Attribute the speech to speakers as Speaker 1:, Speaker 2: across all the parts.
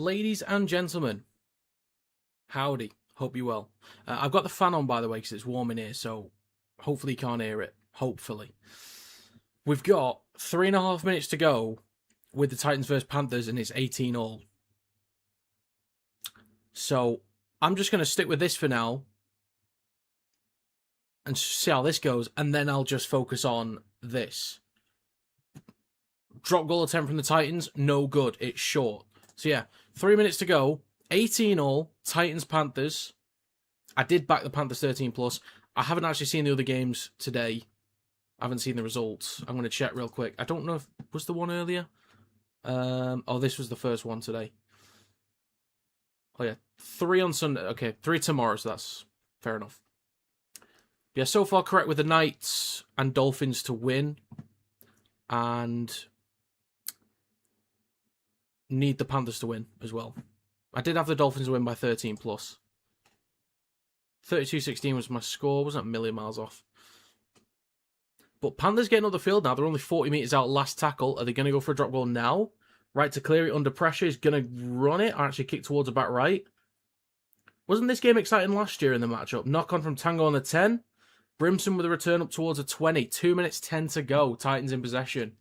Speaker 1: Ladies and gentlemen, howdy. Hope you're well. I've got the fan on, by the way, because it's warm in here, so hopefully you can't hear it. Hopefully. We've got 3.5 minutes to go with the Titans vs Panthers, and it's 18-all. So I'm just going to stick with this for now and see how this goes, and then I'll just focus on this. Drop goal attempt from the Titans, no good. It's short. So yeah, 3 minutes to go. 18-all, Titans-Panthers. I did back the Panthers 13+. I haven't actually seen the other games today. I haven't seen the results. I'm going to check real quick. I don't know if... Was the one earlier? Oh, this was the first one today. Oh yeah, 3 on Sunday. Okay, 3 tomorrow, so that's fair enough. Yeah, so far correct with the Knights and Dolphins to win. And need the Panthers to win as well. I did have the Dolphins win by 13+. 32-16 was my score. Wasn't a million miles off. But Panthers getting up the field now. They're only 40 metres out last tackle. Are they going to go for a drop goal now? Right to clear it under pressure. He's going to run it or actually kick towards the back right. Wasn't this game exciting last year in the matchup? Knock on from Tango on the 10. Brimson with a return up towards a 20. 2 minutes 10 to go. Titans in possession.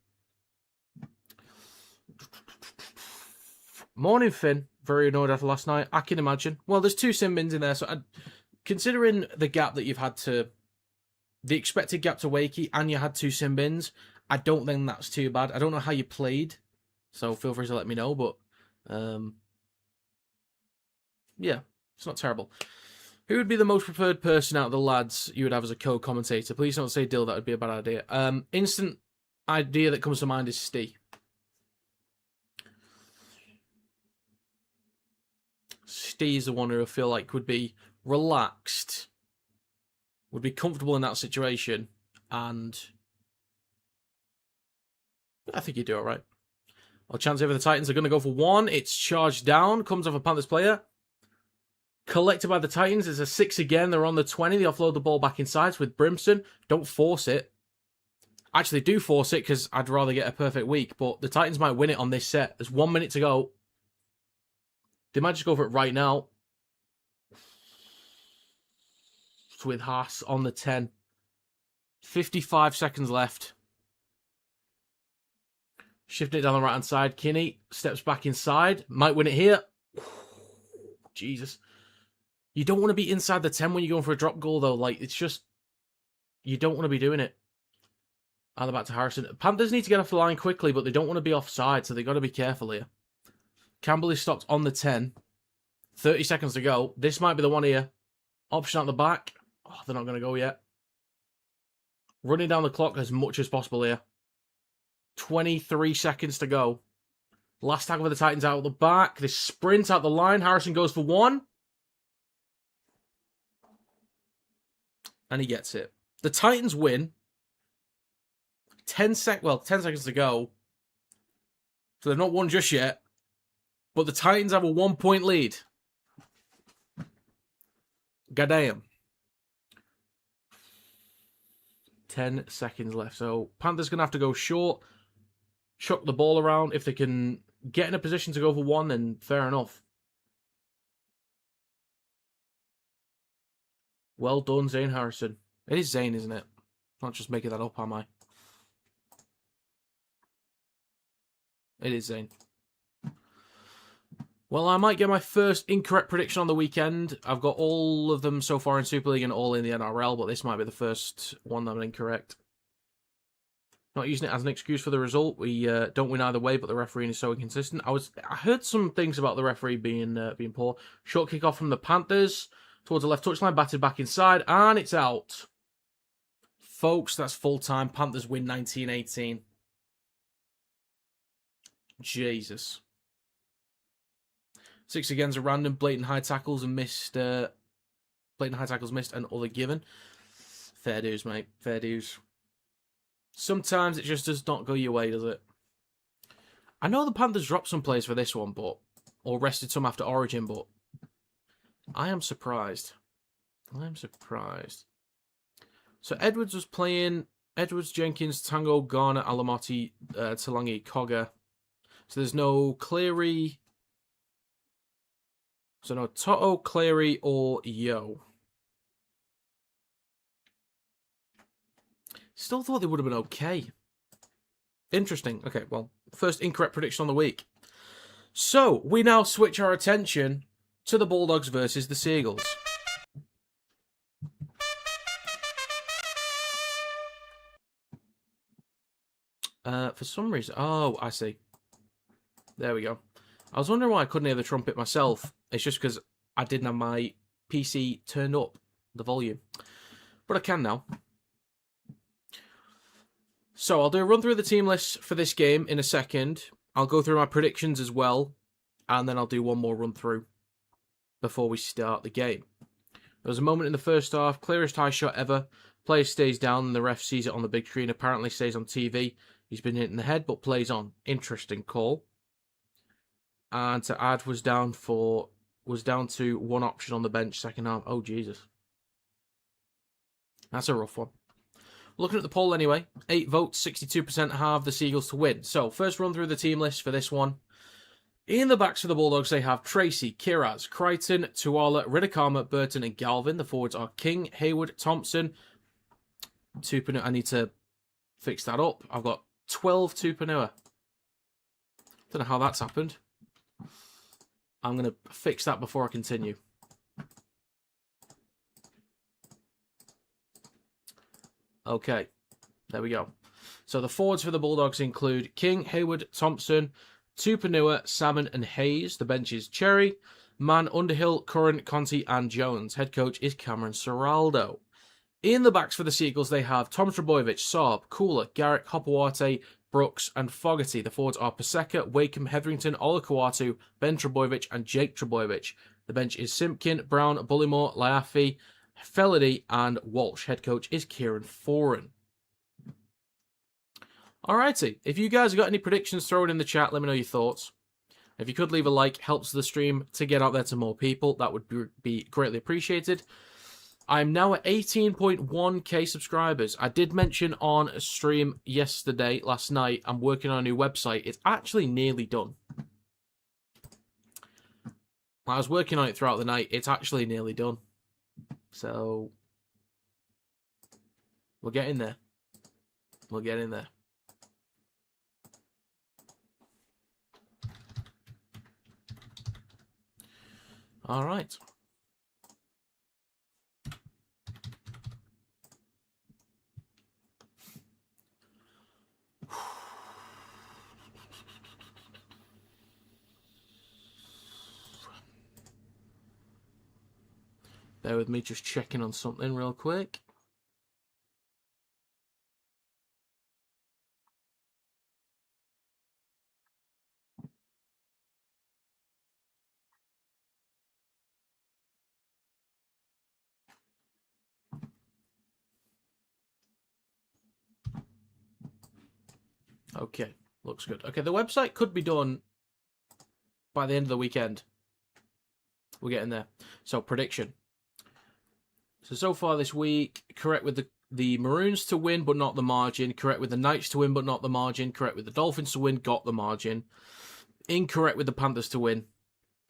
Speaker 1: Morning, Finn. Very annoyed after last night. I can imagine. Well, there's 2 sin bins in there. So considering the gap that you've had to... The expected gap to Wakey and you had 2 sin bins, I don't think that's too bad. I don't know how you played. So feel free to let me know. But, yeah, it's not terrible. Who would be the most preferred person out of the lads you would have as a co-commentator? Please don't say Dill. That would be a bad idea. Instant idea that comes to mind is Steve. Steve's the one who I feel like would be relaxed, would be comfortable in that situation, and I think he'd do all right. Well, chance over the Titans are going to go for 1. It's charged down, comes off a Panthers player. Collected by the Titans. It's a 6 again. They're on the 20. They offload the ball back inside with Brimson. Don't force it. Actually, do force it because I'd rather get a perfect week, but the Titans might win it on this set. There's 1 minute to go. They might just go for it right now. With Haas on the 10. 55 seconds left. Shifting it down the right-hand side. Kinney steps back inside. Might win it here. Jesus. You don't want to be inside the 10 when you're going for a drop goal, though. Like, it's just... You don't want to be doing it. And they're back to Harrison. Panthers need to get off the line quickly, but they don't want to be offside, so they've got to be careful here. Campbell is stopped on the 10. 30 seconds to go. This might be the one here. Option at the back. Oh, they're not going to go yet. Running down the clock as much as possible here. 23 seconds to go. Last tackle for the Titans out of the back. They sprint out the line. Harrison goes for 1. And he gets it. The Titans win. 10 seconds to go. So they've not won just yet. But the Titans have a 1-point lead. Goddamn. 10 seconds left. So Panthers going to have to go short. Chuck the ball around. If they can get in a position to go for 1, then fair enough. Well done, Zane Harrison. It is Zane, isn't it? Not just making that up, am I? It is Zane. Well, I might get my first incorrect prediction on the weekend. I've got all of them so far in Super League and all in the NRL, but this might be the first one that I'm incorrect. Not using it as an excuse for the result. We don't win either way, but the refereeing is so inconsistent. I heard some things about the referee being poor. Short kick off from the Panthers towards the left touchline, batted back inside, and it's out. Folks, that's full time. Panthers win 19-18. Jesus. 6 again's a random, blatant high tackles and missed. Blatant high tackles missed and other given. Fair dues, mate. Fair dues. Sometimes it just does not go your way, does it? I know the Panthers dropped some plays for this one, or rested some after Origin, but I am surprised. I am surprised. So Edwards was playing. Edwards, Jenkins, Tango, Garner, Alamotti, Talangi, Cogger. So there's no Cleary, So no Toto, Cleary, or Yo. Still thought they would have been okay. Interesting. Okay, well, first incorrect prediction on the week. So, we now switch our attention to the Bulldogs versus the Seagulls. For some reason... Oh, I see. There we go. I was wondering why I couldn't hear the trumpet myself. It's just because I didn't have my PC turned up, the volume. But I can now. So I'll do a run through the team list for this game in a second. I'll go through my predictions as well. And then I'll do one more run through before we start the game. There was a moment in the first half. Clearest high shot ever. Player stays down and the ref sees it on the big screen. Apparently stays on TV. He's been hit in the head but plays on. Interesting call. And to add was down to one option on the bench second half. Oh, Jesus. That's a rough one. Looking at the poll anyway. 8 votes, 62% have the Seagulls to win. So, first run through the team list for this one. In the backs for the Bulldogs, they have Tracy, Kiraz, Crichton, Tuala, Ridikama, Burton, and Galvin. The forwards are King, Hayward, Thompson. Tupanua. I need to fix that up. I've got 12 Tupanua. Don't know how that's happened. I'm going to fix that before I continue. Okay, there we go. So the forwards for the Bulldogs include King, Hayward, Thompson, Tupanua, Salmon, and Hayes. The bench is Cherry, Mann, Underhill, Curran, Conti, and Jones. Head coach is Cameron Serraldo. In the backs for the Seagulls, they have Tom Trbojevic, Saab, Cooler, Garrick, Hopewarte, Brooks, and Fogarty. The forwards are Paseka, Wakeham, Hetherington, Olakawatu, Ben Trbojevic, and Jake Trbojevic. The bench is Simpkin, Brown, Bullymore, Laiafi, Felady, and Walsh. Head coach is Kieran Foran. Alrighty, if you guys have got any predictions, throw it in the chat. Let me know your thoughts. If you could leave a like, helps the stream to get out there to more people. That would be greatly appreciated. I'm now at 18.1k subscribers. I did mention on a stream last night, I'm working on a new website. It's actually nearly done. I was working on it throughout the night. It's actually nearly done. So, we'll get in there. We'll get in there. All right. Bear with me, just checking on something real quick. Okay, looks good. Okay, the website could be done by the end of the weekend. We're getting there. So, prediction. So far this week, correct with the Maroons to win, but not the margin. Correct with the Knights to win, but not the margin. Correct with the Dolphins to win, got the margin. Incorrect with the Panthers to win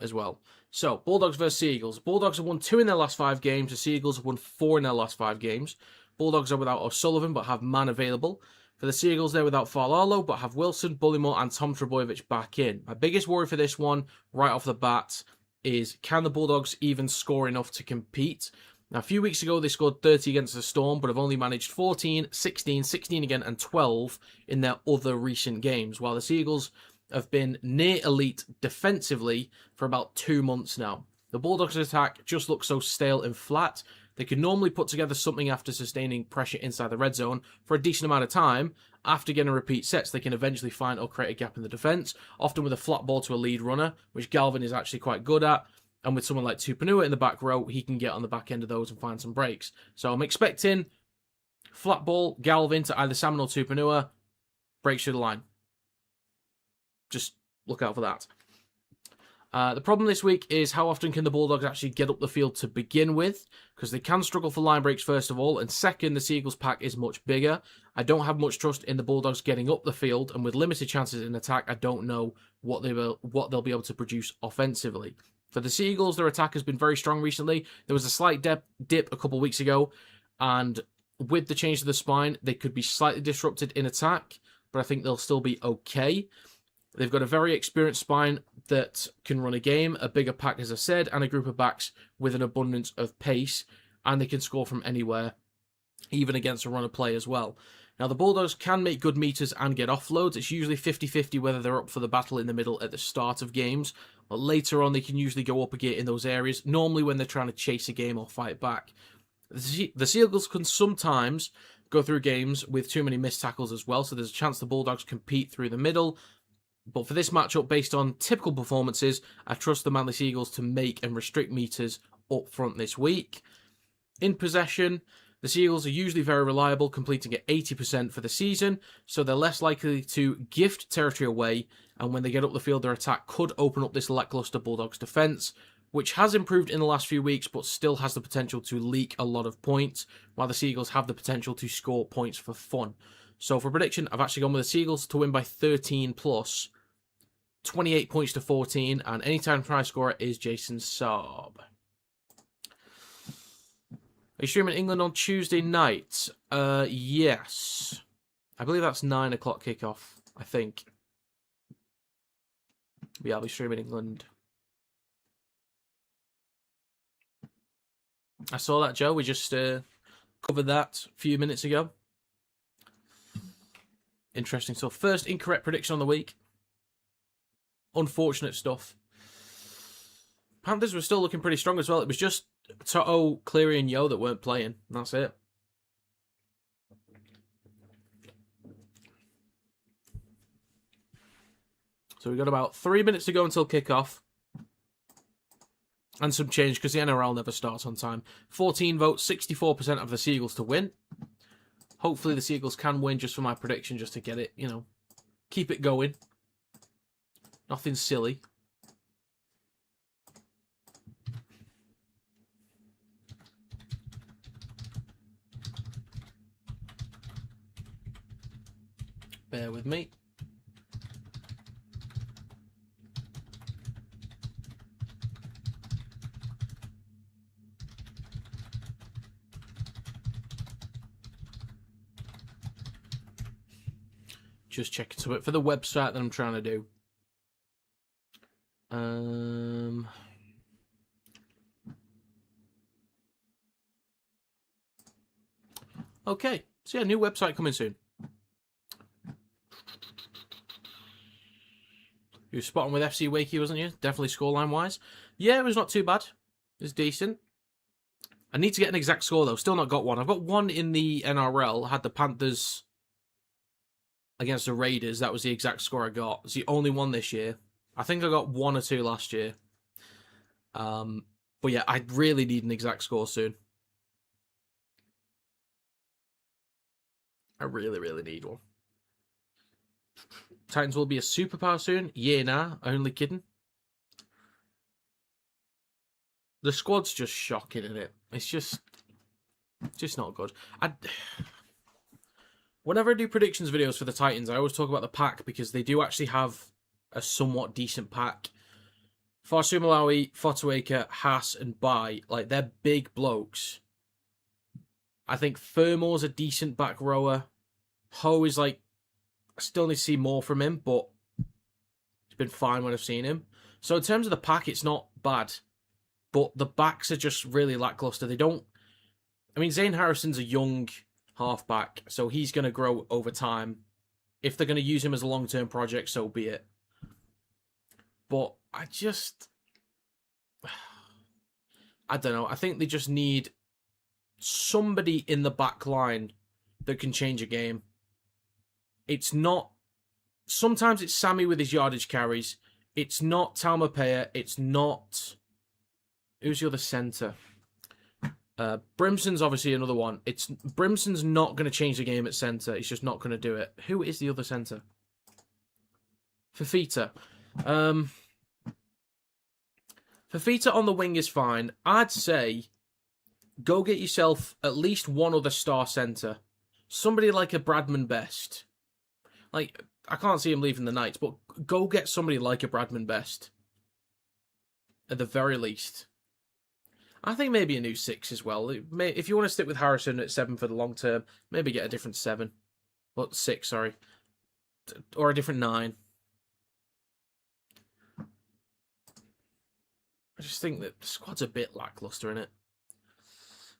Speaker 1: as well. So, Bulldogs versus Seagulls. Bulldogs have won 2 in their last 5 games. The Seagulls have won 4 in their last 5 games. Bulldogs are without O'Sullivan, but have Mann available. For the Seagulls, they're without Falalo, but have Wilson, Bullymore, and Tom Trbojevic back in. My biggest worry for this one, right off the bat, is can the Bulldogs even score enough to compete? Now, a few weeks ago, they scored 30 against the Storm, but have only managed 14, 16, 16 again, and 12 in their other recent games, while the Seagulls have been near elite defensively for about 2 months now. The Bulldogs' attack just looks so stale and flat. They can normally put together something after sustaining pressure inside the red zone for a decent amount of time. After getting repeat sets, they can eventually find or create a gap in the defence, often with a flat ball to a lead runner, which Galvin is actually quite good at. And with someone like Tupanua in the back row, he can get on the back end of those and find some breaks. So I'm expecting flat ball, Galvin to either Salmon or Tupanua, breaks through the line. Just look out for that. The problem this week is how often can the Bulldogs actually get up the field to begin with, because they can struggle for line breaks first of all, and second, the Seagulls pack is much bigger. I don't have much trust in the Bulldogs getting up the field, and with limited chances in attack, I don't know what they'll be able to produce offensively. For the Seagulls, their attack has been very strong recently. There was a slight dip a couple of weeks ago, and with the change to the spine, they could be slightly disrupted in attack, but I think they'll still be okay. They've got a very experienced spine that can run a game, a bigger pack, as I said, and a group of backs with an abundance of pace, and they can score from anywhere, even against a run of play as well. Now, the Bulldogs can make good meters and get offloads. It's usually 50-50 whether they're up for the battle in the middle at the start of games, but later on they can usually go up a gate in those areas, normally when they're trying to chase a game or fight back. The Seagulls can sometimes go through games with too many missed tackles as well, so there's a chance the Bulldogs compete through the middle. But for this matchup, based on typical performances, I trust the Manly Seagulls to make and restrict meters up front this week. In possession, the Seagulls are usually very reliable, completing at 80% for the season, so they're less likely to gift territory away, and when they get up the field, their attack could open up this lackluster Bulldogs defence, which has improved in the last few weeks, but still has the potential to leak a lot of points, while the Seagulls have the potential to score points for fun. So for prediction, I've actually gone with the Seagulls to win by 13 plus, 28 points to 14, and anytime try scorer is Jason Saab. Are you streaming England on Tuesday night? Yes. I believe that's 9 o'clock kickoff, I think. Yeah, I'll be streaming England. I saw that, Joe. We just covered that a few minutes ago. Interesting. So, first incorrect prediction on the week. Unfortunate stuff. Panthers were still looking pretty strong as well. It was just Toto, Cleary, and Yo that weren't playing. That's it. So we've got about 3 minutes to go until kickoff. And some change because the NRL never starts on time. 14 votes, 64% of the Seagulls to win. Hopefully the Seagulls can win just for my prediction, just to get it, keep it going. Nothing silly. Bear with me. Just checking to it for the website that I'm trying to do. Okay, so yeah, new website coming soon. You were spot on with FC Wakey, wasn't you? Definitely scoreline-wise. Yeah, it was not too bad. It was decent. I need to get an exact score, though. Still not got one. I've got one in the NRL. I had the Panthers against the Raiders. That was the exact score I got. It's the only one this year. I think I got 1 or 2 last year. But yeah, I really need an exact score soon. I really, really need one. Titans will be a superpower soon. Yeah, nah. Only kidding. The squad's just shocking, isn't it? It's just not good. Whenever I do predictions videos for the Titans, I always talk about the pack because they do actually have a somewhat decent pack. Farsumalawi, Fotuaker, Haas, and Bai, they're big blokes. I think Fermore's a decent back rower. Ho is I still need to see more from him, but it's been fine when I've seen him. So in terms of the pack, it's not bad. But the backs are just really lackluster. Zane Harrison's a young halfback, so he's going to grow over time. If they're going to use him as a long-term project, so be it. But I don't know. I think they just need somebody in the back line that can change a game. It's not... Sometimes it's Sammy with his yardage carries. It's not Taumapea. It's not... Who's the other centre? Brimson's obviously another one. Brimson's not going to change the game at centre. He's just not going to do it. Who is the other centre? Fafita. Fafita on the wing is fine. I'd say go get yourself at least one other star centre. Somebody like a Bradman Best. I can't see him leaving the Knights, but go get somebody like a Bradman Best. at the very least. I think maybe a new 6 as well. If you want to stick with Harrison at 7 for the long term, maybe get a different 7. Well, 6, sorry. Or a different 9. I just think that the squad's a bit lackluster in it.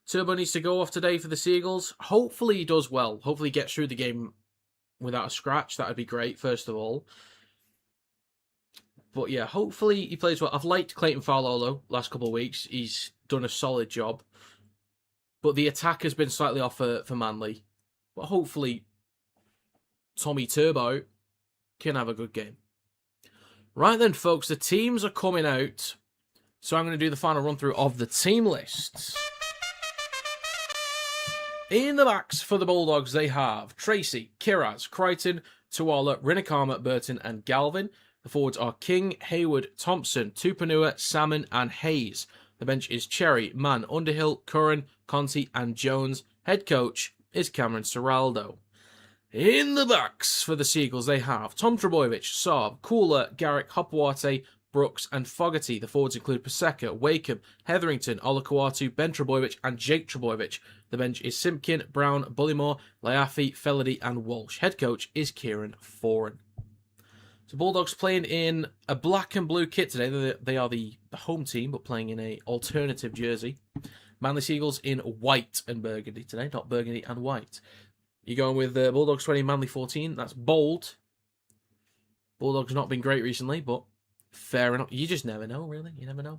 Speaker 1: Turbo needs to go off today for the Seagulls. Hopefully he does well. Hopefully he gets through the game without a scratch. That would be great, first of all. But yeah, hopefully he plays well. I've liked Clayton Fa'alolo last couple of weeks. He's done a solid job. But the attack has been slightly off for Manly. But hopefully Tommy Turbo can have a good game. Right then, folks, the teams are coming out. So I'm going to do the final run-through of the team lists. In the backs for the Bulldogs, they have Tracy, Kiraz, Crichton, Tuala, Rinakama, Burton and Galvin. The forwards are King, Hayward, Thompson, Tupanua, Salmon and Hayes. The bench is Cherry, Mann, Underhill, Curran, Conti and Jones. Head coach is Cameron Serraldo. In the backs for the Seagulls, they have Tom Trbojevic, Saab, Cooler, Garrick, Hopewate, Brooks and Fogarty. The forwards include Paseka, Wakeham, Hetherington, Olakuatu, Ben Trbojevic and Jake Trbojevic. The bench is Simpkin, Brown, Bullymore, Laiafi, Felady and Walsh. Head coach is Kieran Foran. So Bulldogs playing in a black and blue kit today. They are the home team, but playing in a alternative jersey. Manly Seagulls in white and burgundy today, not burgundy and white. You're going with Bulldogs 20, Manly 14. That's bold. Bulldogs not been great recently, but fair enough. You just never know, really. You never know.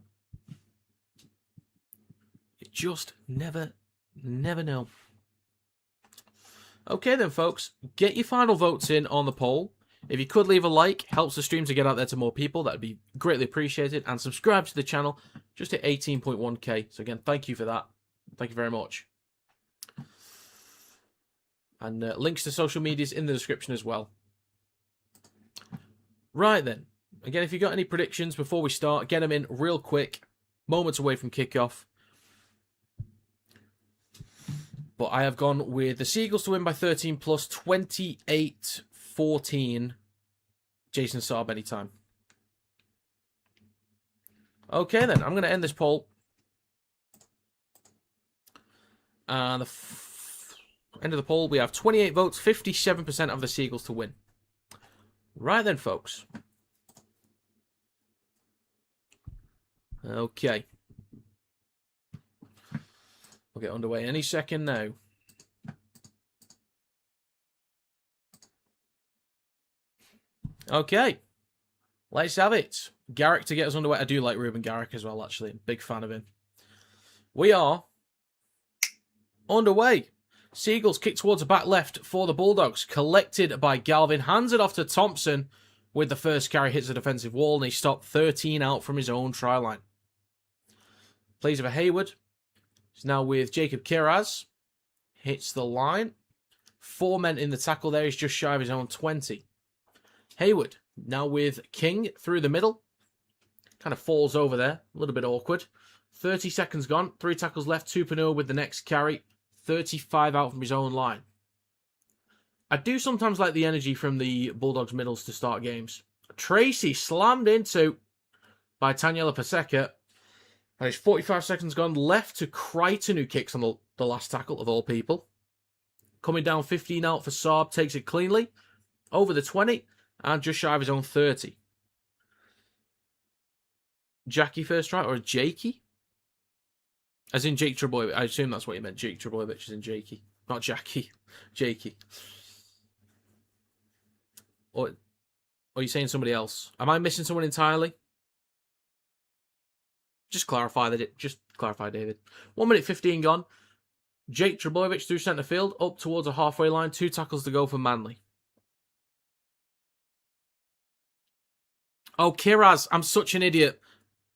Speaker 1: You just never know. Okay then, folks. Get your final votes in on the poll. If you could leave a like, helps the stream to get out there to more people. That would be greatly appreciated. And subscribe to the channel. Just hit 18.1k. So again, thank you for that. Thank you very much. And links to social medias in the description as well. Right then. Again, if you've got any predictions before we start, get them in real quick. Moments away from kickoff. But I have gone with the Seagulls to win by 13 plus 28-14. Jason Saab anytime. Okay then, I'm going to end this poll. And the end of the poll, we have 28 votes, 57% of the Seagulls to win. Right then, folks. Okay. We'll get underway any second now. Okay. Let's have it. Garrick to get us underway. I do like Ruben Garrick as well, actually. Big fan of him. We are underway. Seagulls kick towards the back left for the Bulldogs. Collected by Galvin. Hands it off to Thompson with the first carry. Hits the defensive wall and he stopped 13 out from his own try line. Plays over Hayward. He's now with Jacob Kiraz. Hits the line. 4 men in the tackle there. He's just shy of his own 20. Hayward now with King through the middle. Kind of falls over there. A little bit awkward. 30 seconds gone. 3 tackles left. Tupanua with the next carry. 35 out from his own line. I do sometimes like the energy from the Bulldogs middles to start games. Tracy slammed into by Taniela Paseka. And it's 45 seconds gone left to Crichton, who kicks on the last tackle of all people. Coming down 15 out for Saab, takes it cleanly. Over the 20 and just shy of his own 30. Jackie first try, or Jakey? As in Jake Trbojevic. I assume that's what you meant. Jake Trbojevic is in Jakey. Not Jackie. Jakey. Or are you saying somebody else? Am I missing someone entirely? Just clarify, David. 1 minute 15 gone. Jake Trbojevic through centre field, up towards a halfway line. 2 tackles to go for Manly. Oh, Kiraz, I'm such an idiot.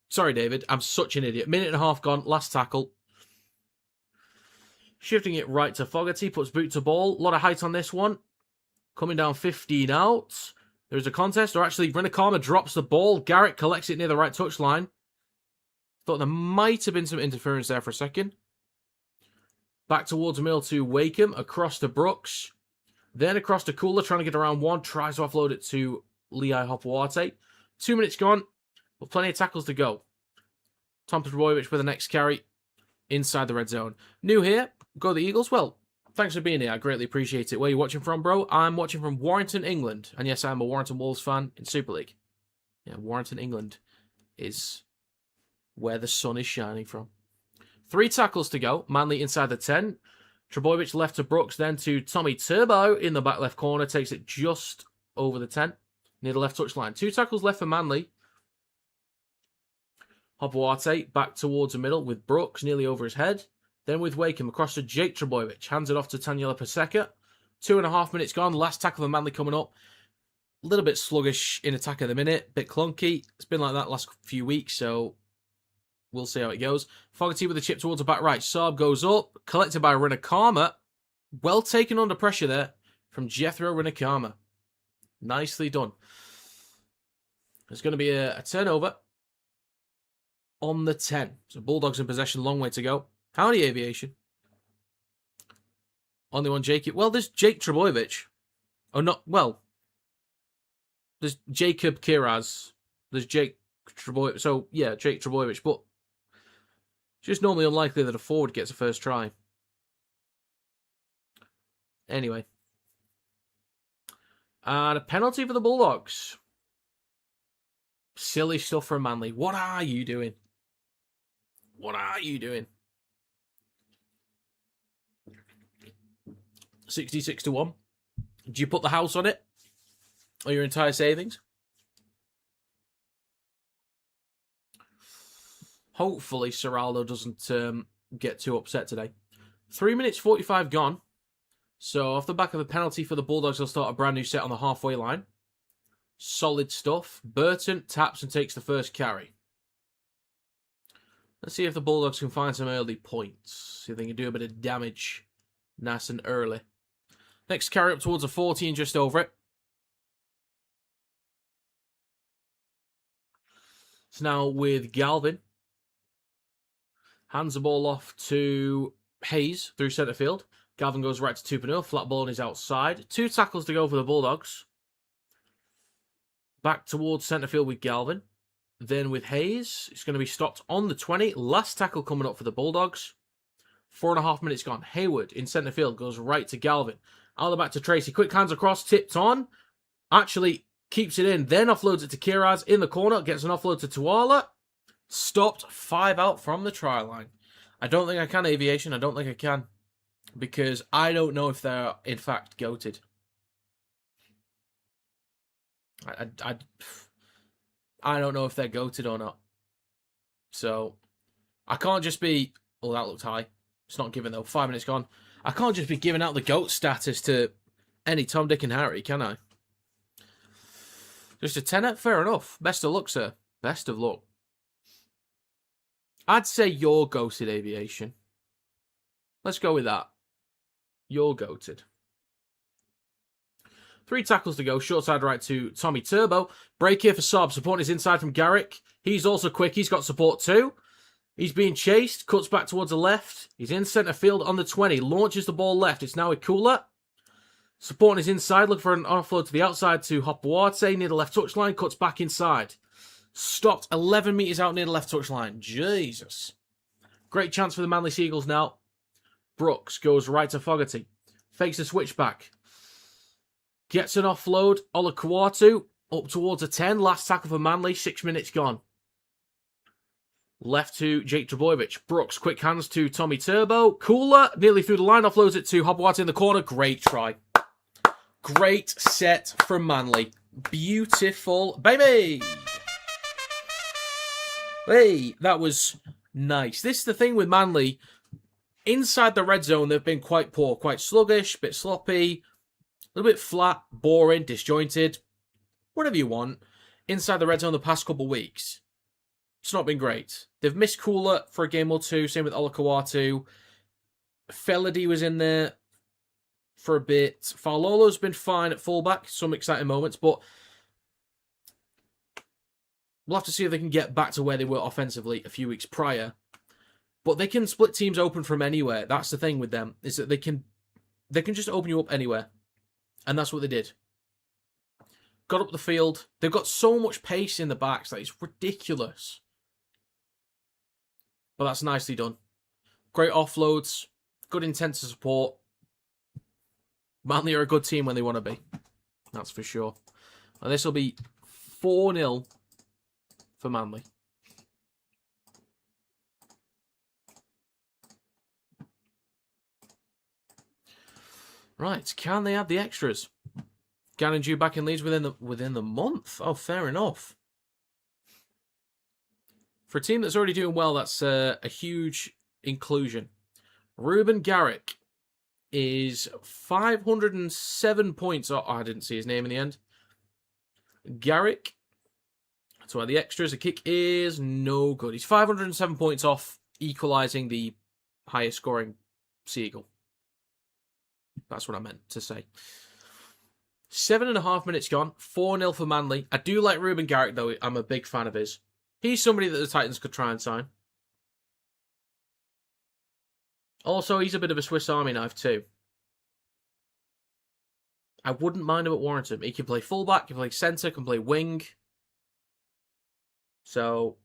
Speaker 1: Sorry, David, I'm such an idiot. Minute and a half gone, last tackle. Shifting it right to Fogarty, puts boot to ball. A lot of height on this one. Coming down 15 out. There's a contest, or actually, Rinakama drops the ball. Garrett collects it near the right touchline. Thought there might have been some interference there for a second. Back towards the middle to Wakeham. Across to Brooks. Then across to Cooler, trying to get around one. Tries to offload it to Lei Hopewate. 2 minutes gone, but plenty of tackles to go. Tom Trbojevic with the next carry inside the red zone. New here, go the Eagles. Well, thanks for being here. I greatly appreciate it. Where are you watching from, bro? I'm watching from Warrington, England. And yes, I'm a Warrington Wolves fan in Super League. Yeah, Warrington, England is where the sun is shining from. 3 tackles to go. Manly inside the 10. Trbojevic left to Brooks, then to Tommy Turbo in the back left corner. Takes it just over the 10. Near the left touchline. 2 tackles left for Manly. Hopoate back towards the middle with Brooks nearly over his head. Then with Wakeham across to Jake Trbojevic. Hands it off to Taniela Paseka. 2.5 minutes gone. Last tackle for Manly coming up. A little bit sluggish in attack at the minute. Bit clunky. It's been like that last few weeks, so we'll see how it goes. Fogarty with the chip towards the back right. Saab goes up. Collected by Rinakama. Well taken under pressure there from Jethro Rinakama. Nicely done. There's going to be a turnover on the 10. So Bulldogs in possession, long way to go. Howdy, Aviation. Only one Jake. Well, there's Jake Trbojevic. Oh, not, well, there's Jacob Kiraz. There's Jake Trbojevic. So, yeah, Jake Trbojevic. But it's just normally unlikely that a forward gets a first try. Anyway. And a penalty for the Bulldogs. Silly stuff from Manly. What are you doing? What are you doing? 66-1. Do you put the house on it? Or your entire savings? Hopefully, Serraldo doesn't get too upset today. 3 minutes 45 gone. So, off the back of the penalty for the Bulldogs, they'll start a brand new set on the halfway line. Solid stuff. Burton taps and takes the first carry. Let's see if the Bulldogs can find some early points. See if they can do a bit of damage nice and early. Next carry up towards a 40 and just over it. It's now with Galvin. Hands the ball off to Hayes through centre field. Galvin goes right to 2-0. Flat ball on his outside. 2 tackles to go for the Bulldogs. Back towards centre field with Galvin. Then with Hayes, it's going to be stopped on the 20. Last tackle coming up for the Bulldogs. 4.5 minutes gone. Hayward in centre field goes right to Galvin. Out the back to Tracy. Quick hands across, tipped on. Actually keeps it in. Then offloads it to Kiraz in the corner. Gets an offload to Tuala. Stopped 5 out from the try line. I don't think I can, Aviation. I don't think I can. Because I don't know if they're, in fact, goated. I don't know if they're goated or not. So, I can't just be... Oh, that looked high. It's not given, though. 5 minutes gone. I can't just be giving out the GOAT status to any Tom, Dick and Harry, can I? Just a tenner? Fair enough. Best of luck, sir. Best of luck. I'd say you're goated, Aviation. Let's go with that. You're goated. 3 tackles to go. Short side right to Tommy Turbo. Break here for Saab. Support is inside from Garrick. He's also quick. He's got support too. He's being chased. Cuts back towards the left. He's in centre field on the 20. Launches the ball left. It's now with Kula. Support is inside. Looking for an offload to the outside to Hopoate near the left touchline. Cuts back inside. Stopped 11 metres out near the left touchline. Jesus. Great chance for the Manly Seagulls now. Brooks goes right to Fogarty. Fakes the switchback. Gets an offload. Olakuatu up towards a 10. Last tackle for Manly. 6 minutes gone. Left to Jake Trbojevic. Brooks, quick hands to Tommy Turbo. Cooler, nearly through the line. Offloads it to Hopoate in the corner. Great try. Great set from Manly. Beautiful. Baby! Hey, that was nice. This is the thing with Manly. Inside the red zone, they've been quite poor. Quite sluggish, a bit sloppy, a little bit flat, boring, disjointed. Whatever you want. Inside the red zone the past couple of weeks. It's not been great. They've missed Cooler for a game or two. Same with Olakawatu. Felady was in there for a bit. Faololo's been fine at fullback. Some exciting moments, but we'll have to see if they can get back to where they were offensively a few weeks prior. But they can split teams open from anywhere. That's the thing with them, is that they can just open you up anywhere. And that's what they did. Got up the field. They've got so much pace in the backs that it's ridiculous. but that's nicely done. Great offloads, good intent to support. Manly are a good team when they want to be. That's for sure. And this will be 4-0 for Manly. Right, can they add the extras? Gannon due back in Leeds within the month. Oh, fair enough. For a team that's already doing well, that's a huge inclusion. Ruben Garrick is 507 points. Oh, I didn't see his name in the end. Garrick. So the extras, a kick is no good. He's 507 points off, equalising the highest scoring Seagull. That's what I meant to say. 7.5 minutes gone. 4-0 for Manly. I do like Ruben Garrick, though. I'm a big fan of his. He's somebody that the Titans could try and sign. Also, he's a bit of a Swiss Army knife, too. I wouldn't mind him at Warrington. He can play fullback, can play centre, can play wing. So,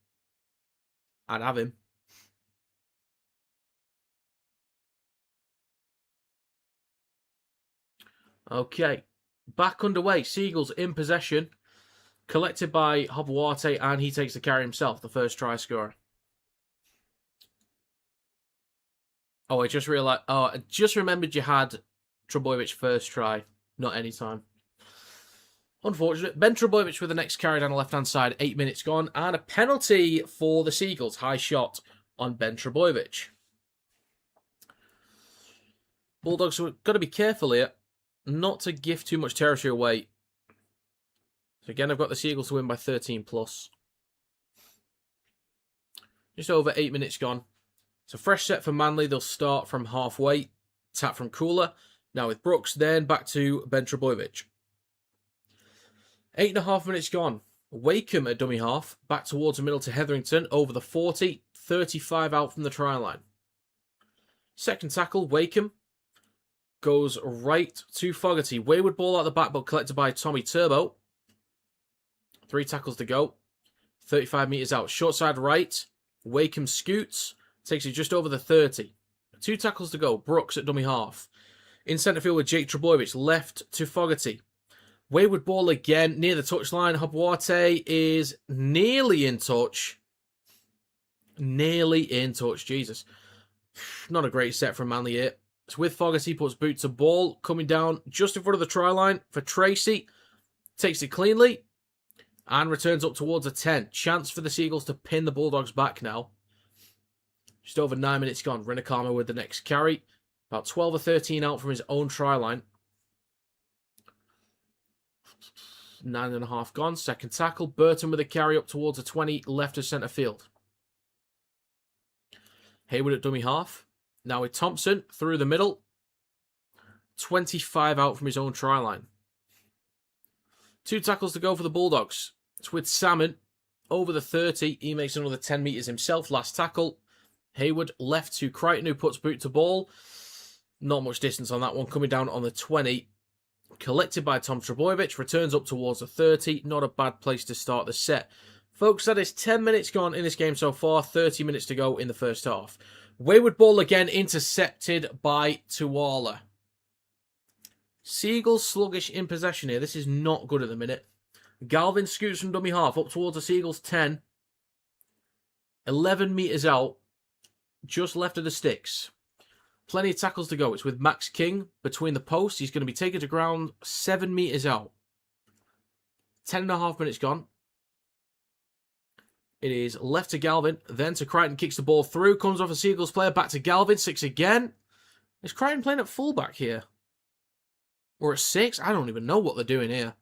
Speaker 1: I'd have him. Okay. Back underway. Seagulls in possession. Collected by Hobwarte, and he takes the carry himself, the first try scorer. Oh, I just realised. Oh, I just remembered you had Trebojevic first try, not any time. Unfortunate. Ben Trebojevic with the next carry down the left-hand side, 8 minutes gone, and a penalty for the Seagulls. High shot on Ben Trebojevic. Bulldogs have got to be careful here, not to give too much territory away. So again, I've got the Seagulls to win by 13 plus. Just over 8 minutes gone. It's a fresh set for Manly. They'll start from halfway. Tap from Cooler. Now with Brooks, then back to Ben Trebojevic. 8.5 minutes gone. Wakeham at dummy half. Back towards the middle to Hetherington. Over the 40. 35 out from the try line. Second tackle, Wakeham. Goes right to Fogarty. Wayward ball out the back, but collected by Tommy Turbo. 3 tackles to go. 35 metres out. Short side right. Wakeham scoots. Takes it just over the 30. 2 tackles to go. Brooks at dummy half. In centre field with Jake Trebojevic. Left to Fogarty. Wayward ball again near the touchline. Hobwarte is nearly in touch. Nearly in touch. Jesus. Not a great set from Manly here. It's with Fogarty. Puts boot to ball. Coming down just in front of the try line for Tracy. Takes it cleanly. And returns up towards a 10. Chance for the Seagulls to pin the Bulldogs back now. Just over 9 minutes gone. Rinakama with the next carry. About 12 or 13 out from his own try line. 9.5 gone. Second tackle. Burton with a carry up towards a 20. Left of centre field. Hayward at dummy half. Now with Thompson through the middle. 25 out from his own try line. 2 tackles to go for the Bulldogs. It's with Salmon over the 30. He makes another 10 metres himself. Last tackle. Hayward left to Crichton, who puts boot to ball. Not much distance on that one. Coming down on the 20. Collected by Tom Trebojevic. Returns up towards the 30. Not a bad place to start the set. Folks, that is 10 minutes gone in this game so far. 30 minutes to go in the first half. Wayward ball again intercepted by Tuala. Seagulls sluggish in possession here. This is not good at the minute. Galvin scoots from dummy half up towards the Seagulls 10. 11 metres out. Just left of the sticks. Plenty of tackles to go. It's with Max King between the posts. He's going to be taken to ground 7 metres out. 10.5 minutes gone. It is left to Galvin. Then to Crichton. Kicks the ball through. Comes off a Seagulls player. Back to Galvin. 6 again. Is Crichton playing at fullback here? Or at 6? I don't even know what they're doing here.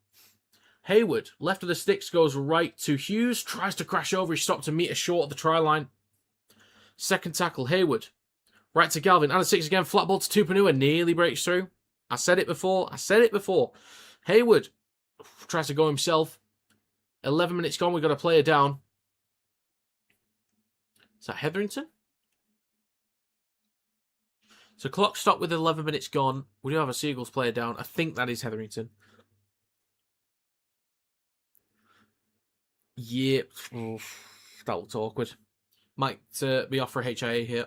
Speaker 1: Hayward, left of the sticks, goes right to Hughes. Tries to crash over. He stopped a metre short of the try line. Second tackle, Hayward. Right to Galvin. And a 6 again. Flat ball to Tupanua. Nearly breaks through. I said it before. Hayward tries to go himself. 11 minutes gone. We've got a player down. Is that Hetherington? So clock stopped with 11 minutes gone. We do have a Seagulls player down. I think that is Hetherington. Yeah. That looks awkward. Might be off for HIA here.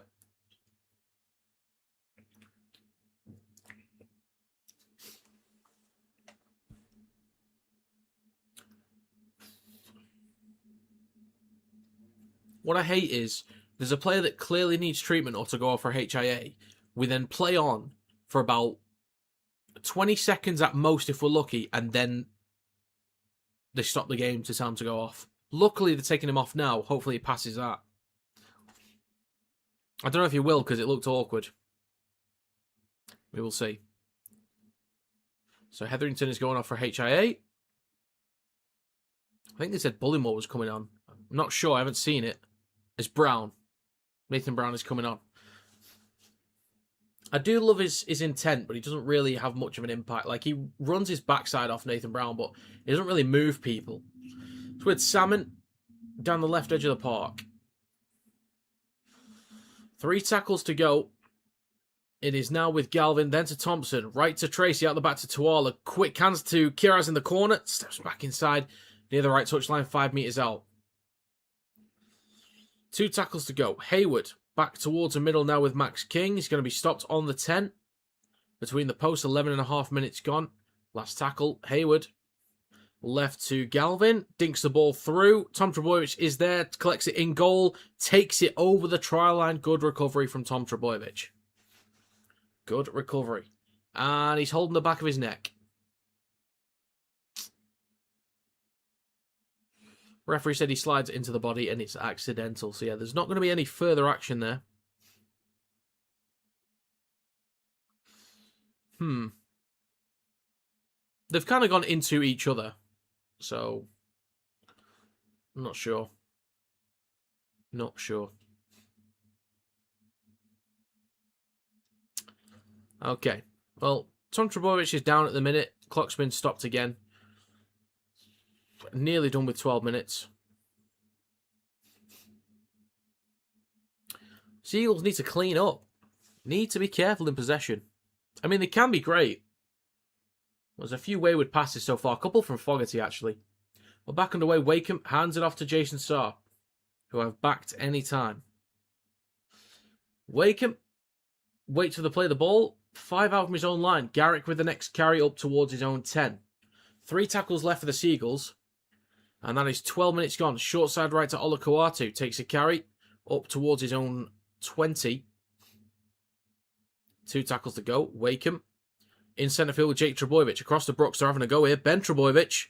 Speaker 1: What I hate is there's a player that clearly needs treatment or to go off for HIA. We then play on for about 20 seconds at most if we're lucky, and then they stop the game to tell him to go off. Luckily, they're taking him off now. Hopefully, he passes that. I don't know if he will because it looked awkward. We will see. So Hetherington is going off for HIA. I think they said Bullymore was coming on. I'm not sure. I haven't seen it. It's Brown. Nathan Brown is coming on. I do love his intent, but he doesn't really have much of an impact. Like, he runs his backside off Nathan Brown, but he doesn't really move people. It's with Salmon down the left edge of the park. 3 tackles to go. It is now with Galvin, then to Thompson, right to Tracy, out the back to Tuala. Quick hands to Kiraz in the corner, steps back inside, near the right touchline, 5 metres out. 2 tackles to go. Hayward, back towards the middle now with Max King. He's going to be stopped on the 10. Between the posts, 11.5 minutes gone. Last tackle, Hayward. Left to Galvin, dinks the ball through. Tom Trebojevic is there, collects it in goal, takes it over the try line. Good recovery from Tom Trebojevic. Good recovery. And he's holding the back of his neck. Referee said he slides into the body and it's accidental. So yeah, there's not going to be any further action there. They've kind of gone into each other. So, I'm not sure. Not sure. Okay. Well, Tom Trebojevic is down at the minute. Clock's been stopped again. Nearly done with 12 minutes. Seagulls need to clean up. Need to be careful in possession. I mean, they can be great. There's a few wayward passes so far. A couple from Fogarty, actually. We're back underway. Wakeham hands it off to Jason Saar, who I've backed any time. Wakeham waits for the play of the ball. 5 out from his own line. Garrick with the next carry up towards his own 10. 3 tackles left for the Seagulls. And that is 12 minutes gone. Short side right to Olakuatu. Takes a carry up towards his own 20. 2 tackles to go. Wakeham in centre field with Jake Trebojevic. Across the Brooks, they're having a go here. Ben Trebojevic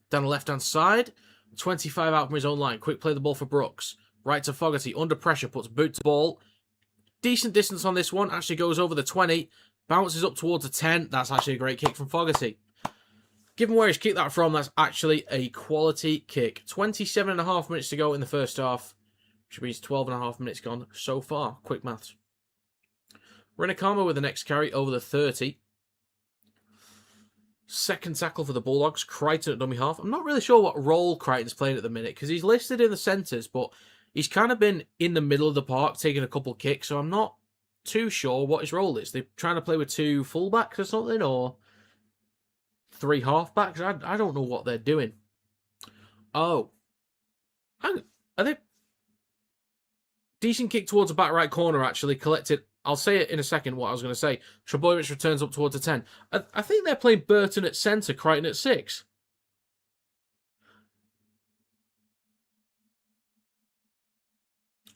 Speaker 1: down the left-hand side. 25 out from his own line. Quick play the ball for Brooks. Right to Fogarty. Under pressure. Puts boot to ball. Decent distance on this one. Actually goes over the 20. Bounces up towards the 10. That's actually a great kick from Fogarty. Given where he's kicked that from, that's actually a quality kick. 27.5 minutes to go in the first half. Which means 12.5 minutes gone so far. Quick maths. Renakama with the next carry over the 30. Second tackle for the Bulldogs. Crichton at dummy half. I'm not really sure what role Crichton's playing at the minute because he's listed in the centres, but he's kind of been in the middle of the park taking a couple kicks, so I'm not too sure what his role is. They're trying to play with 2 fullbacks or something, or 3 halfbacks. I don't know what they're doing. Oh. Are they... Decent kick towards the back right corner, actually. Collected. I'll say it in a second what I was going to say. Trebojevic returns up towards the 10. I think they're playing Burton at centre, Crichton at 6.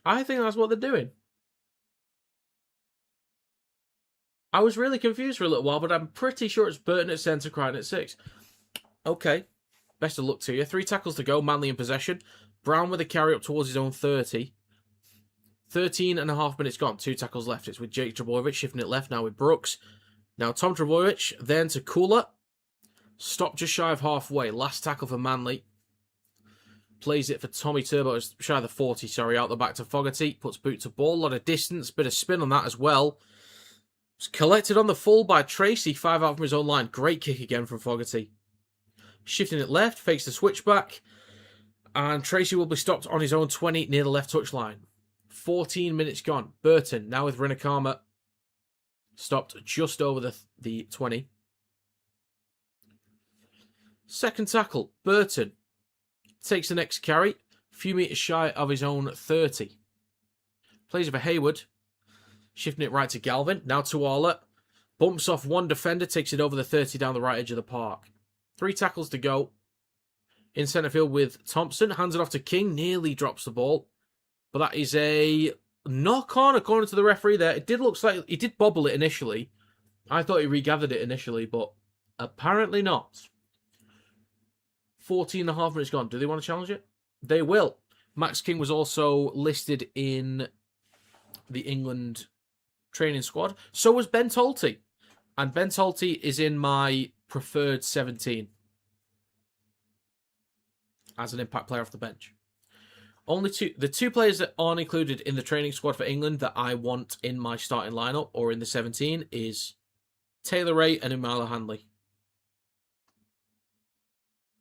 Speaker 1: I think that's what they're doing. I was really confused for a little while, but I'm pretty sure it's Burton at centre, Crichton at 6. Okay. Best of luck to you. 3 tackles to go. Manly in possession. Brown with a carry up towards his own 30. 13.5 minutes gone. 2 tackles left. It's with Jake Trebojevic shifting it left now with Brooks. Now Tom Trebojevic, then to Kula. Stopped just shy of halfway. Last tackle for Manly. Plays it for Tommy Turbo. It's shy of the 40, sorry. Out the back to Fogarty. Puts boot to ball. A lot of distance. Bit of spin on that as well. It's collected on the full by Tracy. 5 out from his own line. Great kick again from Fogarty. Shifting it left. Fakes the switchback. And Tracy will be stopped on his own 20 near the left touchline. 14 minutes gone. Burton now with Rinakama. Stopped just over the 20. Second tackle. Burton takes the next carry. A few metres shy of his own 30. Plays over Hayward. Shifting it right to Galvin. Now to Arlott. Bumps off one defender. Takes it over the 30 down the right edge of the park. 3 tackles to go. In centre field with Thompson. Hands it off to King. Nearly drops the ball. But that is a knock on according to the referee there. It did look like he did bobble it initially. I thought he regathered it initially, but apparently not. 14.5 minutes gone. Do they want to challenge it? They will. Max King was also listed in the England training squad. So was Ben Tolty. And Ben Tolty is in my preferred 17 as an impact player off the bench. The two players that aren't included in the training squad for England that I want in my starting lineup or in the 17 is Taylor Ray and Umala Hanley.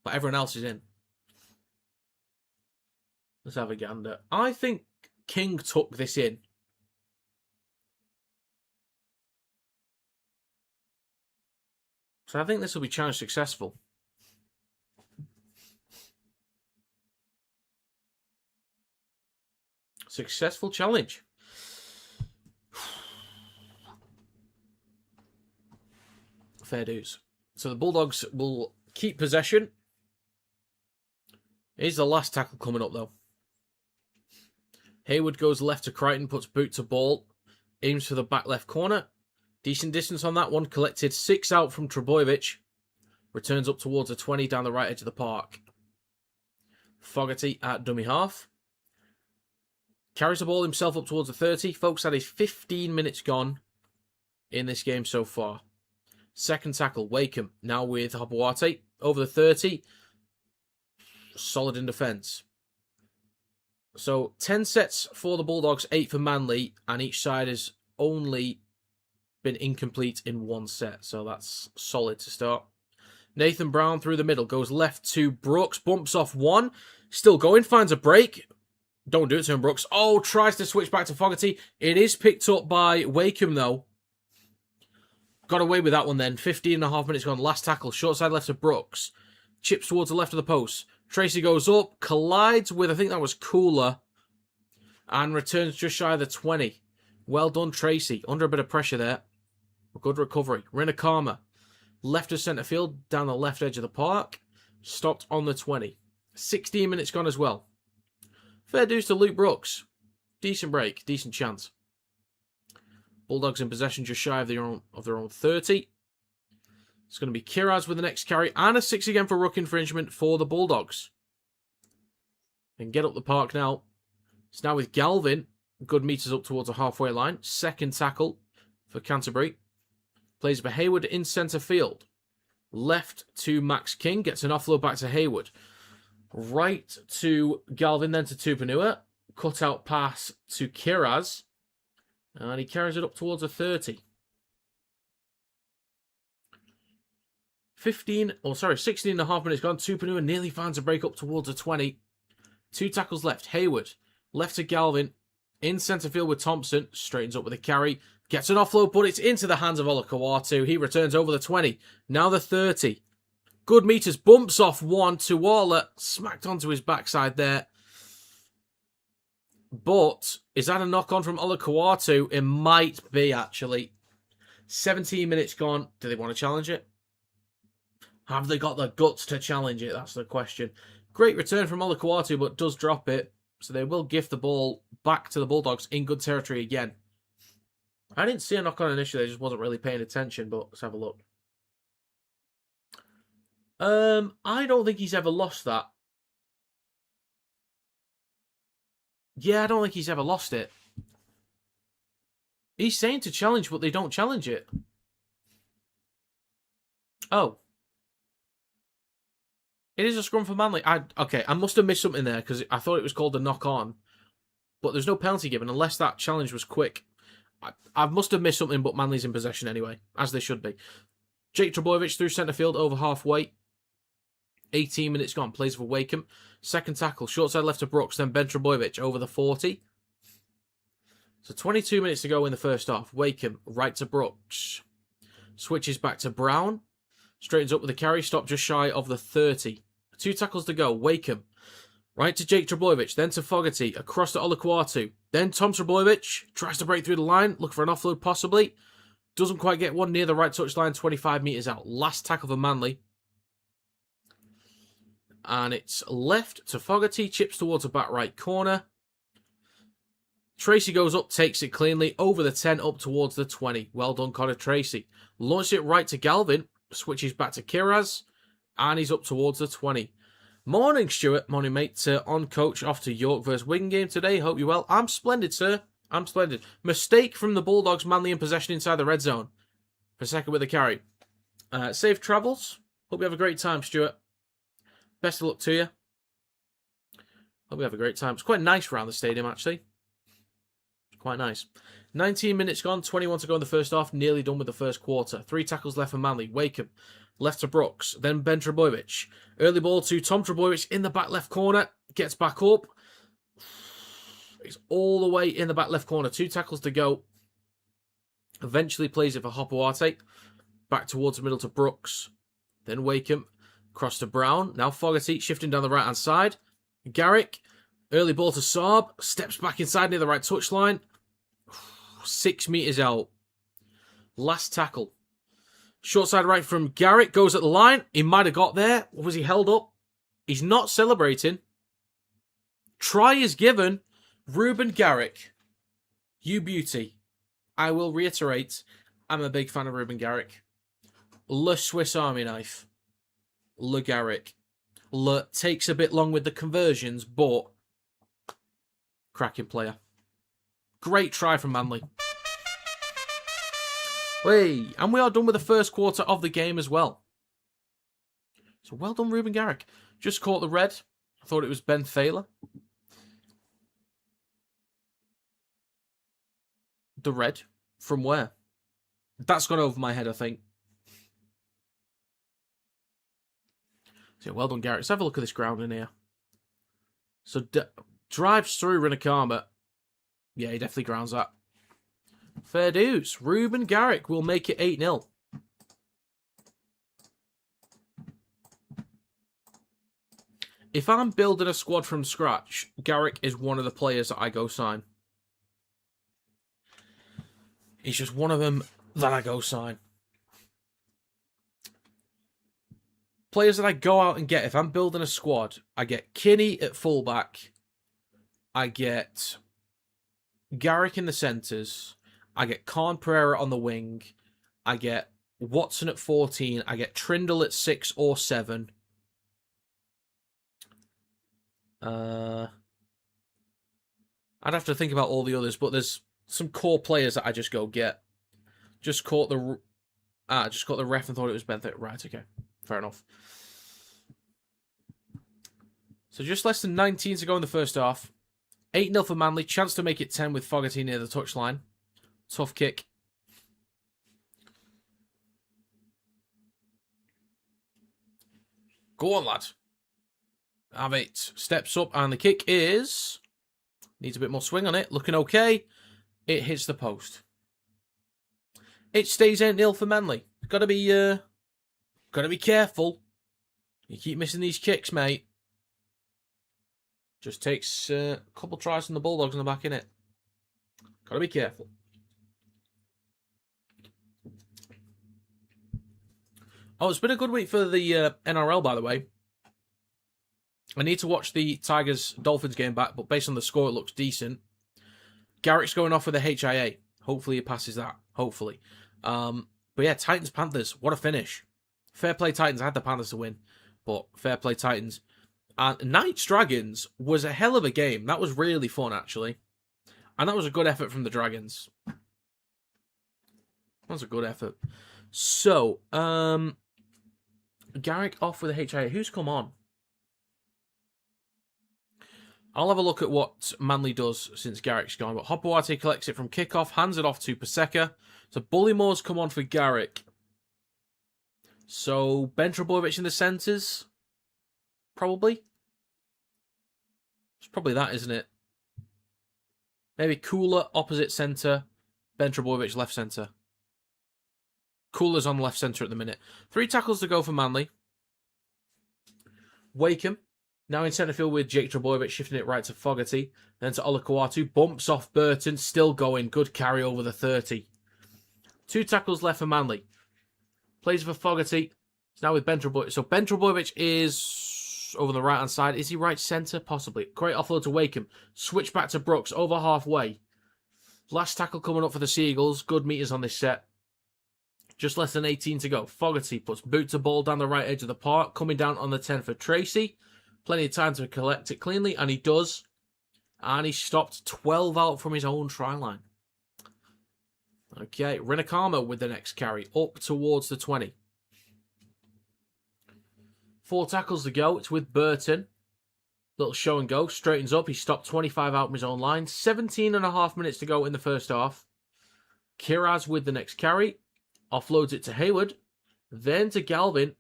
Speaker 1: But everyone else is in. Let's have a gander. I think King took this in. So I think this will be challenge successful. Successful challenge. Fair dues. So the Bulldogs will keep possession. Here's the last tackle coming up, though. Hayward goes left to Crichton, puts boot to ball, aims for the back left corner. Decent distance on that one. Collected 6 out from Trbojevic. Returns up towards a 20 down the right edge of the park. Fogarty at dummy half. Carries the ball himself up towards the 30. Folks, that is 15 minutes gone in this game so far. Second tackle, Wakeham. Now with Habuate. Over the 30. Solid in defence. So 10 sets for the Bulldogs, 8 for Manly. And each side has only been incomplete in 1 set. So that's solid to start. Nathan Brown through the middle. Goes left to Brooks. Bumps off one. Still going. Finds a break. Don't do it to him, Brooks. Oh, tries to switch back to Fogarty. It is picked up by Wakeham, though. Got away with that one then. 15.5 minutes gone. Last tackle. Short side left to Brooks. Chips towards the left of the post. Tracy goes up. Collides with, I think that was Cooler. And returns just shy of the 20. Well done, Tracy. Under a bit of pressure there. Good recovery. Rinakama. Left of centre field. Down the left edge of the park. Stopped on the 20. 16 minutes gone as well. Fair dues to Luke Brooks. Decent break. Decent chance. Bulldogs in possession just shy of their own 30. It's going to be Kiraz with the next carry. And a 6 again for ruck infringement for the Bulldogs. And get up the park now. It's now with Galvin. Good meters up towards the halfway line. Second tackle for Canterbury. Plays for Hayward in centre field. Left to Max King. Gets an offload back to Hayward. Right to Galvin, then to Tupanua. Cut out pass to Kiraz. And he carries it up towards a 30. 16.5 minutes gone. Tupanua nearly finds a break up towards a 20. 2 tackles left. Hayward. Left to Galvin. In centre field with Thompson. Straightens up with a carry. Gets an offload, but it's into the hands of Olakawatu. He returns over the 20. Now the 30. Good meters. Bumps off one to Waller. Smacked onto his backside there. But is that a knock-on from Olakawatu? It might be, actually. 17 minutes gone. Do they want to challenge it? Have they got the guts to challenge it? That's the question. Great return from Olakawatu, but does drop it. So they will gift the ball back to the Bulldogs in good territory again. I didn't see a knock-on initially. I just wasn't really paying attention, but let's have a look. I don't think he's ever lost that. Yeah, I don't think he's ever lost it. He's saying to challenge, but they don't challenge it. Oh. It is a scrum for Manly. Okay, I must have missed something there because I thought it was called a knock-on. But there's no penalty given unless that challenge was quick. I must have missed something, but Manly's in possession anyway, as they should be. Jake Trbojevic through centre field over halfway. 18 minutes gone. Plays for Wakeham. Second tackle. Short side left to Brooks. Then Ben Trbojevic over the 40. So 22 minutes to go in the first half. Wakeham right to Brooks. Switches back to Brown. Straightens up with a carry. Stop just shy of the 30. 2 tackles to go. Wakeham. Right to Jake Trbojevic. Then to Fogarty. Across to Olakawatu. Then Tom Trbojevic tries to break through the line, look for an offload possibly. Doesn't quite get one near the right touchline, 25 metres out. Last tackle for Manly. And it's left to Fogarty, chips towards the back right corner. Tracy goes up, takes it cleanly, over the 10, up towards the 20. Well done, Connor Tracy. Launches it right to Galvin, switches back to Kiraz, and he's up towards the 20. Morning, Stuart. Morning, mate. On coach, off to York versus Wigan game today. Hope you're well. I'm splendid, sir. I'm splendid. Mistake from the Bulldogs, Manly in possession inside the red zone. For a second with the carry. Safe travels. Hope you have a great time, Stuart. Best of luck to you. Hope you have a great time. It's quite nice around the stadium, actually. Quite nice. 19 minutes gone, 21 to go in the first half. Nearly done with the first quarter. 3 tackles left for Manly. Wakeham left to Brooks. Then Ben Trbojevic. Early ball to Tom Trbojevic in the back left corner. Gets back up. He's all the way in the back left corner. 2 tackles to go. Eventually plays it for Hopoate. Back towards the middle to Brooks. Then Wakeham. Cross to Brown. Now Fogarty shifting down the right-hand side. Garrick. Early ball to Saab. Steps back inside near the right touchline. 6 metres out. Last tackle. Short side right from Garrick. Goes at the line. He might have got there. Was he held up? He's not celebrating. Try is given. Ruben Garrick. You beauty. I will reiterate, I'm a big fan of Ruben Garrick. Le Swiss Army knife. Le Garrick. Le takes a bit long with the conversions, but cracking player. Great try from Manly. Hey, and we are done with the first quarter of the game as well. So well done, Ruben Garrick. Just caught the red. I thought it was Ben Thaler. The red? From where? That's gone over my head, I think. So well done, Garrick. Let's have a look at this ground in here. So drives through Rinakama. Yeah, he definitely grounds that. Fair dues. Ruben Garrick will make it 8-0. If I'm building a squad from scratch, Garrick is one of the players that I go sign. He's just one of them that I go sign. Players that I go out and get, if I'm building a squad, I get Kinney at fullback. I get Garrick in the centres. I get Khan Pereira on the wing. I get Watson at 14. I get Trindle at 6 or 7. I'd have to think about all the others, but there's some core players that I just go get. Just caught the ref and thought it was Ben. Right, okay. Fair enough. So just less than 19 to go in the first half. 8-0 for Manly. Chance to make it 10 with Fogarty near the touchline. Tough kick. Go on, lad. Have it. Steps up and the kick is... Needs a bit more swing on it. Looking okay. It hits the post. It stays 8-0 for Manly. Gotta be careful. You keep missing these kicks, mate. Just takes a couple tries from the Bulldogs in the back, innit? Gotta be careful. Oh, it's been a good week for the NRL, by the way. I need to watch the Tigers-Dolphins game back, but based on the score, it looks decent. Garrick's going off with a HIA. Hopefully he passes that. Hopefully. But yeah, Titans-Panthers. What a finish. Fair play Titans. I had the Panthers to win, but fair play Titans. And Knights-Dragons was a hell of a game. That was really fun, actually. And that was a good effort from the Dragons. That was a good effort. So, Garrick off with a HIA. Who's come on? I'll have a look at what Manly does since Garrick's gone. But Hopoate collects it from kickoff, hands it off to Paseka. So Bullimore's come on for Garrick. So Ben Trbojevic in the centres? Probably. It's probably that, isn't it? Maybe Cooler opposite centre, Ben Trbojevic left centre. Cooler's on left centre at the minute. 3 tackles to go for Manly. Wakeham Now in centre field with Jake Trebojevic, shifting it right to Fogarty. Then to Olakau'atu. Bumps off Burton. Still going. Good carry over the 30. 2 tackles left for Manly. Plays for Fogarty. It's now with Ben Trebojevic. So Ben Trebojevic is over the right-hand side. Is he right centre? Possibly. Great offload to Wakeham. Switch back to Brooks. Over halfway. Last tackle coming up for the Seagulls. Good meters on this set. Just less than 18 to go. Fogarty puts boot to ball down the right edge of the park. Coming down on the 10 for Tracy. Plenty of time to collect it cleanly. And he does. And he stopped 12 out from his own try line. Okay. Rinakama with the next carry. Up towards the 20. 4 tackles to go. It's with Burton. Little show and go. Straightens up. He stopped 25 out from his own line. 17.5 minutes to go in the first half. Kiraz with the next carry. Offloads it to Hayward. Then to Galvin.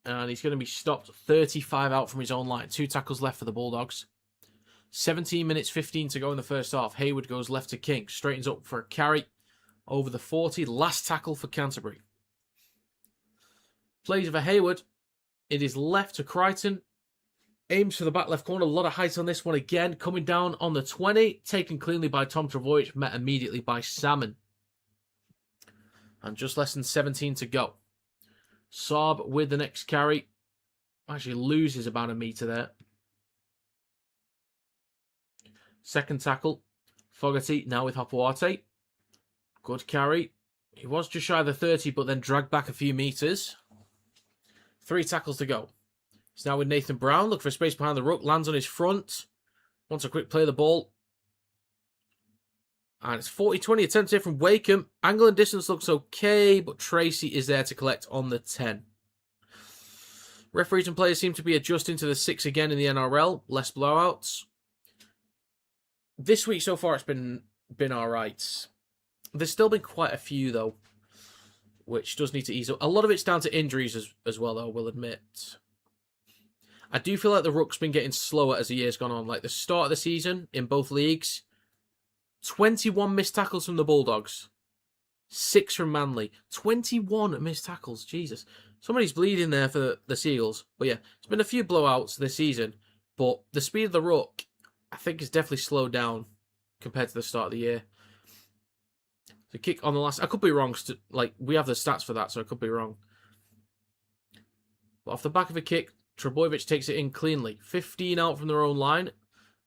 Speaker 1: And he's going to be stopped 35 out from his own line. 2 tackles left for the Bulldogs. 17 minutes 15 to go in the first half. Hayward goes left to King. Straightens up for a carry over the 40. Last tackle for Canterbury. Plays for Hayward. It is left to Crichton. Aims for the back left corner. A lot of height on this one again. Coming down on the 20. Taken cleanly by Tom Trebojevic. Met immediately by Salmon. And just less than 17 to go. Saab with the next carry. Actually loses about a metre there. Second tackle. Fogarty now with Hopoate. Good carry. He was just shy of the 30, but then dragged back a few metres. 3 tackles to go. He's now with Nathan Brown. Look for space behind the ruck. Lands on his front. Wants a quick play of the ball. And it's 40-20. Attempt here from Wakeham. Angle and distance looks okay, but Tracy is there to collect on the 10. Referees and players seem to be adjusting to the 6 again in the NRL. Less blowouts. This week so far it's been alright. There's still been quite a few though, which does need to ease up. A lot of it's down to injuries as well, though, I will admit. I do feel like the ruck's been getting slower as the year's gone on. Like the start of the season in both leagues, 21 missed tackles from the Bulldogs, 6 from Manly. 21 missed tackles, Jesus. Somebody's bleeding there for the Seagulls. But yeah, it's been a few blowouts this season, but the speed of the ruck, I think, has definitely slowed down compared to the start of the year. The kick on the last... I could be wrong. Like, we have the stats for that, so I could be wrong. But off the back of a kick, Trebojevic takes it in cleanly. 15 out from their own line.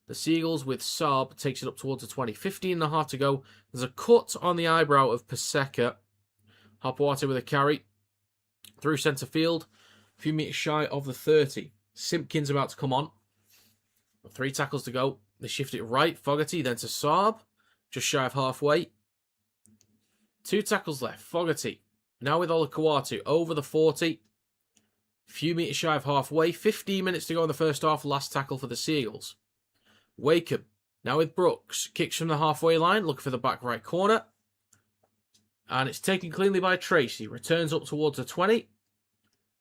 Speaker 1: The Seagulls with Saab takes it up towards the 20. 15.5 to go. There's a cut on the eyebrow of Paseka. Hopoate with a carry. Through centre field. A few metres shy of the 30. Simpkin's about to come on. 3 tackles to go. They shift it right. Fogarty then to Saab. Just shy of halfway. 2 tackles left. Fogarty. Now with Olakau'atu. Over the 40. Few metres shy of halfway. 15 minutes to go in the first half. Last tackle for the Seagulls. Wakeham. Now with Brooks. Kicks from the halfway line. Looking for the back right corner. And it's taken cleanly by Tracy. Returns up towards the 20.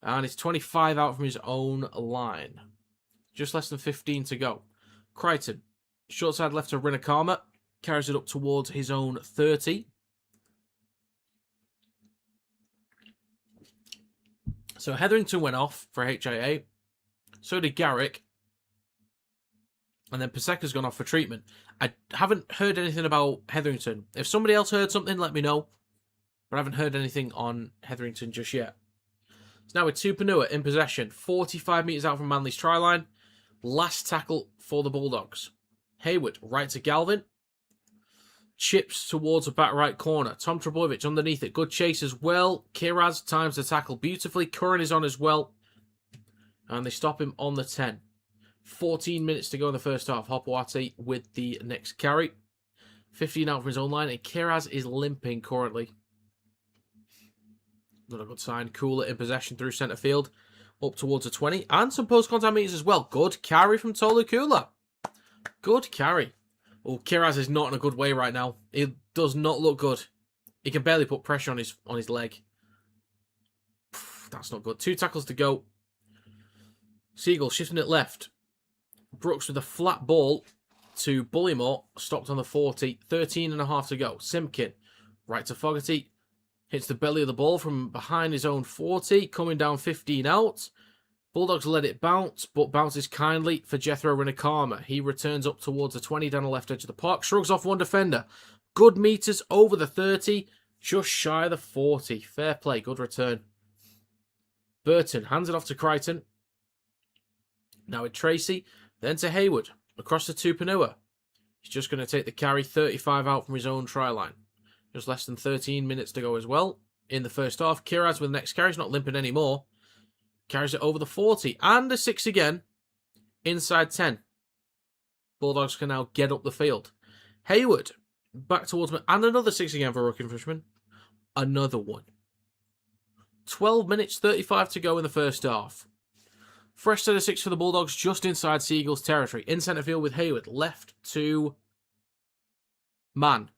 Speaker 1: And it's 25 out from his own line. Just less than 15 to go. Crichton. Short side left to Rinakama. Carries it up towards his own 30. So Hetherington went off for HIA. So did Garrick. And then Paseka's gone off for treatment. I haven't heard anything about Hetherington. If somebody else heard something, let me know. But I haven't heard anything on Hetherington just yet. So now with Tupanua in possession. 45 metres out from Manly's try line. Last tackle for the Bulldogs. Hayward, right to Galvin. Chips towards the back right corner. Tom Trebojevic underneath it. Good chase as well. Kiraz times the tackle beautifully. Curran is on as well. And they stop him on the 10. 14 minutes to go in the first half. Hopoate with the next carry. 15 out from his own line. And Kiraz is limping currently. Not a good sign. Cooler in possession through centre field. Up towards the 20. And some post-contact meters as well. Good carry from Tolu Kula. Good carry. Oh, Kiraz is not in a good way right now. It does not look good. He can barely put pressure on his leg. That's not good. 2 tackles to go. Seagull shifting it left. Brooks with a flat ball to Bullymore. Stopped on the 40. 13.5 to go. Simpkin. Right to Fogarty. Hits the belly of the ball from behind his own 40. Coming down 15 out. Bulldogs let it bounce, but bounces kindly for Jethro Rinakama. He returns up towards the 20 down the left edge of the park, shrugs off one defender. Good meters over the 30, just shy of the 40. Fair play, good return. Burton hands it off to Crichton. Now with Tracy, then to Hayward. Across to Tupanua. He's just going to take the carry 35 out from his own try line. Just less than 13 minutes to go as well. In the first half, Kiraz with the next carry. He's not limping anymore. Carries it over the 40. And a 6 again. Inside 10. Bulldogs can now get up the field. Hayward. Back towards me. And another 6 again for Ruck infringement. Another one. 12 minutes, 35 to go in the first half. Fresh set of 6 for the Bulldogs just inside Seagulls territory. In centre field with Hayward. Left to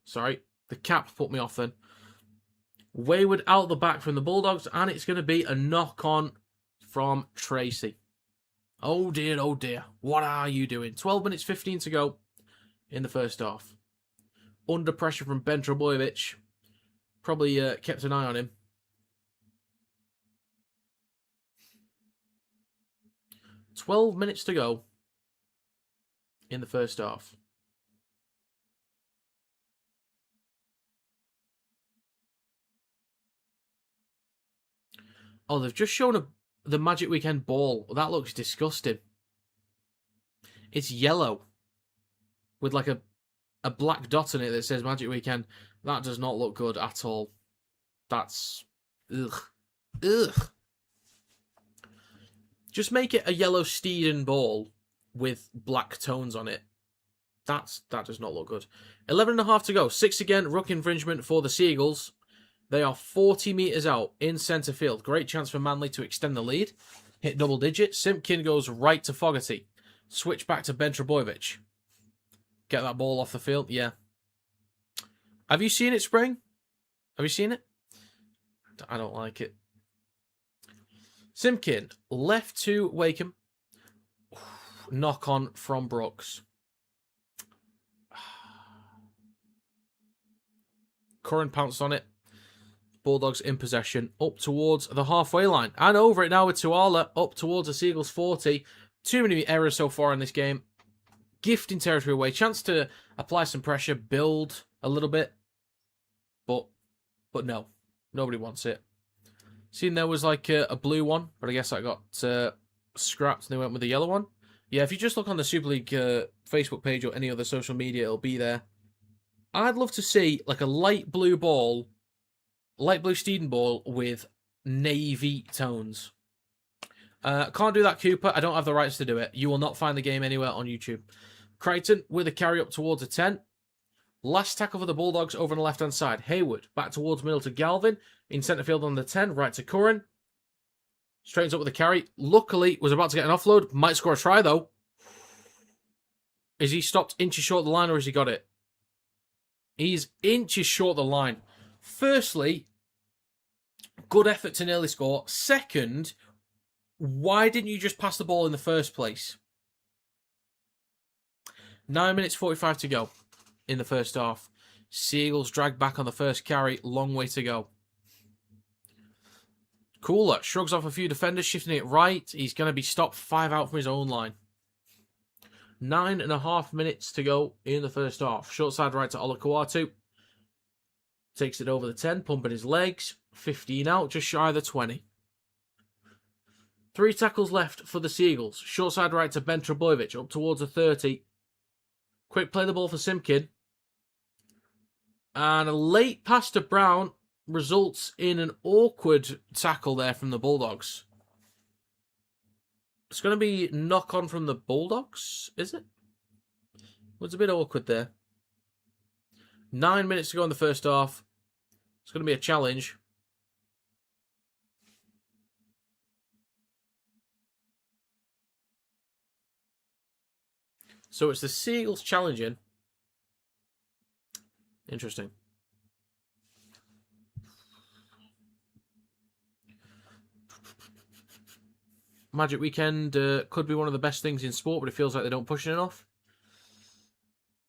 Speaker 1: Sorry. The cap put me off then. Wayward out the back from the Bulldogs. And it's going to be a knock-on from Tracy. Oh dear, oh dear. What are you doing? 12 minutes, 15 to go in the first half. Under pressure from Ben Trebojevic. Probably kept an eye on him. "12 minutes to go in the first half. Oh, they've just shown the Magic Weekend ball. That looks disgusting. It's yellow with like a black dot on it that says Magic Weekend. That does not look good at all. That's... ugh. Ugh. Just make it a yellow Steeden ball with black tones on it. That does not look good. 11.5 to go. 6 again. Ruck infringement for the Seagulls. They are 40 metres out in centre field. Great chance for Manly to extend the lead. Hit double digits. Simpkin goes right to Fogarty. Switch back to Ben Trebojevic. Get that ball off the field. Yeah. Have you seen it, Spring? Have you seen it? I don't like it. Simpkin, left to Wakeham. Knock on from Brooks. Curran pounced on it. Bulldogs in possession. Up towards the halfway line. And over it now with Tuala. Up towards the Seagulls 40. Too many errors so far in this game. Gifting territory away. Chance to apply some pressure. Build a little bit. But no. Nobody wants it. Seen there was like a blue one, but I guess that got scrapped and they went with the yellow one. Yeah, if you just look on the Super League Facebook page or any other social media, it'll be there. I'd love to see like a light blue ball, light blue Steeden ball with navy tones. Can't do that, Cooper. I don't have the rights to do it. You will not find the game anywhere on YouTube. Crichton with a carry up towards the 10. Last tackle for the Bulldogs over on the left-hand side. Hayward back towards middle to Galvin. In centre field on the 10. Right to Curran. Straightens up with the carry. Luckily, was about to get an offload. Might score a try, though. Is he stopped inches short of the line, or has he got it? He's inches short of the line. Firstly, good effort to nearly score. Second, why didn't you just pass the ball in the first place? 9 minutes 45 to go in the first half. Seagulls drag back on the first carry. Long way to go. Cooler shrugs off a few defenders, shifting it right. He's going to be stopped 5 out from his own line. 9.5 minutes to go in the first half. Short side right to Olakuatu. Takes it over the 10, pumping his legs. 15 out, just shy of the 20. 3 tackles left for the Seagulls. Short side right to Ben Trebojevic, up towards the 30. Quick play the ball for Simpkin. And a late pass to Brown results in an awkward tackle there from the Bulldogs. It's going to be knock on from the Bulldogs, is it? Was a bit awkward there. 9 minutes to go in the first half. It's going to be a challenge. So it's the Seagulls challenging. Interesting. Magic Weekend could be one of the best things in sport, but it feels like they don't push it enough.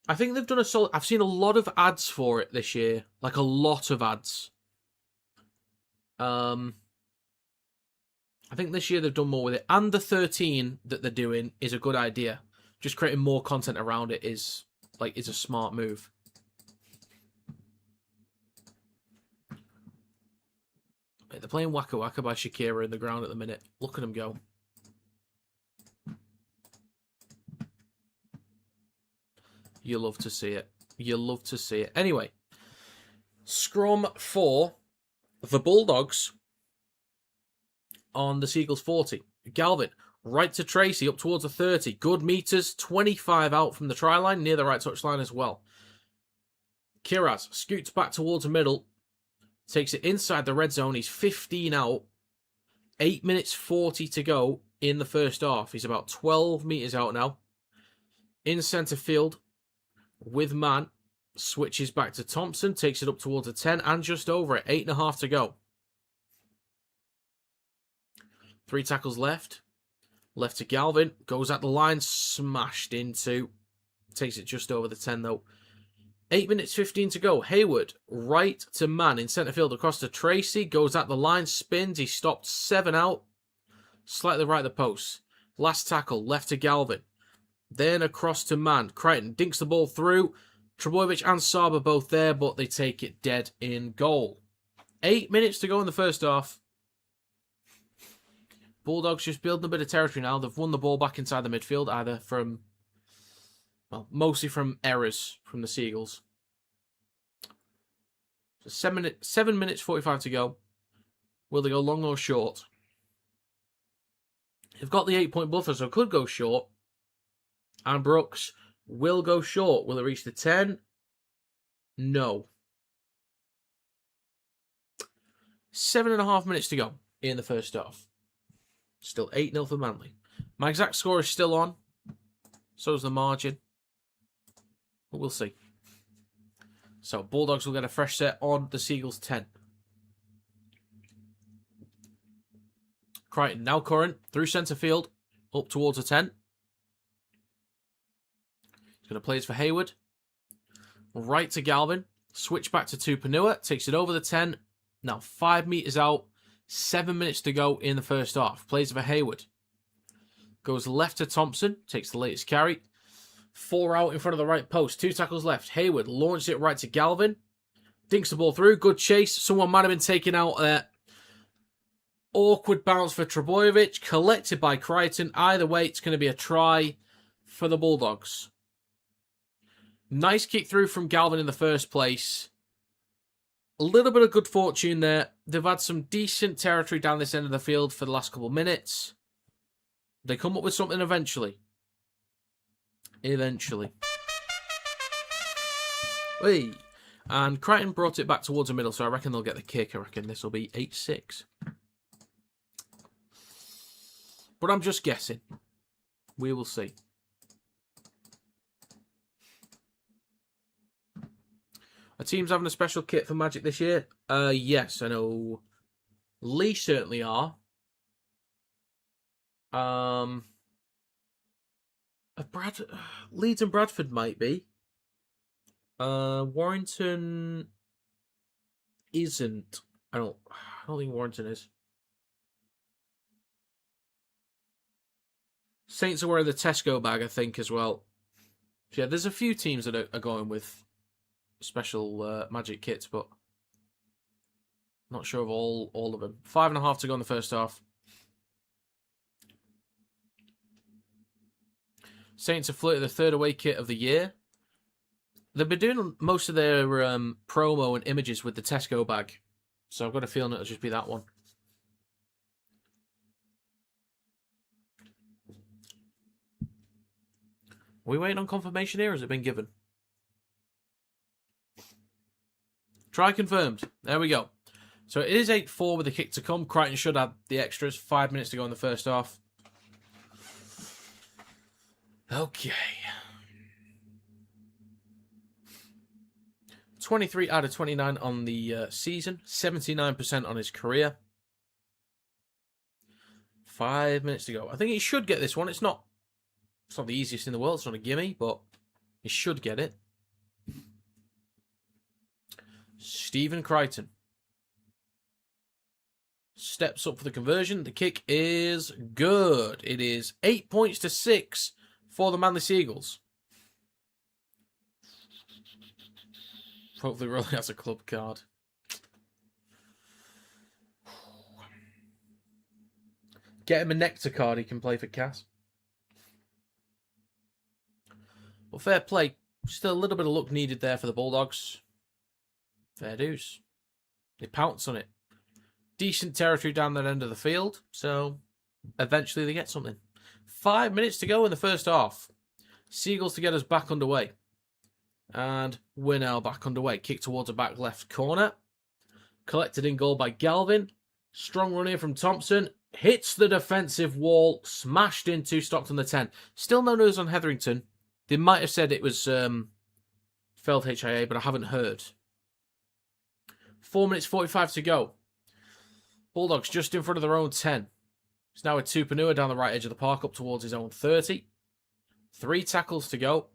Speaker 1: I think they've done a solid... I've seen a lot of ads for it this year. Like, a lot of ads. I think this year they've done more with it. And the 13 that they're doing is a good idea. Just creating more content around it is a smart move. They're playing Waka Waka by Shakira in the ground at the minute. Look at them go. You love to see it. You love to see it. Anyway, scrum for the Bulldogs on the Seagulls 40. Galvin, right to Tracy, up towards the 30. Good meters, 25 out from the try line, near the right touchline as well. Kiraz scoots back towards the middle, takes it inside the red zone. He's 15 out. 8 minutes 40 to go in the first half. He's about 12 meters out now. In centre field with man. Switches back to Thompson, takes it up towards the 10 and just over it. 8.5 to go. 3 tackles left. Left to Galvin. Goes at the line. Smashed into. Takes it just over the 10 though. 8 minutes 15 to go. Hayward, right to man in centre field across to Tracy. Goes at the line. Spins. He stopped 7 out. Slightly right of the post. Last tackle. Left to Galvin. Then across to man. Crichton dinks the ball through. Trebojevic and Saba both there, but they take it dead in goal. 8 minutes to go in the first half. Bulldogs just building a bit of territory now. They've won the ball back inside the midfield, either from, well, mostly from errors from the Seagulls. So 7 minutes 45 to go. Will they go long or short? They've got the 8-point buffer, so it could go short. And Brooks will go short. Will it reach the 10? No. 7.5 minutes to go in the first half. Still 8-0 for Manly. My exact score is still on. So is the margin. But we'll see. So Bulldogs will get a fresh set on the Seagulls 10. Crichton now current through centre field. Up towards the 10. He's going to play this for Hayward. Right to Galvin. Switch back to Tupanua. Takes it over the 10. Now 5 metres out. 7 minutes to go in the first half. Plays for Hayward. Goes left to Thompson. Takes the latest carry. 4 out in front of the right post. 2 tackles left. Hayward launches it right to Galvin. Dinks the ball through. Good chase. Someone might have been taken out there. Awkward bounce for Trebojevic. Collected by Crichton. Either way, it's going to be a try for the Bulldogs. Nice kick through from Galvin in the first place. A little bit of good fortune there. They've had some decent territory down this end of the field for the last couple of minutes. They come up with something eventually. Eventually. Hey. And Crichton brought it back towards the middle, so I reckon they'll get the kick. I reckon this will be 8-6. But I'm just guessing. We will see. Are teams having a special kit for Magic this year? Yes, I know. Lee certainly are. Leeds and Bradford might be. Warrington isn't. I don't think Warrington is. Saints are wearing the Tesco bag, I think, as well. So yeah, there's a few teams that are going with special Magic kits, but not sure of all of them. 5.5 to go in the first half. Saints have flirted the third away kit of the year. They've been doing most of their promo and images with the Tesco bag, so I've got a feeling it'll just be that one. Are we waiting on confirmation here, or has it been given? Try confirmed. There we go. So it is 8-4 with the kick to come. Crichton should have the extras. 5 minutes to go in the first half. Okay. 23 out of 29 on the season. 79% on his career. 5 minutes to go. I think he should get this one. It's not the easiest in the world. It's not a gimme, but he should get it. Stephen Crichton. steps up for the conversion. The kick is good. It is 8 points to 6 for the Manly Seagulls. Hopefully Rolly has a club card. Get him a Nectar card, he can play for Cass. Well, fair play. Still a little bit of luck needed there for the Bulldogs. Fair dues. They pounce on it. Decent territory down that end of the field, so eventually they get something. 5 minutes to go in the first half. Seagulls to get us back underway. And we're now back underway. Kick towards the back left corner. Collected in goal by Galvin. Strong run here from Thompson. Hits the defensive wall. Smashed into Stockton the 10. Still no news on Hetherington. They might have said it was failed HIA, but I haven't heard. 4 minutes 45 to go. Bulldogs just in front of their own 10. It's now with Tupanua down the right edge of the park up towards his own 30. 3 tackles to go.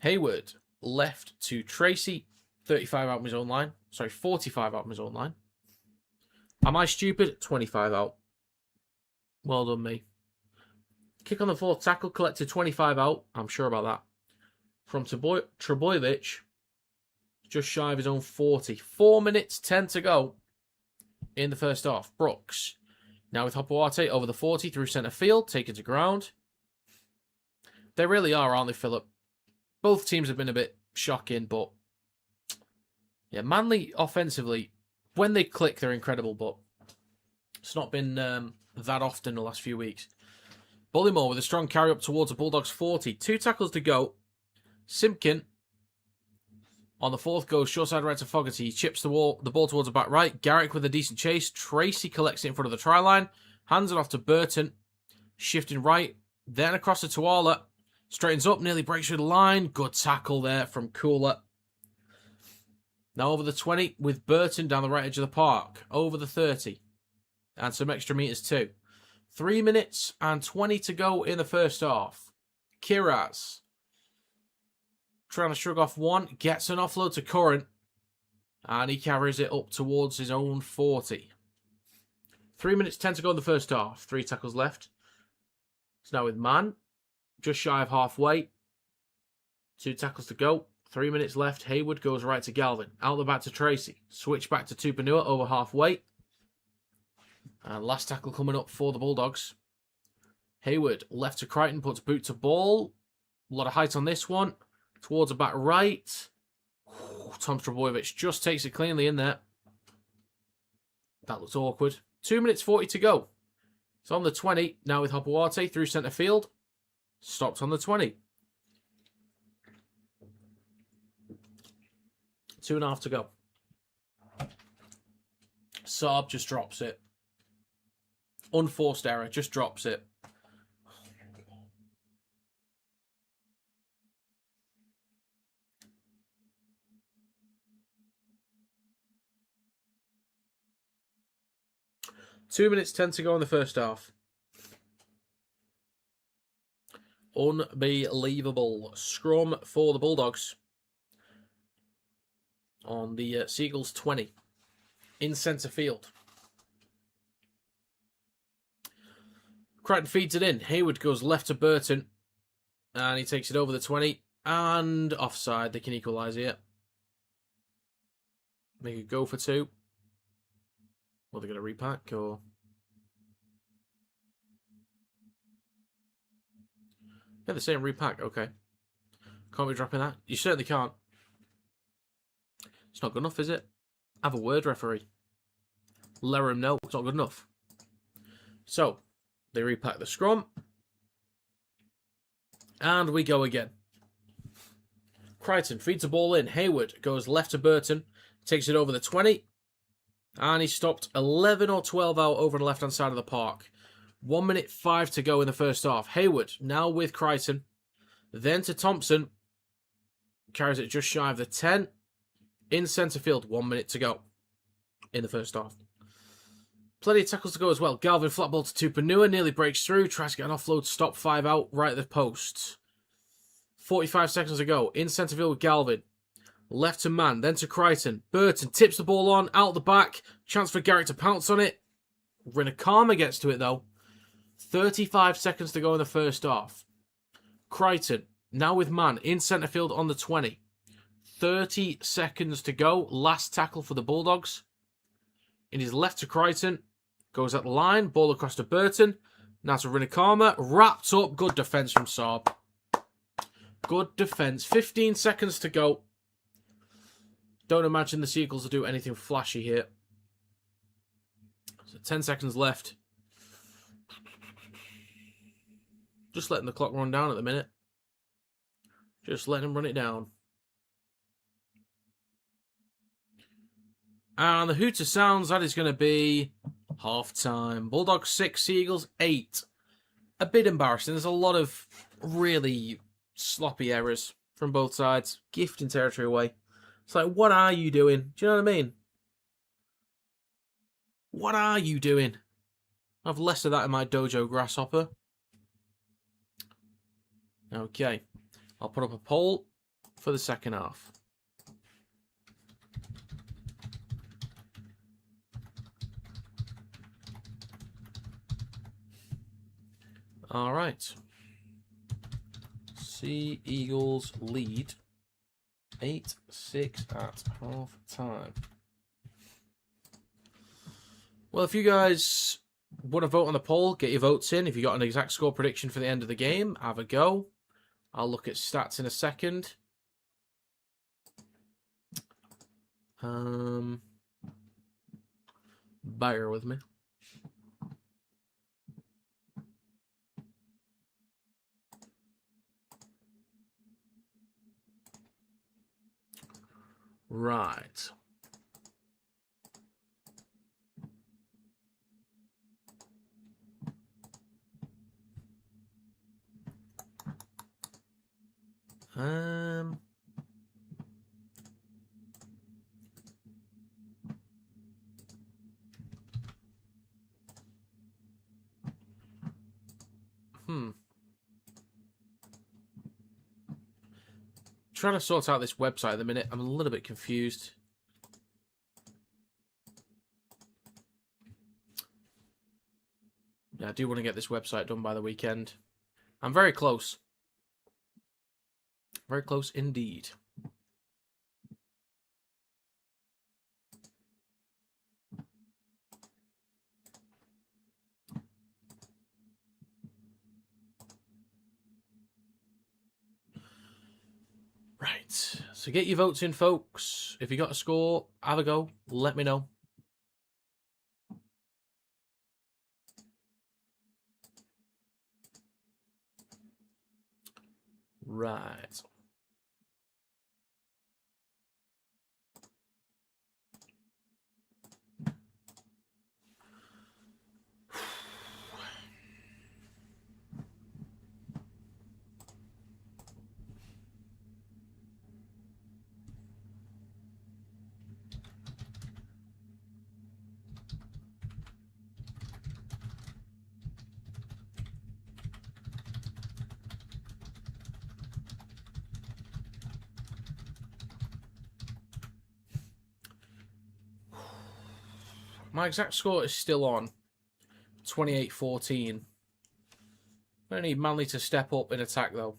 Speaker 1: Hayward left to Tracy. 35 out from his own line. Sorry, 45 out from his own line. Am I stupid? 25 out. Well done, me. Kick on the 4th tackle, collected 25 out. I'm sure about that. From Trebojevic, just shy of his own 40. 4 minutes, 10 to go in the first half. Brooks, now with Hopoate over the 40 through centre field, taken to ground. They really are, aren't they, Philip? Both teams have been a bit shocking, but yeah, Manly offensively, when they click, they're incredible, but it's not been that often the last few weeks. Bullymore with a strong carry up towards the Bulldogs 40. 2 tackles to go. Simpkin on the 4th goes short side right to Fogarty. He chips the ball towards the back right. Garrick with a decent chase. Tracy collects it in front of the try line. Hands it off to Burton. Shifting right. Then across to Tuala. Straightens up. Nearly breaks through the line. Good tackle there from Cooler. Now over the 20 with Burton down the right edge of the park. Over the 30. And some extra meters too. 3 minutes and 20 to go in the first half. Kiraz trying to shrug off one. Gets an offload to Curran. And he carries it up towards his own 40. 3 minutes 10 to go in the first half. 3 tackles left. It's now with Mann. Just shy of halfway. 2 tackles to go. 3 minutes left. Hayward goes right to Galvin. Out the back to Tracy. Switch back to Tupanua over halfway. And last tackle coming up for the Bulldogs. Hayward left to Crichton. Puts boot to ball. A lot of height on this one. Towards the back right. Tom Trebojevic just takes it cleanly in there. That looks awkward. 2 minutes 40 to go. It's on the 20. Now with Hopoate through centre field. Stopped on the 20. 2.5 to go. Saab just drops it. Unforced error. Just drops it. 2 minutes 10 to go in the first half. Unbelievable. Scrum for the Bulldogs. On the Seagulls 20. In centre field. Crichton feeds it in. Hayward goes left to Burton. And he takes it over the 20. And offside. They can equalise here. Make it go for 2. Are they going to repack or? Yeah, they're saying repack. Okay. Can't be dropping that. You certainly can't. It's not good enough, is it? Have a word, referee. Let him know it's not good enough. So, they repack the scrum. And we go again. Crichton feeds the ball in. Hayward goes left to Burton. Takes it over the 20. And he stopped 11 or 12 out over the left-hand side of the park. 1 minute 5 to go in the first half. Hayward now with Crichton. Then to Thompson. Carries it just shy of the 10. In centre field. 1 minute to go in the first half. Plenty of tackles to go as well. Galvin flat ball to Tupanua. Nearly breaks through. Tries to get an offload. Stop 5 out right at the post. 45 seconds to go. In centre field with Galvin. Left to Man, then to Crichton. Burton tips the ball on, out the back. Chance for Garrett to pounce on it. Rinakama gets to it, though. 35 seconds to go in the first half. Crichton, now with Man, in centre field on the 20. 30 seconds to go. Last tackle for the Bulldogs. In his left to Crichton. Goes at the line. Ball across to Burton. Now to Rinakama. Wrapped up. Good defence from Saab. Good defence. 15 seconds to go. Don't imagine the Seagulls will do anything flashy here. So 10 seconds left. Just letting the clock run down at the minute. Just letting him run it down. And the hooter sounds, that is going to be half-time. Bulldogs 6, Seagulls 8. A bit embarrassing. There's a lot of really sloppy errors from both sides. Gifting territory away. It's like, what are you doing? Do you know what I mean? What are you doing? I have less of that in my dojo, Grasshopper. Okay. I'll put up a poll for the second half. All right. Sea Eagles lead 8-6 at half time. Well, if you guys want to vote on the poll, get your votes in. If you got an exact score prediction for the end of the game, have a go. I'll look at stats in a second. Bear with me. Right. Trying to sort out this website at the minute. I'm a little bit confused. Yeah, I do want to get this website done by the weekend. I'm very close. Very close indeed. Right, so get your votes in, folks. If you got a score, have a go. Let me know. Right. My exact score is still on. 28-14. I need Manly to step up in attack, though.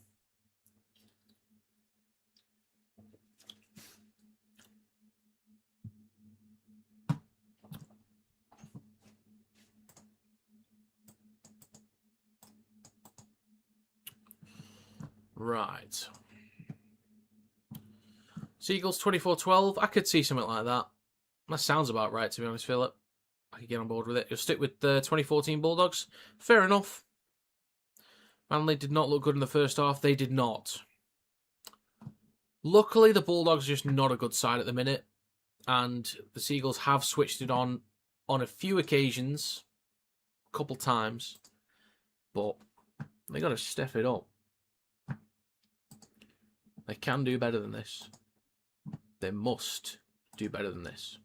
Speaker 1: Right. Seagulls 24-12. I could see something like that. That sounds about right, to be honest, Philip. I could get on board with it. You'll stick with the 2014 Bulldogs. Fair enough. Manly did not look good in the first half. They did not. Luckily, the Bulldogs are just not a good side at the minute. And the Seagulls have switched it on a few occasions. A couple times. But they got to step it up. They can do better than this. They must do better than this.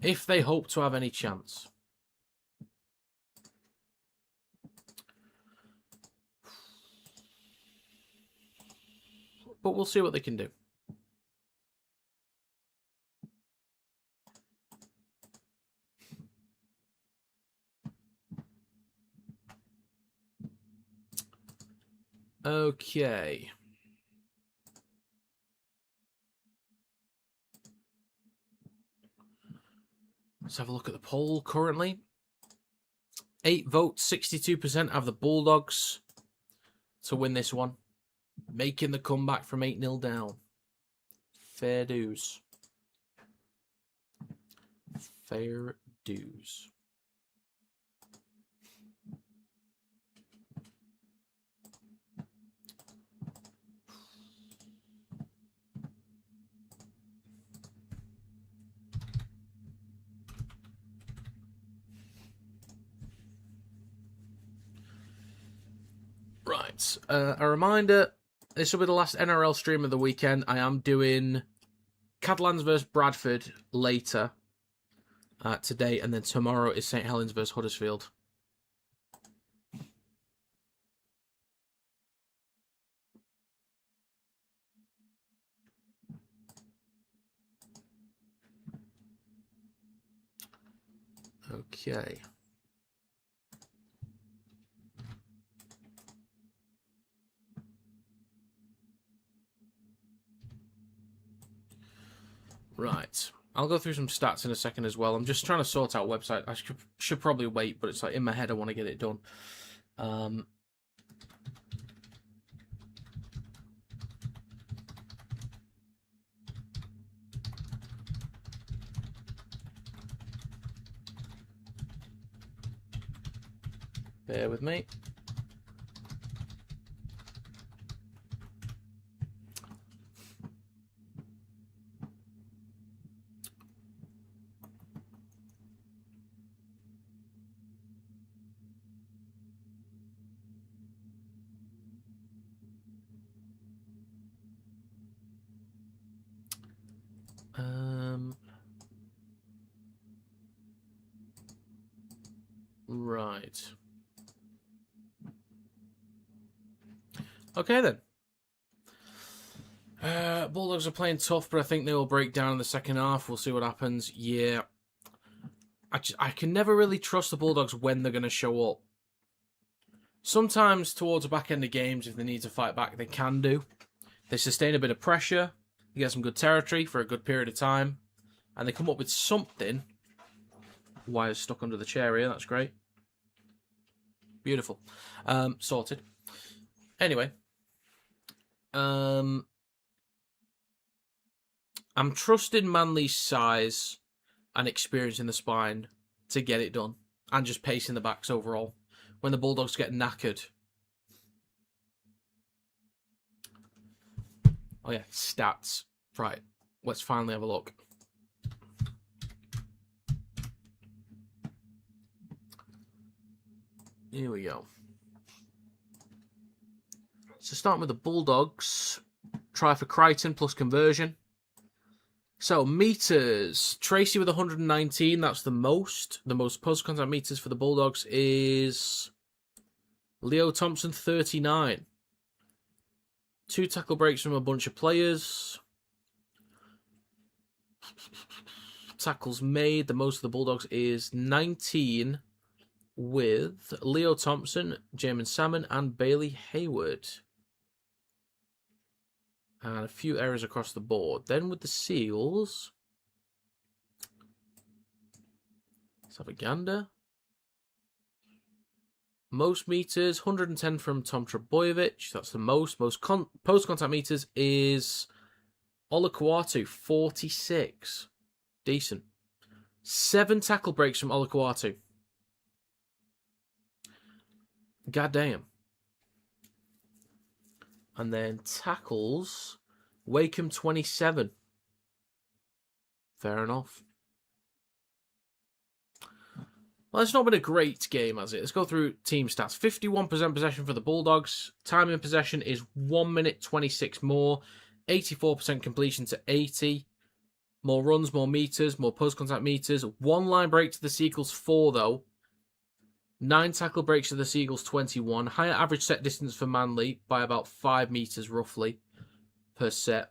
Speaker 1: If they hope to have any chance. but we'll see what they can do. Okay. Let's have a look at the poll currently. 8 votes, 62% have the Bulldogs to win this one. Making the comeback from 8-0 down. Fair dues. Fair dues. Right. A reminder, this will be the last NRL stream of the weekend. I am doing Catalans versus Bradford later today, and then tomorrow is St. Helens versus Huddersfield. Okay. Right. I'll go through some stats in a second as well. I'm just trying to sort out website. I should probably wait, but it's like in my head I want to get it done. Bear with me. Right. Okay then. Bulldogs are playing tough, but I think they will break down in the second half. We'll see what happens. Yeah. I can never really trust the Bulldogs when they're going to show up. Sometimes towards the back end of games, if they need to fight back, they can do. They sustain a bit of pressure. They get some good territory for a good period of time. And they come up with something. Wire's stuck under the chair here. That's great. Beautiful. Sorted. Anyway. I'm trusting Manly's size and experience in the spine to get it done. And just pace in the backs overall. When the Bulldogs get knackered. Oh yeah, stats. Right. Let's finally have a look. Here we go. So starting with the Bulldogs. Try for Crichton plus conversion. So meters. Tracy with 119. That's the most. The most post-contact meters for the Bulldogs is Leo Thompson, 39. 2 tackle breaks from a bunch of players. Tackles made. The most of the Bulldogs is 19 with Leo Thompson, Jamin Salmon, and Bailey Hayward. And a few errors across the board. Then with the Seals, let's have a gander. Most meters, 110 from Tom Trebojevic. That's the most. Most post-contact meters is Olakuatu, 46. Decent. 7 tackle breaks from Olakuatu. Goddamn. And then tackles, Wakeham 27. Fair enough. Well, it's not been a great game, has it? Let's go through team stats. 51% possession for the Bulldogs. Time in possession is 1 minute 26 more. 84% completion to 80. More runs, more meters, more post-contact meters. 1 line break to the Seagulls, 4 though. 9 tackle breaks to the Seagulls, 21. Higher average set distance for Manly by about 5 meters roughly. per set.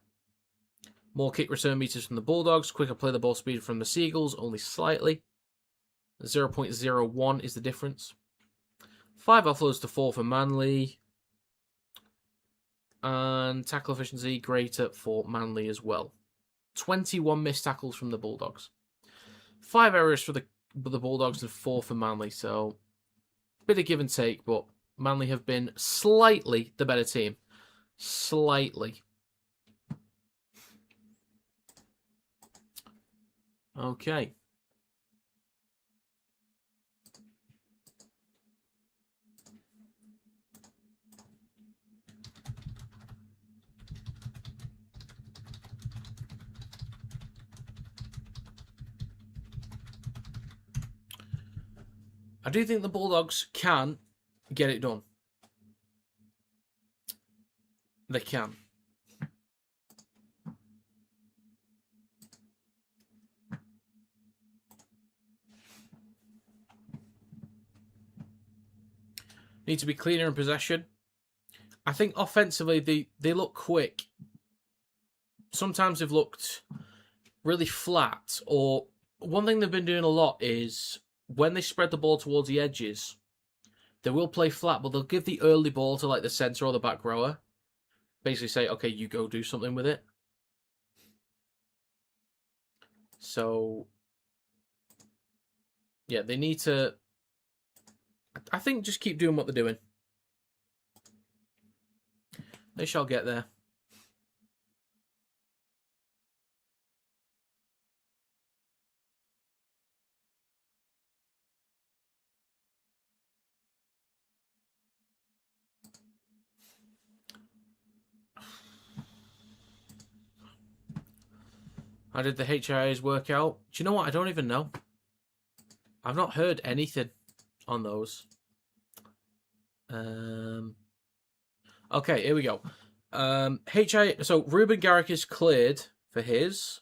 Speaker 1: More kick return meters from the Bulldogs. Quicker play the ball speed from the Seagulls, only slightly. 0.01 is the difference. 5 offloads to 4 for Manly. And tackle efficiency greater for Manly as well. 21 missed tackles from the Bulldogs. 5 errors for the Bulldogs and 4 for Manly. So, a bit of give and take, but Manly have been slightly the better team. Slightly. Okay. I do think the Bulldogs can get it done. They can. Need to be cleaner in possession. I think offensively they look quick. Sometimes they've looked really flat. Or one thing they've been doing a lot is when they spread the ball towards the edges, they will play flat, but they'll give the early ball to like the centre or the back rower. Basically say, okay, you go do something with it. So, yeah, they need to, I think, just keep doing what they're doing. They shall get there. How did the HIAs work out? Do you know what? I don't even know. I've not heard anything on those. Okay, here we go. HIA. So Ruben Garrick is cleared for his.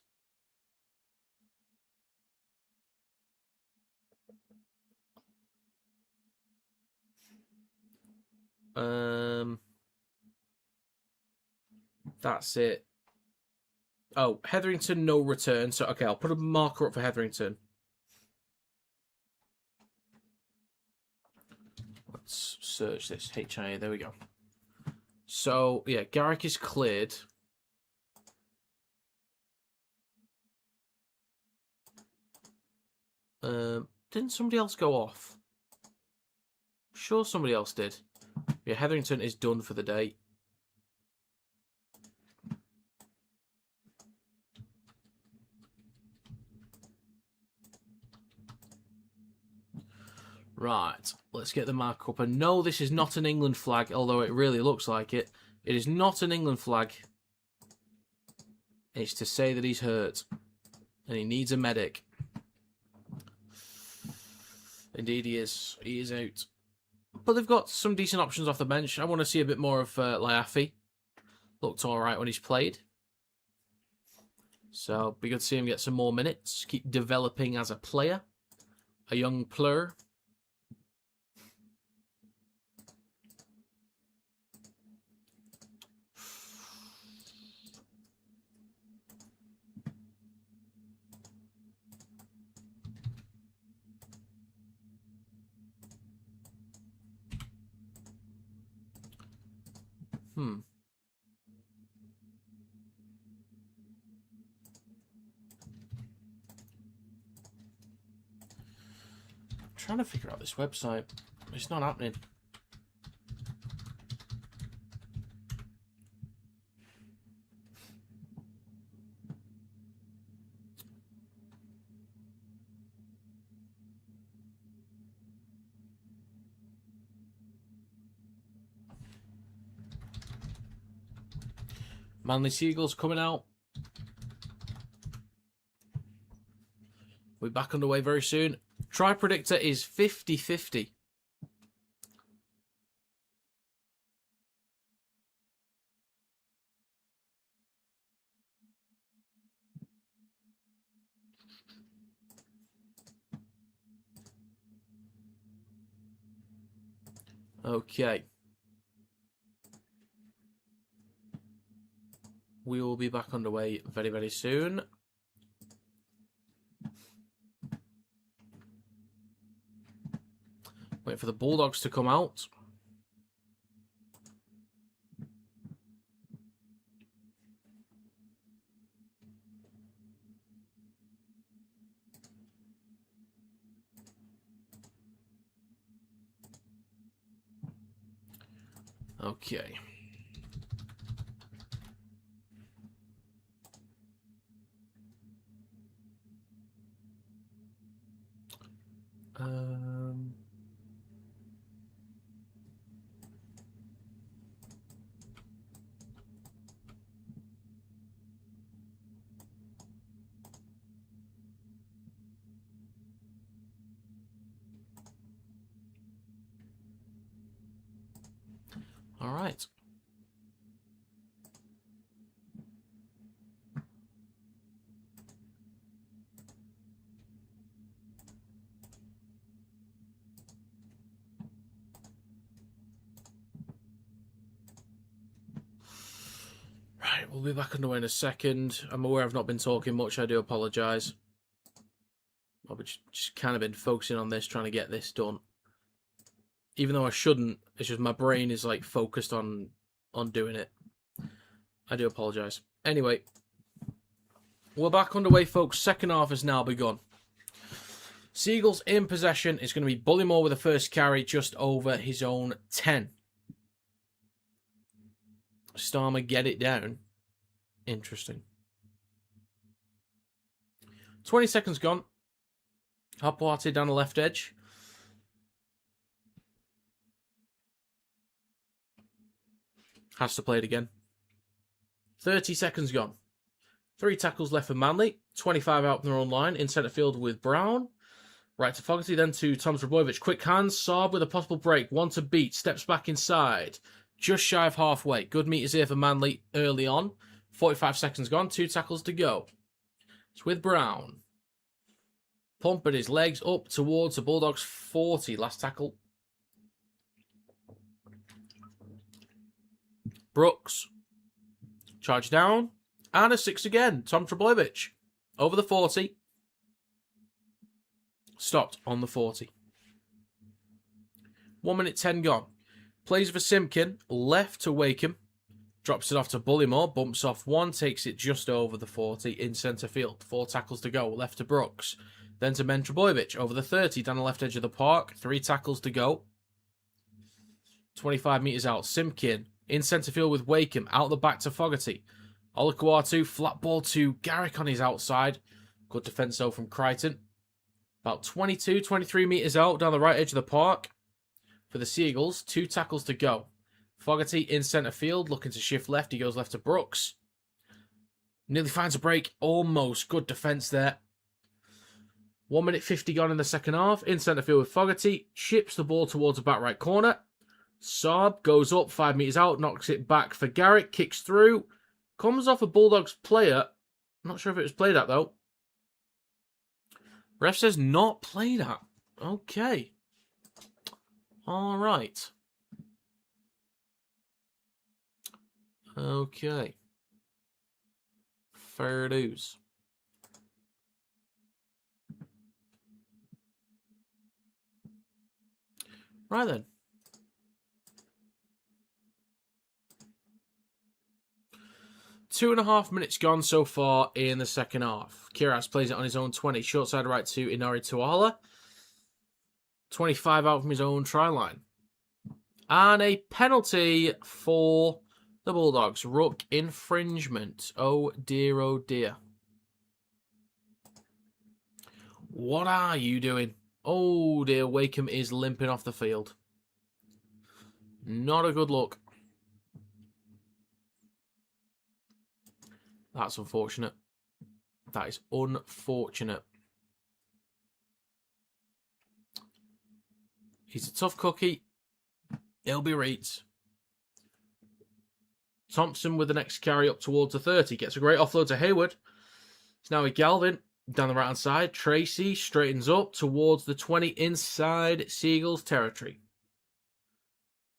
Speaker 1: That's it. Oh, Hetherington, no return. So, okay, I'll put a marker up for Hetherington. Let's search this. HIA, there we go. So, yeah, Garrick is cleared. Didn't somebody else go off? Sure somebody else did. Yeah, Hetherington is done for the day. Right, let's get the mark up. And no, this is not an England flag, although it really looks like it. It is not an England flag. It's to say that he's hurt. And he needs a medic. Indeed he is. He is out. But they've got some decent options off the bench. I want to see a bit more of Liafi. Looked alright when he's played. So, be good to see him get some more minutes. Keep developing as a player. A young player. Trying to figure out this website. It's not happening. Manly Seagulls coming out. We're back underway very soon. Try predictor is 50-50. Okay. we will be back underway very, very soon. Wait for the Bulldogs to come out. Okay. All right. Right, we'll be back underway in a second. I'm aware I've not been talking much. I do apologise. I've just kind of been focusing on this, trying to get this done. Even though I shouldn't, it's just my brain is like focused on doing it. I do apologise. Anyway, we're back underway, folks. Second half has now begun. Seagulls in possession. It's going to be Bullymore with the first carry just over his own 10. Starmer get it down. Interesting. 20 seconds gone. Hopwater down the left edge. Has to play it again. 30 seconds gone. 3 tackles left for Manly. 25 out from their own line. In centre field with Brown. Right to Fogarty, then to Tom Trbojevic. Quick hands. Saab with a possible break. One to beat. Steps back inside. Just shy of halfway. Good meters here for Manly early on. 45 seconds gone. 2 tackles to go. It's with Brown. Pumping his legs up towards the Bulldogs 40. Last tackle. Brooks. Charge down. And a 6 again. Tom Trbojevic. Over the 40. Stopped on the 40. 1 minute 10 gone. Plays for Simpkin. Left to Wakeham. Drops it off to Bullymore. Bumps off 1. Takes it just over the 40 in centre field. 4 tackles to go. Left to Brooks. Then to Trbojevic. Over the 30 down the left edge of the park. 3 tackles to go. 25 metres out. Simpkin. In centre field with Wakeham. Out the back to Fogarty. Olukwatu. Flat ball to Garrick on his outside. Good defence though from Crichton. About 22, 23 metres out down the right edge of the park. For the Seagulls. 2 tackles to go. Fogarty in centre field. Looking to shift left. He goes left to Brooks. Nearly finds a break. Almost. Good defence there. 1 minute 50 gone in the second half. In centre field with Fogarty. Chips the ball towards the back right corner. Saab goes up 5 metres out. Knocks it back for Garrick. Kicks through. Comes off a Bulldogs player. Not sure if it was played at though. Ref says not played at. Okay. Alright. Okay. Fair dues. Right then. Two and a half minutes gone so far in the second half. Kiras plays it on his own 20. Short side right to Inari Tuala. 25 out from his own try line. And a penalty for the Bulldogs. Ruck infringement. Oh dear, oh dear. What are you doing? Oh dear, Wakeham is limping off the field. Not a good look. That's unfortunate. That is unfortunate. He's a tough cookie. He'll be Reeds. Thompson with the next carry up towards the 30. Gets a great offload to Hayward. It's now with Galvin. Down the right-hand side. Tracy straightens up towards the 20 inside Seagulls territory.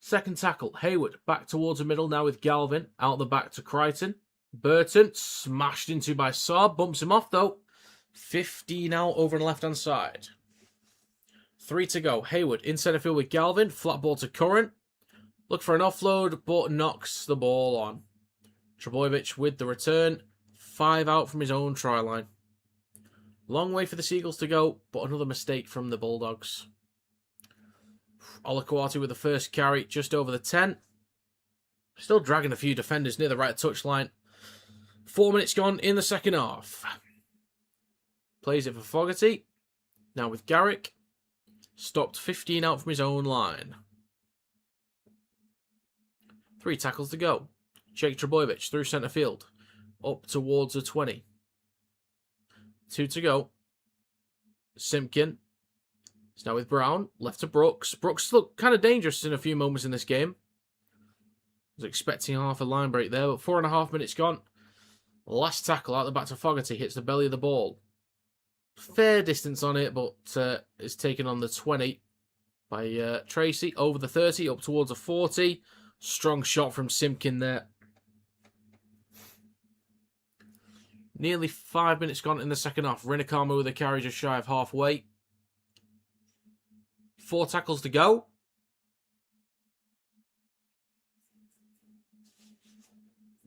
Speaker 1: Second tackle. Hayward back towards the middle now with Galvin. Out the back to Crichton. Burton smashed into by Saab. Bumps him off, though. 50 now over on the left-hand side. 3 to go. Hayward in centre field with Galvin. Flat ball to Curran. Look for an offload, but knocks the ball on. Trbojevic with the return. 5 out from his own try line. Long way for the Seagulls to go, but another mistake from the Bulldogs. Olakau'atu with the first carry just over the 10. Still dragging a few defenders near the right touchline. 4 minutes gone in the second half. Plays it for Fogarty. Now with Garrick. Stopped 15 out from his own line. 3 tackles to go. Jake Trbojevic through centre field. Up towards the 20. 2 to go. Simpkin. It's now with Brown. Left to Brooks. Brooks looked kind of dangerous in a few moments in this game. Was expecting half a line break there, but 4.5 minutes gone. Last tackle out the back to Fogarty. Hits the belly of the ball. Fair distance on it, but is taken on the 20 by Tracy. Over the 30, up towards the 40. Strong shot from Simpkin there. Nearly 5 minutes gone in the second half. Rinikama with a carry just shy of halfway. 4 tackles to go.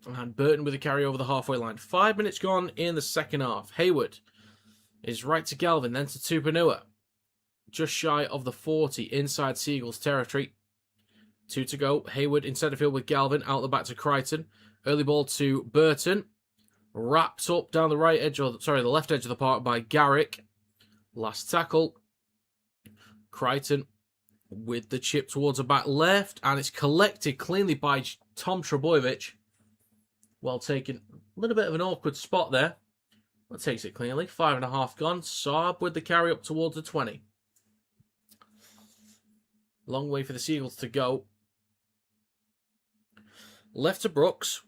Speaker 1: And Burton with a carry over the halfway line. 5 minutes gone in the second half. Hayward is right to Galvin, then to Tupanua. Just shy of the 40 inside Seagulls territory. 2 to go. Hayward in centre field with Galvin. Out the back to Crichton. Early ball to Burton. Wrapped up down the right edge, the left edge of the park by Garrick. Last tackle. Crichton with the chip towards the back left. And it's collected cleanly by Tom Trbojevic. Well taken. A little bit of an awkward spot there. But takes it cleanly. 5.5 gone. Saab with the carry up towards the 20. Long way for the Seagulls to go. Left to Brooks.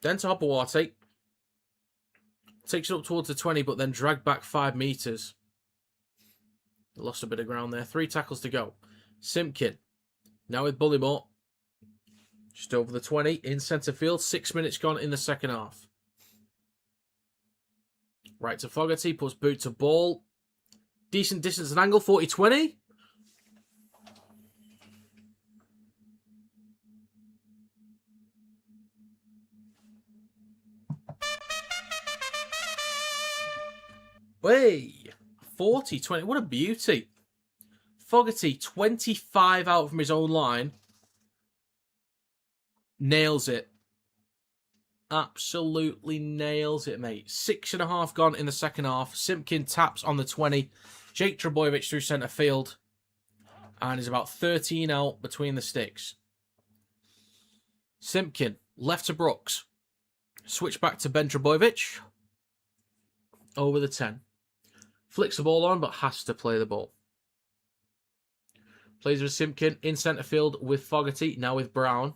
Speaker 1: Then to Hopoate. Takes it up towards the 20, but then dragged back 5 metres. Lost a bit of ground there. 3 tackles to go. Simpkin. Now with Bullymore. Just over the 20 in centre field. 6 minutes gone in the second half. Right to Fogarty. Puts boot to ball. Decent distance and angle. 40-20. Way. 40-20. What a beauty. Fogarty, 25 out from his own line. Nails it. Absolutely nails it, mate. 6.5 gone in the second half. Simpkin taps on the 20. Jake Trbojevic through centre field. And is about 13 out between the sticks. Simpkin, left to Brooks. Switch back to Ben Trbojevic. Over the 10. Flicks the ball on, but has to play the ball. Plays with Simpkin in centre field with Fogarty. Now with Brown.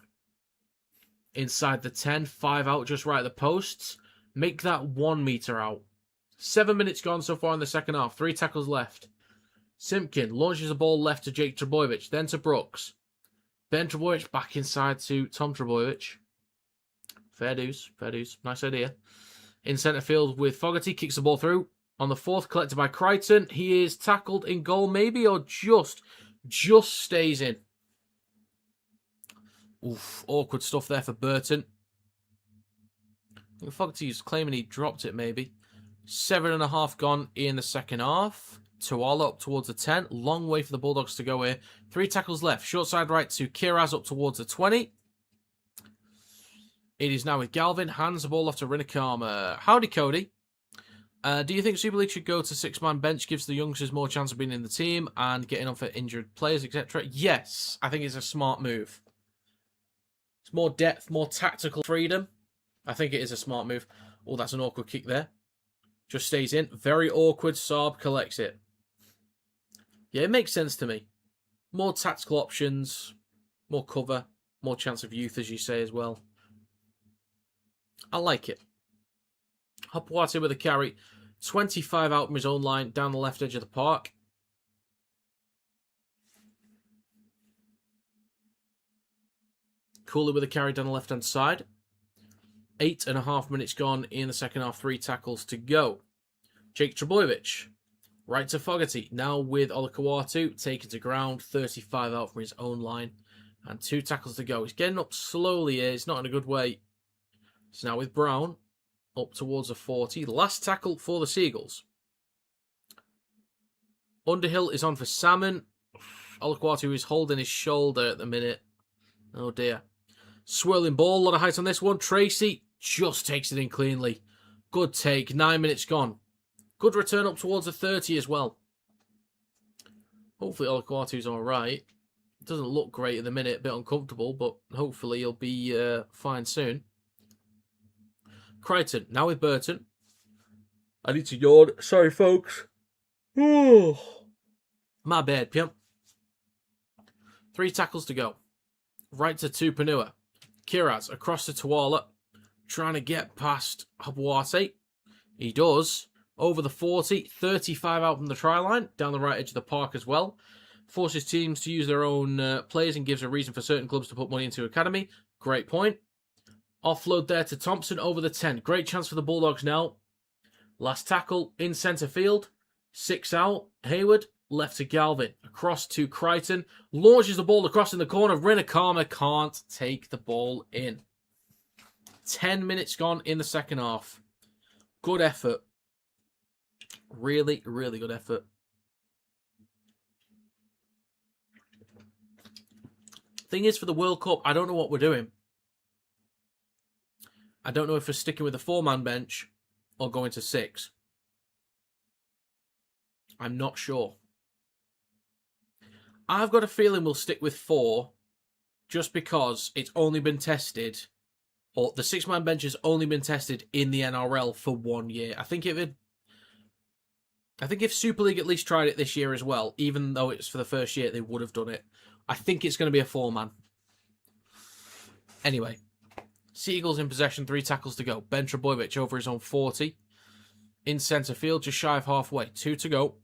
Speaker 1: Inside the 10. 5 out just right at the posts. Make that 1 metre out. 7 minutes gone so far in the second half. 3 tackles left. Simpkin launches the ball left to Jake Trbojevic. Then to Brooks. Ben Trbojevic back inside to Tom Trbojevic. Fair dues. Fair dues. Nice idea. In centre field with Fogarty. Kicks the ball through. On the 4th, collected by Crichton. He is tackled in goal, maybe, or just stays in. Oof, awkward stuff there for Burton. I think Fogarty's claiming he dropped it, maybe. 7.5 gone in the second half. Tuala up towards the 10. Long way for the Bulldogs to go here. 3 tackles left. Short side right to Kiraz up towards the 20. It is now with Galvin. Hands the ball off to Rinikama. Howdy, Cody. Do you think Super League should go to 6-man bench? Gives the youngsters more chance of being in the team and getting on for injured players, etc. Yes, I think it's a smart move. It's more depth, more tactical freedom. I think it is a smart move. Oh, that's an awkward kick there. Just stays in. Very awkward. Saab collects it. Yeah, it makes sense to me. More tactical options, more cover, more chance of youth, as you say, as well. I like it. Hopoate with a carry. 25 out from his own line, down the left edge of the park. Cooley with a carry down the left-hand side. 8.5 minutes gone in the second half. 3 tackles to go. Jake Trbojevic, right to Fogarty. Now with Olakau'atu, taken to ground. 35 out from his own line. And 2 tackles to go. He's getting up slowly here. It's not in a good way. So now with Brown, up towards a 40. Last tackle for the Seagulls. Underhill is on for Salmon. Olakau'atu is holding his shoulder at the minute. Oh dear. Swirling ball, a lot of height on this one. Tracy just takes it in cleanly. Good take, 9 minutes gone. Good return up towards the 30 as well. Hopefully Olakau'atu's alright. Doesn't look great at the minute, a bit uncomfortable, but hopefully he'll be fine soon. Crichton, now with Burton. I need to yawn. Sorry, folks. Oh, my bad, Pimp. 3 tackles to go. Right to Tupanua. Kiraz across to Tuala. Trying to get past Habuate. He does. Over the 40. 35 out from the try line. Down the right edge of the park as well. Forces teams to use their own players and gives a reason for certain clubs to put money into academy. Great point. Offload there to Thompson over the 10. Great chance for the Bulldogs now. Last tackle in centre field. 6 out. Hayward. Left to Galvin. Across to Crichton. Launches the ball across in the corner. Rinakama can't take the ball in. 10 minutes gone in the second half. Good effort. Really, really good effort. Thing is, for the World Cup, I don't know what we're doing. I don't know if we're sticking with a 4-man bench or going to 6. I'm not sure. I've got a feeling we'll stick with 4 just because it's only been tested, or the 6-man bench has only been tested in the NRL for 1 year. I think if Super League at least tried it this year as well, even though it's for the first year, they would have done it. I think it's going to be a 4-man. Anyway, Seagulls in possession, 3 tackles to go. Ben Trbojevic over his own 40. In centre field, just shy of halfway. 2 to go.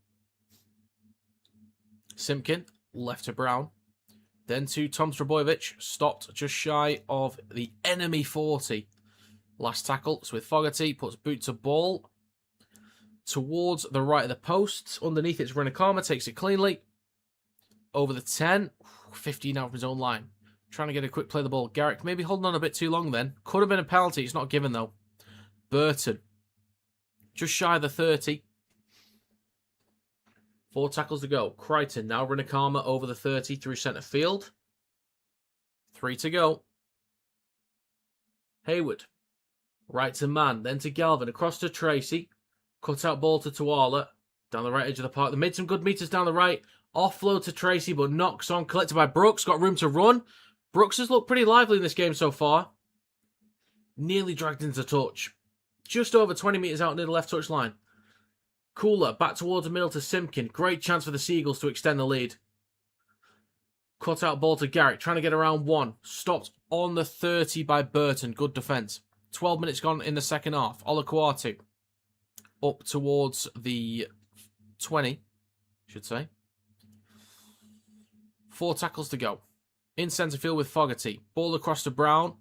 Speaker 1: Simpkin, left to Brown. Then to Tom Trbojevic, stopped just shy of the enemy 40. Last tackle is with Fogarty, puts boot to ball. Towards the right of the post. Underneath it's Rinakama, takes it cleanly. Over the 10. 15 out from his own line. Trying to get a quick play of the ball. Garrick maybe holding on a bit too long then. Could have been a penalty. It's not given though. Burton. Just shy of the 30. 4 tackles to go. Crichton now Rinakama over the 30 through centre field. 3 to go. Hayward. Right to Man. Then to Galvin. Across to Tracy. Cut out ball to Tuala. Down the right edge of the park. They made some good meters down the right. Offload to Tracy, but knocks on. Collected by Brooks. Got room to run. Brooks has looked pretty lively in this game so far. Nearly dragged into touch. Just over 20 metres out near the left touch line. Cooler back towards the middle to Simpkin. Great chance for the Seagulls to extend the lead. Cut out ball to Garrick. Trying to get around 1. Stopped on the 30 by Burton. Good defence. 12 minutes gone in the second half. Olakau'atu up towards the 20, should say. 4 tackles to go. In centre field with Fogarty. Ball across to Brown.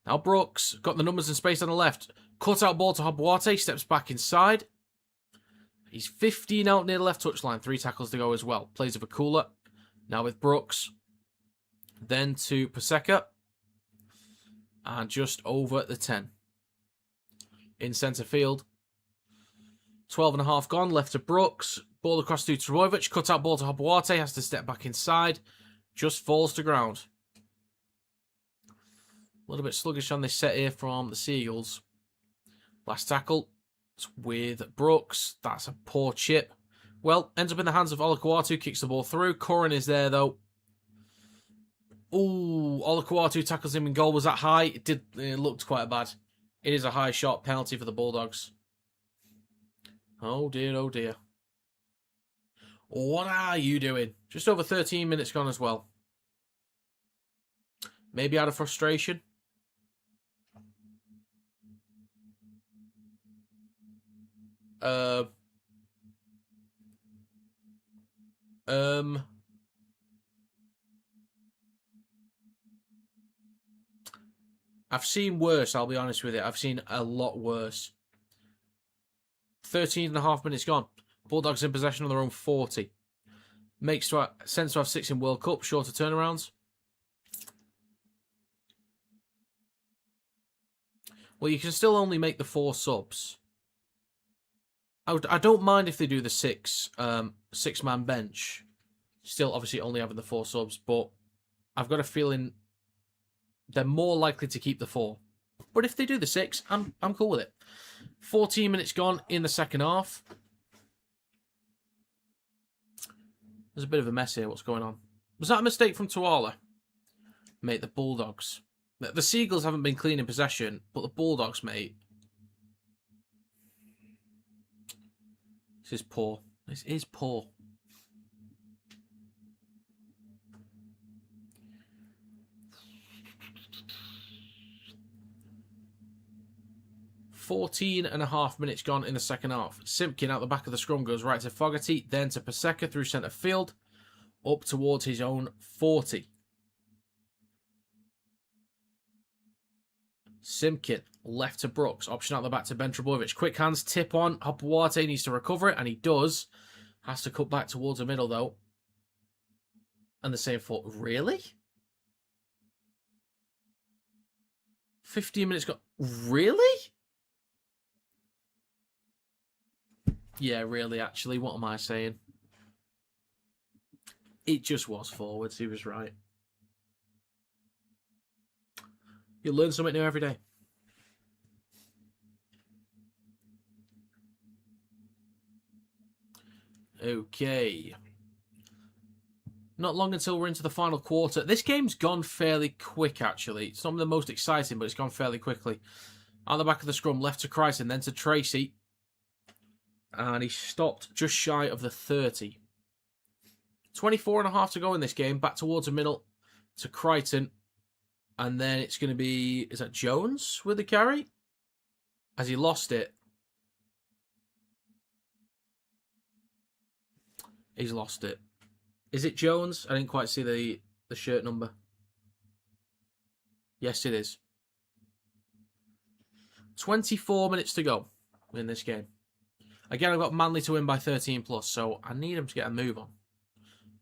Speaker 1: Now Brooks. Got the numbers and space on the left. Cut out ball to Habuate. Steps back inside. He's 15 out near the left touchline. 3 tackles to go as well. Plays of a cooler. Now with Brooks. Then to Paseka. And just over the 10. In centre field. 12.5 gone. Left to Brooks. Ball across to Trbojevic. Cut out ball to Habuate. Has to step back inside. Just falls to ground. A little bit sluggish on this set here from the Seagulls. Last tackle. It's with Brooks. That's a poor chip. Well, ends up in the hands of Olakau'atu. Kicks the ball through. Curran is there though. Ooh, Olakau'atu tackles him in goal. Was that high? It looked quite bad. It is a high shot penalty for the Bulldogs. Oh dear, oh dear. What are you doing? Just over 13 minutes gone as well. Maybe out of frustration. I've seen worse, I'll be honest with you. I've seen a lot worse. 13.5 minutes gone. Bulldogs in possession on their own 40. Makes sense to have 6 in World Cup, shorter turnarounds. Well, you can still only make the 4 subs. I don't mind if they do the 6-man bench. Still, obviously, only having the 4 subs, but I've got a feeling they're more likely to keep the 4. But if they do the 6, I'm cool with it. 14 minutes gone in the second half. There's a bit of a mess here. What's going on? Was that a mistake from Tuala? Mate, the Bulldogs. The Seagulls haven't been clean in possession, but the Bulldogs, mate. This is poor. This is poor. .14.5 minutes gone in the second half. Simpkin out the back of the scrum goes right to Fogarty, then to Paseka through centre field, up towards his own 40. Simpkin left to Brooks, option out the back to Ben Trebojevic. Quick hands, tip on. Hopewarte needs to recover it, and he does. Has to cut back towards the middle, though. And the same foot. Really? 15 minutes gone. Really? Yeah, really, actually. What am I saying? It just was forwards. He was right. You learn something new every day. Okay. Not long until we're into the final quarter. This game's gone fairly quick, actually. It's not the most exciting, but it's gone fairly quickly. On the back of the scrum, left to Crichton, then to Tracy. And he stopped just shy of the 30. 24.5 to go in this game. Back towards the middle to Crichton. And then it's going to be... Is that Jones with the carry? Has he lost it? He's lost it. Is it Jones? I didn't quite see the shirt number. Yes, it is. 24 minutes to go in this game. Again, I've got Manly to win by 13 plus, so I need him to get a move on.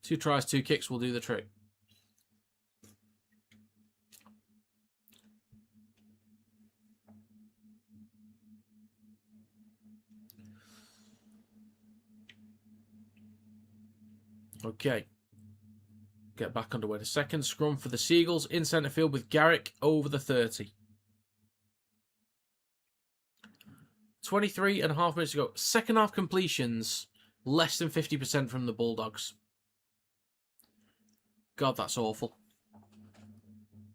Speaker 1: 2 tries, 2 kicks will do the trick. Okay. Get back underway. The second scrum for the Seagulls in centre field with Garrick over the 30. 23.5 minutes ago. Second half completions, less than 50% from the Bulldogs. God, that's awful.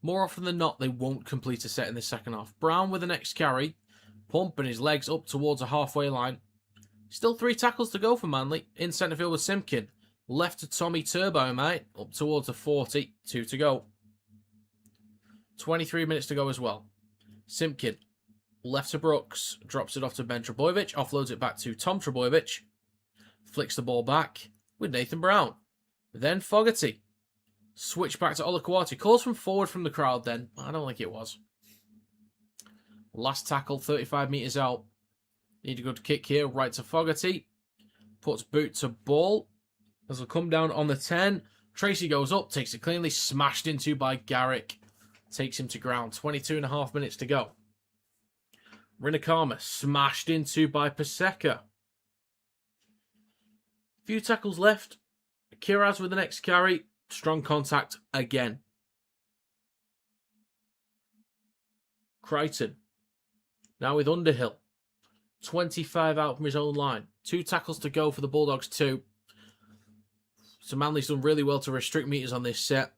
Speaker 1: More often than not, they won't complete a set in the second half. Brown with the next carry, pumping his legs up towards a halfway line. Still 3 tackles to go for Manly. In centre field with Simpkin. Left to Tommy Turbo, mate. Up towards the 40. 2 to go. 23 minutes to go as well. Simpkin. Left to Brooks. Drops it off to Ben Trebojevic. Offloads it back to Tom Trebojevic. Flicks the ball back with Nathan Brown. Then Fogarty. Switch back to Olakwati. Calls from forward from the crowd then. I don't think it was. Last tackle, 35 metres out. Need a good kick here. Right to Fogarty. Puts boot to ball. As will come down on the 10. Tracy goes up. Takes it cleanly. Smashed into by Garrick. Takes him to ground. 22.5 minutes to go. Rinakama smashed into by Paseka. Few tackles left. Kiraz with the next carry. Strong contact again. Crichton. Now with Underhill. 25 out from his own line. 2 tackles to go for the Bulldogs too. So Manly's done really well to restrict meters on this set.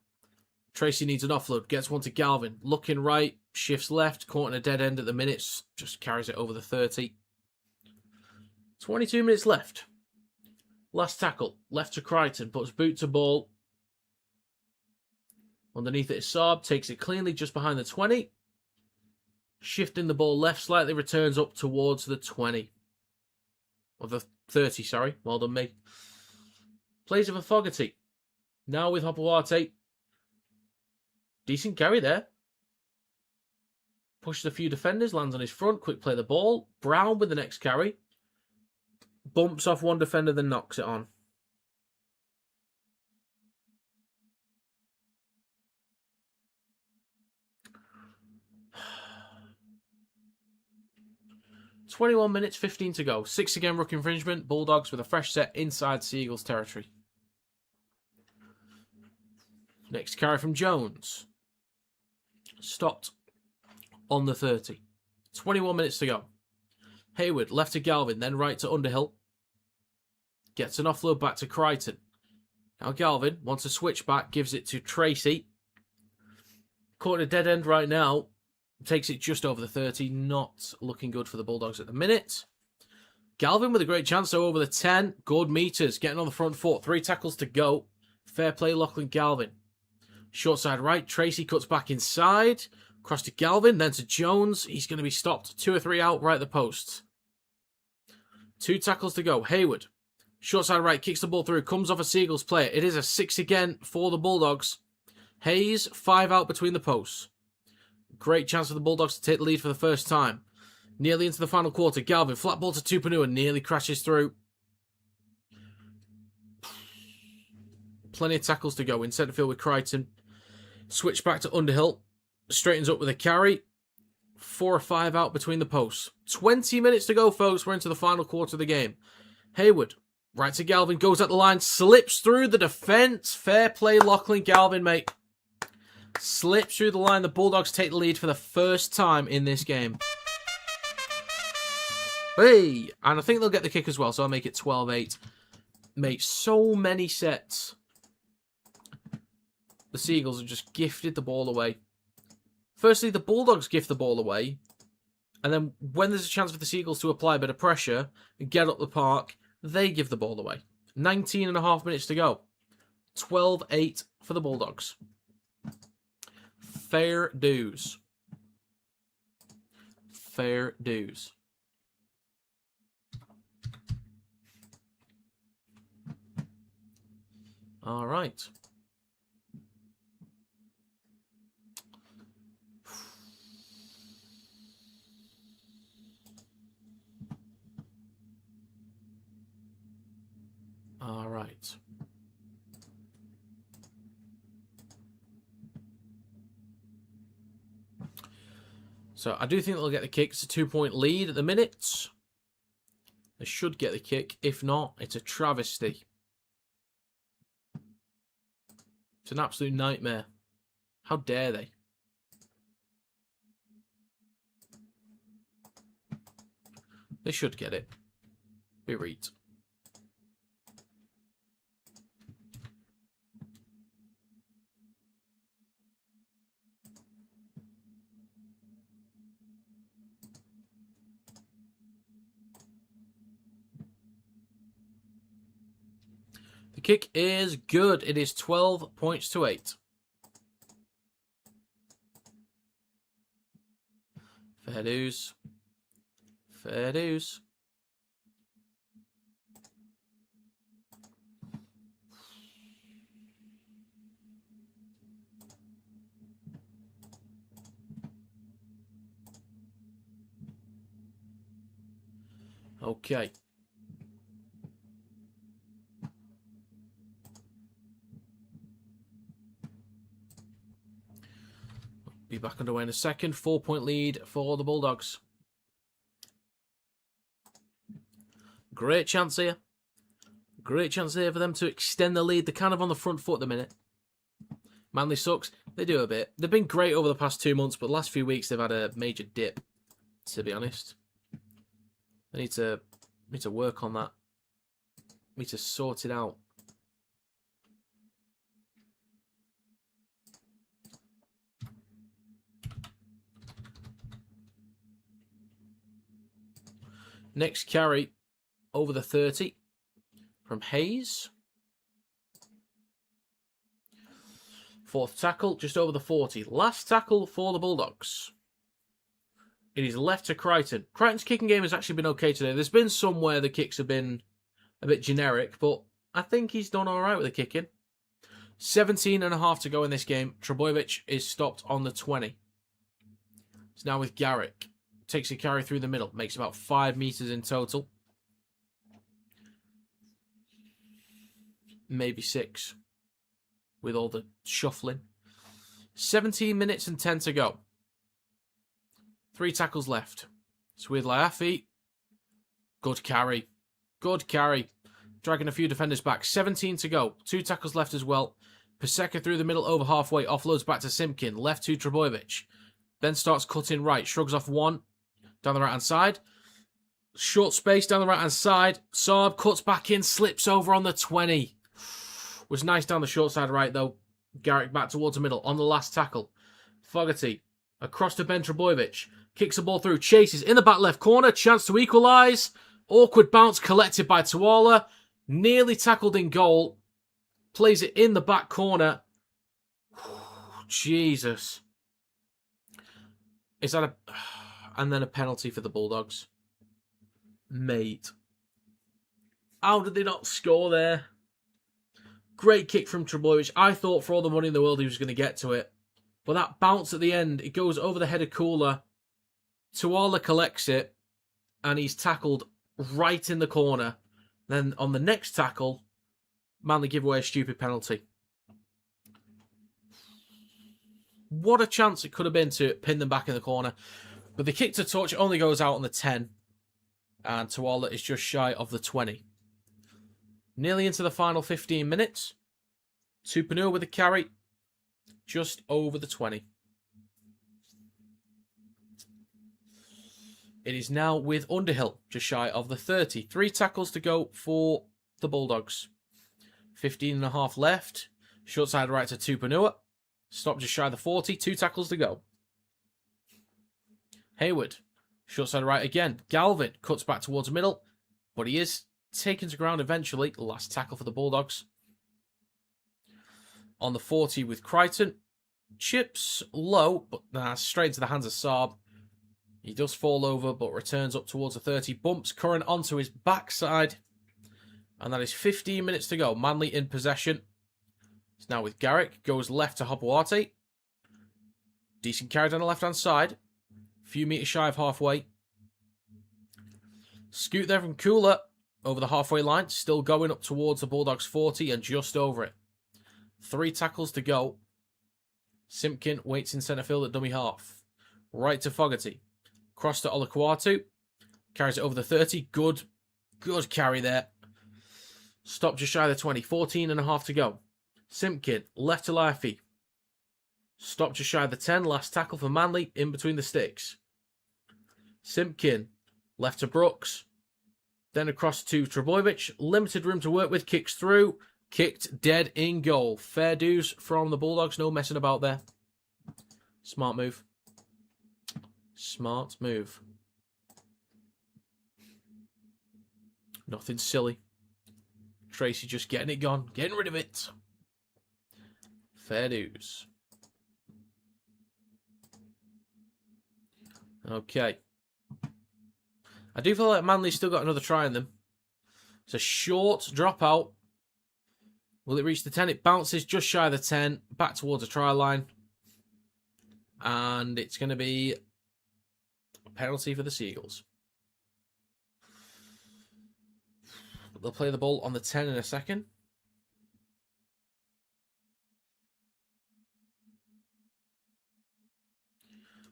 Speaker 1: Tracy needs an offload. Gets one to Galvin. Looking right. Shifts left. Caught in a dead end at the minutes. Just carries it over the 30. 22 minutes left. Last tackle. Left to Crichton. Puts boot to ball. Underneath it is Saab. Takes it cleanly just behind the 20. Shifting the ball left slightly. Returns up towards the 20. Or the 30, sorry. Well done, me. Plays of a Fogarty. Now with Hopewarte. Decent carry there. Pushes a few defenders, lands on his front, quick play the ball. Brown with the next carry. Bumps off one defender, then knocks it on. "21 minutes, 15 to go. 6 again, ruck infringement. Bulldogs with a fresh set inside Seagulls territory. Next carry from Jones. Stopped on the 30. 21 minutes to go. Hayward, left to Galvin, then right to Underhill. Gets an offload back to Crichton. Now Galvin wants a switch back, gives it to Tracy. Caught in a dead end right now. Takes it just over the 30. Not looking good for the Bulldogs at the minute. Galvin with a great chance, though, over the 10. Good meters, getting on the front foot. 3 tackles to go. Fair play, Lachlan Galvin. Short side right. Tracy cuts back inside. Across to Galvin, then to Jones. He's going to be stopped. 2 or 3 out, right at the post. 2 tackles to go. Hayward. Short side right, kicks the ball through. Comes off a Seagulls player. It is a 6 again for the Bulldogs. Hayes, 5 out between the posts. Great chance for the Bulldogs to take the lead for the first time. Nearly into the final quarter. Galvin, flat ball to Tupanua, nearly crashes through. Plenty of tackles to go in centre field with Crichton. Switch back to Underhill. Straightens up with a carry. 4 or 5 out between the posts. 20 minutes to go, folks. We're into the final quarter of the game. Hayward, right to Galvin, goes at the line, slips through the defence. Fair play, Lachlan Galvin, mate. Slips through the line. The Bulldogs take the lead for the first time in this game. Hey! And I think they'll get the kick as well, so I'll make it 12-8. Mate, so many sets. The Seagulls have just gifted the ball away. Firstly, the Bulldogs gift the ball away. And then when there's a chance for the Seagulls to apply a bit of pressure and get up the park, they give the ball away. 19 and a half minutes to go. 12-8 for the Bulldogs. Fair dues. Fair dues. All right. All right. So I do think they'll get the kick. It's a 2-point lead at the minute. They should get the kick. If not, it's a travesty. It's an absolute nightmare. How dare they? They should get it. Be right. The kick is good. It is 12 points to 8. Fair dues. Fair dues. Okay. Be back underway in a second. 4-point lead for the Bulldogs. Great chance here. Great chance here for them to extend the lead. They're kind of on the front foot at the minute. Manly sucks. They do a bit. They've been great over the past 2 months, but the last few weeks they've had a major dip, to be honest. They need to work on that. Need to sort it out. Next carry over the 30 from Hayes. 4th tackle, just over the 40. Last tackle for the Bulldogs. It is left to Crichton. Crichton's kicking game has actually been okay today. There's been some where the kicks have been a bit generic, but I think he's done all right with the kicking. 17 and a half to go in this game. Trebojevic is stopped on the 20. It's now with Garrick. Takes a carry through the middle. Makes about 5 metres in total. Maybe 6. With all the shuffling. 17 minutes and 10 to go. 3 tackles left. It's with Laafi. Good carry. Good carry. Dragging a few defenders back. 17 to go. 2 tackles left as well. Paseka through the middle over halfway. Offloads back to Simpkin. Left to Trbojevic. Then starts cutting right. Shrugs off 1. Down the right-hand side. Short space down the right-hand side. Saab cuts back in. Slips over on the 20. Was nice down the short side right, though. Garrick back towards the middle. On the last tackle. Fogarty. Across to Ben Trbojevic. Kicks the ball through. Chases in the back left corner. Chance to equalise. Awkward bounce collected by Tuala. Nearly tackled in goal. Plays it in the back corner. Jesus. Is that a... And then a penalty for the Bulldogs. Mate. How did they not score there? Great kick from Trbojevic. I thought for all the money in the world he was going to get to it. But that bounce at the end, it goes over the head of Kula. Tuala collects it. And he's tackled right in the corner. Then on the next tackle, Manly give away a stupid penalty. What a chance it could have been to pin them back in the corner. But the kick to touch only goes out on the 10. And Tuala is just shy of the 20. Nearly into the final 15 minutes. Tupanua with a carry. Just over the 20. It is now with Underhill, just shy of the 30. 3 tackles to go for the Bulldogs. 15.5 left. Short side right to Tupanua. Stop just shy of the 40. 2 tackles to go. Hayward. Short side right again. Galvin cuts back towards the middle. But he is taken to ground eventually. Last tackle for the Bulldogs. On the 40 with Crichton. Chips low, but straight into the hands of Saab. He does fall over, but returns up towards the 30. Bumps Curran onto his backside. And that is 15 minutes to go. Manly in possession. It's now with Garrick. Goes left to Hopoate. Decent carry down the left-hand side. A few metres shy of halfway. Scoot there from Kula over the halfway line. Still going up towards the Bulldogs 40 and just over it. 3 tackles to go. Simpkin waits in centre field at dummy half. Right to Fogarty. Cross to Olakuatu. Carries it over the 30. Good carry there. Stop just shy of the 20. 14.5 to go. Simpkin, left to Laafi. Stop just shy of the 10. Last tackle for Manly, in between the sticks. Simpkin, left to Brooks. Then across to Trbojevic. Limited room to work with. Kicks through. Kicked dead in goal. Fair dues from the Bulldogs. No messing about there. Smart move. Smart move. Nothing silly. Tracy just getting it gone. Getting rid of it. Fair dues. Okay. I do feel like Manly's still got another try in them. It's a short dropout. Will it reach the 10? It bounces just shy of the 10. Back towards the try line. And it's going to be a penalty for the Seagulls. They'll play the ball on the 10 in a second.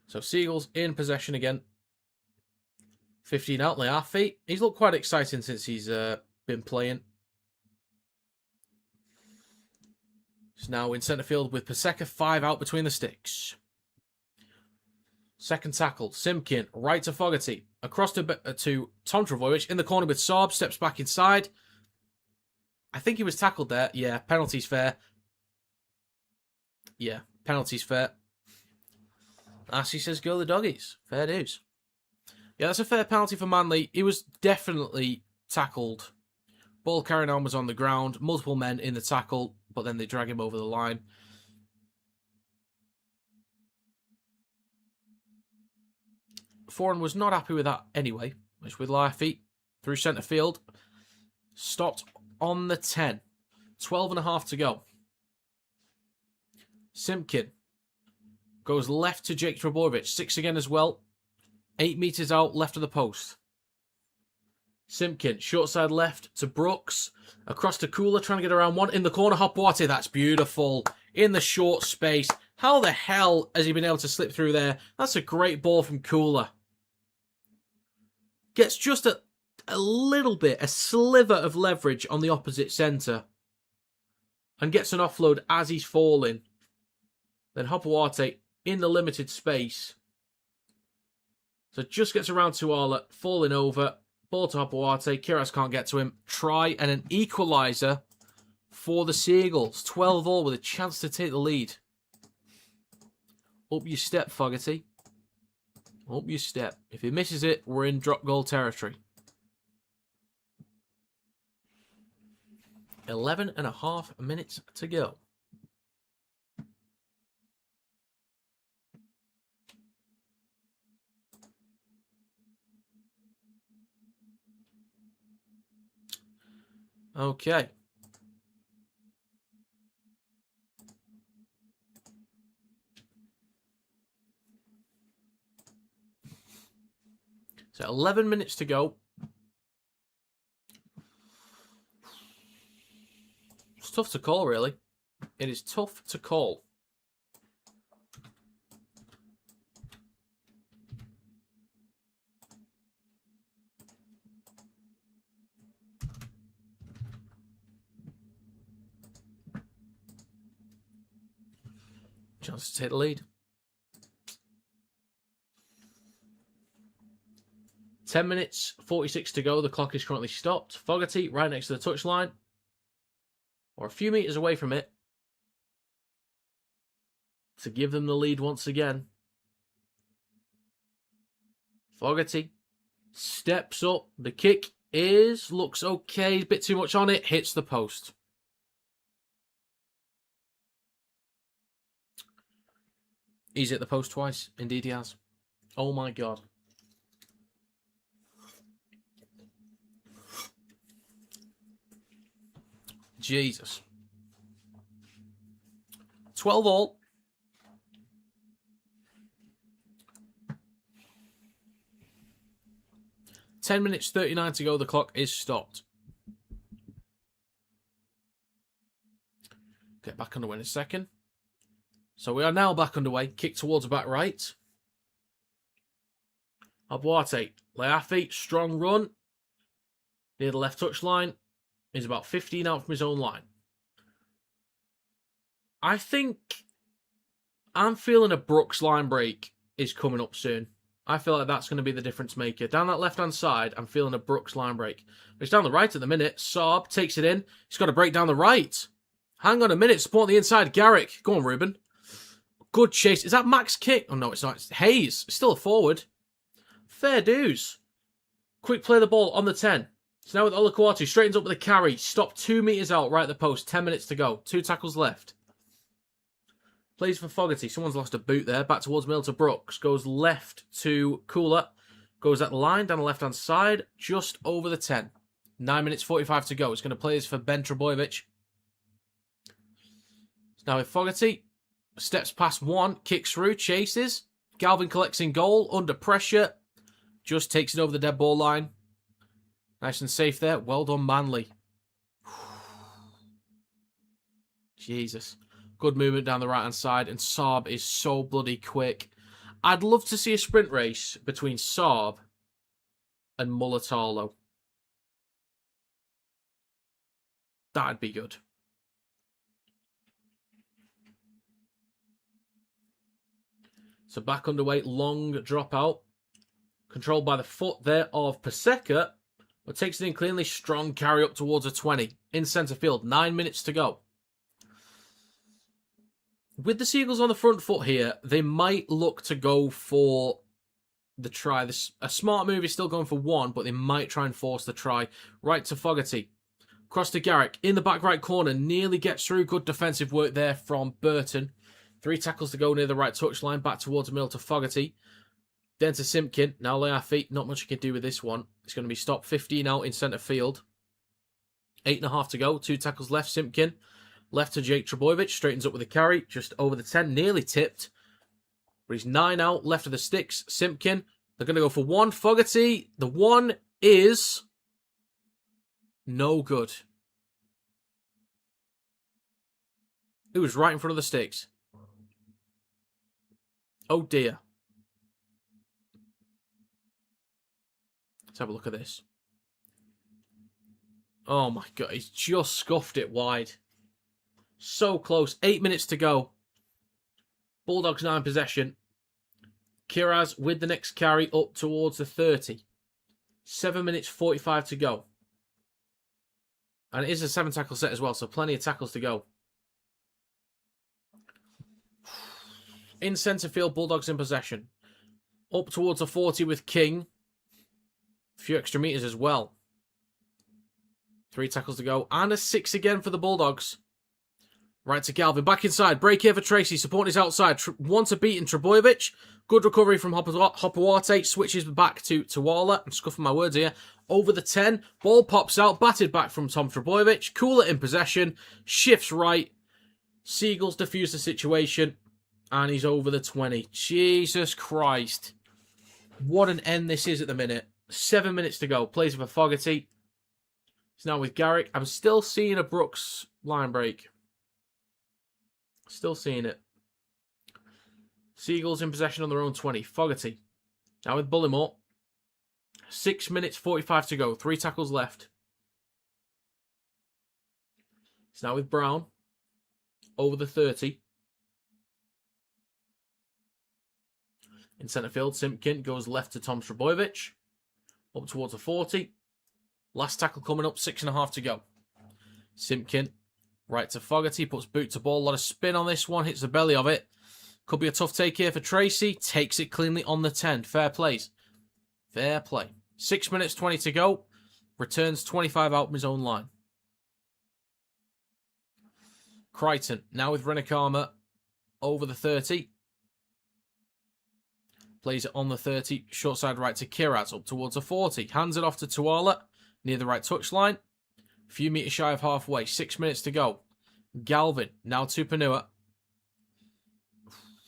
Speaker 1: So Seagulls in possession again. 15 out, Laafi. He's looked quite exciting since he's been playing. He's now in centre field with Paseka 5 out between the sticks. Second tackle, Simpkin, right to Fogarty. Across to Tom Trbojevic in the corner with Saab, steps back inside. I think he was tackled there. Yeah, penalty's fair. Yeah, penalty's fair. Ashley says, go the doggies. Fair dues. Yeah, that's a fair penalty for Manly. He was definitely tackled. Ball carrying on was on the ground. Multiple men in the tackle, but then they drag him over the line. Foran was not happy with that anyway. It's with Laafi through centre field. Stopped on the 10. 12.5 to go. Simpkin. Goes left to Jake Trebojevic. 6 again as well. 8 metres out, left of the post. Simpkin, short side left to Brooks. Across to Cooler, trying to get around one. In the corner, Hopwate. That's beautiful. In the short space. How the hell has he been able to slip through there? That's a great ball from Cooler. Gets just a little bit, a sliver of leverage on the opposite centre. And gets an offload as he's falling. Then Hopwate in the limited space. So just gets around to Arla, falling over. Ball to Hopwate. Kiraz can't get to him. Try and an equaliser for the Seagulls. 12-all with a chance to take the lead. Up you step, Fogarty. Up you step. If he misses it, we're in drop goal territory. 11.5 minutes to go. Okay. So 11 minutes to go. It's tough to call, really. It is tough to call. Chance to take the lead. 10 minutes, 46 to go. The clock is currently stopped. Fogarty right next to the touchline. Or a few metres away from it. To give them the lead once again. Fogarty steps up. The kick looks okay. A bit too much on it. Hits the post. He's hit the post twice. Indeed he has. Oh my God. Jesus. 12-all. Ten minutes, 39 to go. The clock is stopped. Get back underway in a second. So we are now back underway. Kick towards the back right. Abuate. Leafi. Strong run. Near the left touchline. He's about 15 out from his own line. I think I'm feeling a Brooks line break is coming up soon. I feel like that's going to be the difference maker. Down that left-hand side, I'm feeling a Brooks line break. It's down the right at the minute. Saab takes it in. He's got to break down the right. Hang on a minute. Support the inside. Garrick. Go on, Ruben. Good chase. Is that Max Kick? Oh, no, it's not. It's Hayes. Still a forward. Fair dues. Quick play the ball on the 10. So now with Olakwatu, straightens up with a carry. Stopped 2 metres out right at the post. 10 minutes to go. 2 tackles left. Plays for Fogarty. Someone's lost a boot there. Back towards middle to Brooks. Goes left to Cooler. Goes at the line down the left-hand side. Just over the 10. 9 minutes 45 to go. It's going to play this for Ben Trebojevic. Now with Fogarty. Steps past one. Kicks through. Chases. Galvin collects in goal. Under pressure. Just takes it over the dead ball line. Nice and safe there. Well done, Manley. Jesus. Good movement down the right-hand side. And Saab is so bloody quick. I'd love to see a sprint race between Saab and Mulatalo. That'd be good. So back underway. Long drop out. Controlled by the foot there of Paseka. But takes it in cleanly. Strong carry up towards a 20. In centre field. 9 minutes to go. With the Seagulls on the front foot here, they might look to go for the try. A smart move is still going for one, but they might try and force the try. Right to Fogarty. Cross to Garrick. In the back right corner. Nearly gets through. Good defensive work there from Burton. 3 tackles to go near the right touchline. Back towards the middle to Fogarty. Then to Simpkin. Now lay our feet. Not much you can do with this one. It's going to be stopped. 15 out in centre field. 8.5 to go. 2 tackles left. Simpkin. Left to Jake Trebojevic. Straightens up with a carry. Just over the 10. Nearly tipped. But he's 9 out, left of the sticks. Simpkin, they're going to go for 1. Fogarty, the 1 is no good. It was right in front of the sticks. Oh dear. Let's have a look at this. Oh my God, he's just scuffed it wide. So close. 8 minutes to go. Bulldogs now in possession. Kiraz with the next carry up towards the 30. 7 minutes 45 to go. And it is a 7 tackle set as well, so plenty of tackles to go. In centre field, Bulldogs in possession. Up towards the 40 with King. A few extra metres as well. 3 tackles to go. And a 6 again for the Bulldogs. Right to Galvin. Back inside. Break here for Tracy. Support is outside. One to beat in Trebojevic. Good recovery from Hopawate. Switches back to Tawala. I'm scuffing my words here. Over the 10. Ball pops out. Batted back from Tom Trebojevic. Cooler in possession. Shifts right. Seagulls defuse the situation. And he's over the 20. Jesus Christ. What an end this is at the minute. 7 minutes to go. Plays for Fogarty. He's now with Garrick. I'm still seeing a Brooks line break. Still seeing it. Seagulls in possession on their own 20. Fogarty. Now with Bullimore. 6 minutes 45 to go. 3 tackles left. He's now with Brown. Over the 30. In centre field, Simpkin goes left to Tom Trebojevic. Up towards the 40. Last tackle coming up, 6.5 to go. Simpkin, right to Fogarty, puts boot to ball. A lot of spin on this one, hits the belly of it. Could be a tough take here for Tracy. Takes it cleanly on the 10. Fair plays. Fair play. 6 minutes 20 to go. Returns 25 out from his own line. Crichton, now with Renakama, over the 30. Plays it on the 30. Short side right to Kiraz, up towards the 40. Hands it off to Tuala, near the right touchline. A few metres shy of halfway. 6 minutes to go. Galvin, now to Panua.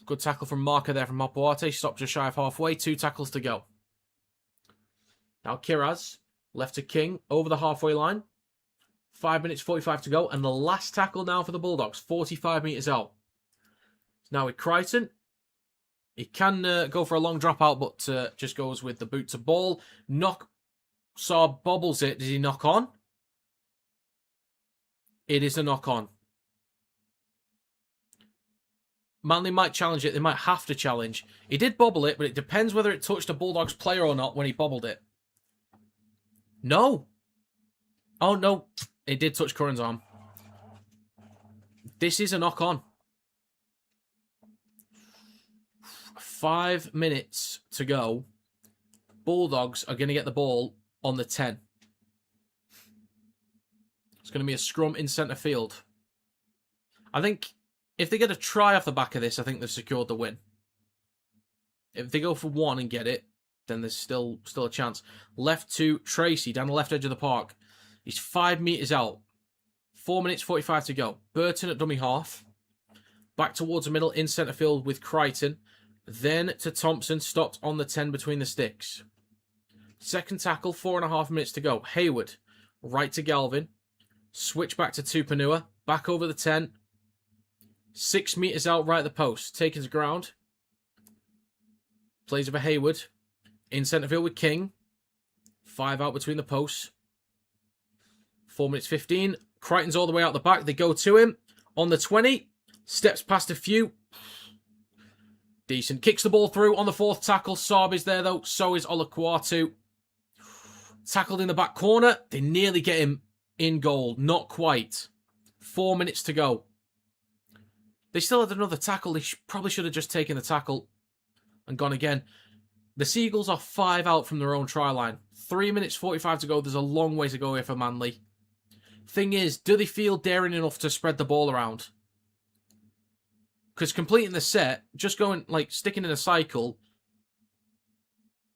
Speaker 1: Good tackle from Marker there from Mopoate. Stopped just shy of halfway. 2 tackles to go. Now Kiraz, left to King, over the halfway line. 5 minutes 45 to go. And the last tackle now for the Bulldogs. 45 metres out. Now with Crichton. He can go for a long dropout, but just goes with the boot to ball. Saab bobbles it. Does he knock on? It is a knock on. Manly might challenge it. They might have to challenge. He did bobble it, but it depends whether it touched a Bulldogs player or not when he bobbled it. No. Oh, no. It did touch Curran's arm. This is a knock on. 5 minutes to go. Bulldogs are going to get the ball on the 10. It's going to be a scrum in centre field. I think if they get a try off the back of this, I think they've secured the win. If they go for 1 and get it, then there's still a chance. Left to Tracy, down the left edge of the park. He's 5 metres out. 4 minutes 45 to go. Burton at dummy half. Back towards the middle in centre field with Crichton. Then to Thompson, stopped on the 10 between the sticks. Second tackle, 4.5 minutes to go. Hayward, right to Galvin. Switch back to Tupanua. Back over the 10. 6 metres out, right at the post. Taken to ground. Plays over Hayward. In centre field with King. 5 out between the posts. 4 minutes 15. Crichton's all the way out the back. They go to him. On the 20. Steps past a few. Decent. Kicks the ball through on the 4th tackle. Saab is there, though. So is Olakwatu. Tackled in the back corner. They nearly get him in goal. Not quite. 4 minutes to go. They still had another tackle. They probably should have just taken the tackle and gone again. The Seagulls are 5 out from their own try line. 3 minutes 45 to go. There's a long way to go here for Manly. Thing is, do they feel daring enough to spread the ball around? Because completing the set, just going, sticking in a cycle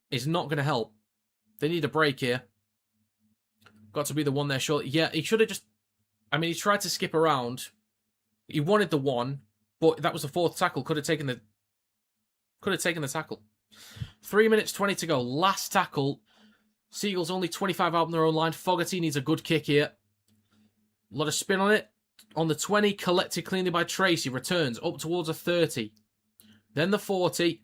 Speaker 1: is not going to help. They need a break here. Got to be the one there, short. Yeah, he should have just... he tried to skip around. He wanted the 1, but that was the 4th tackle. Could have taken Could have taken the tackle. 3 minutes 20 to go. Last tackle. Seagulls only 25 out on their own line. Fogarty needs a good kick here. A lot of spin on it. On the 20, collected cleanly by Tracy. Returns up towards a 30. Then the 40.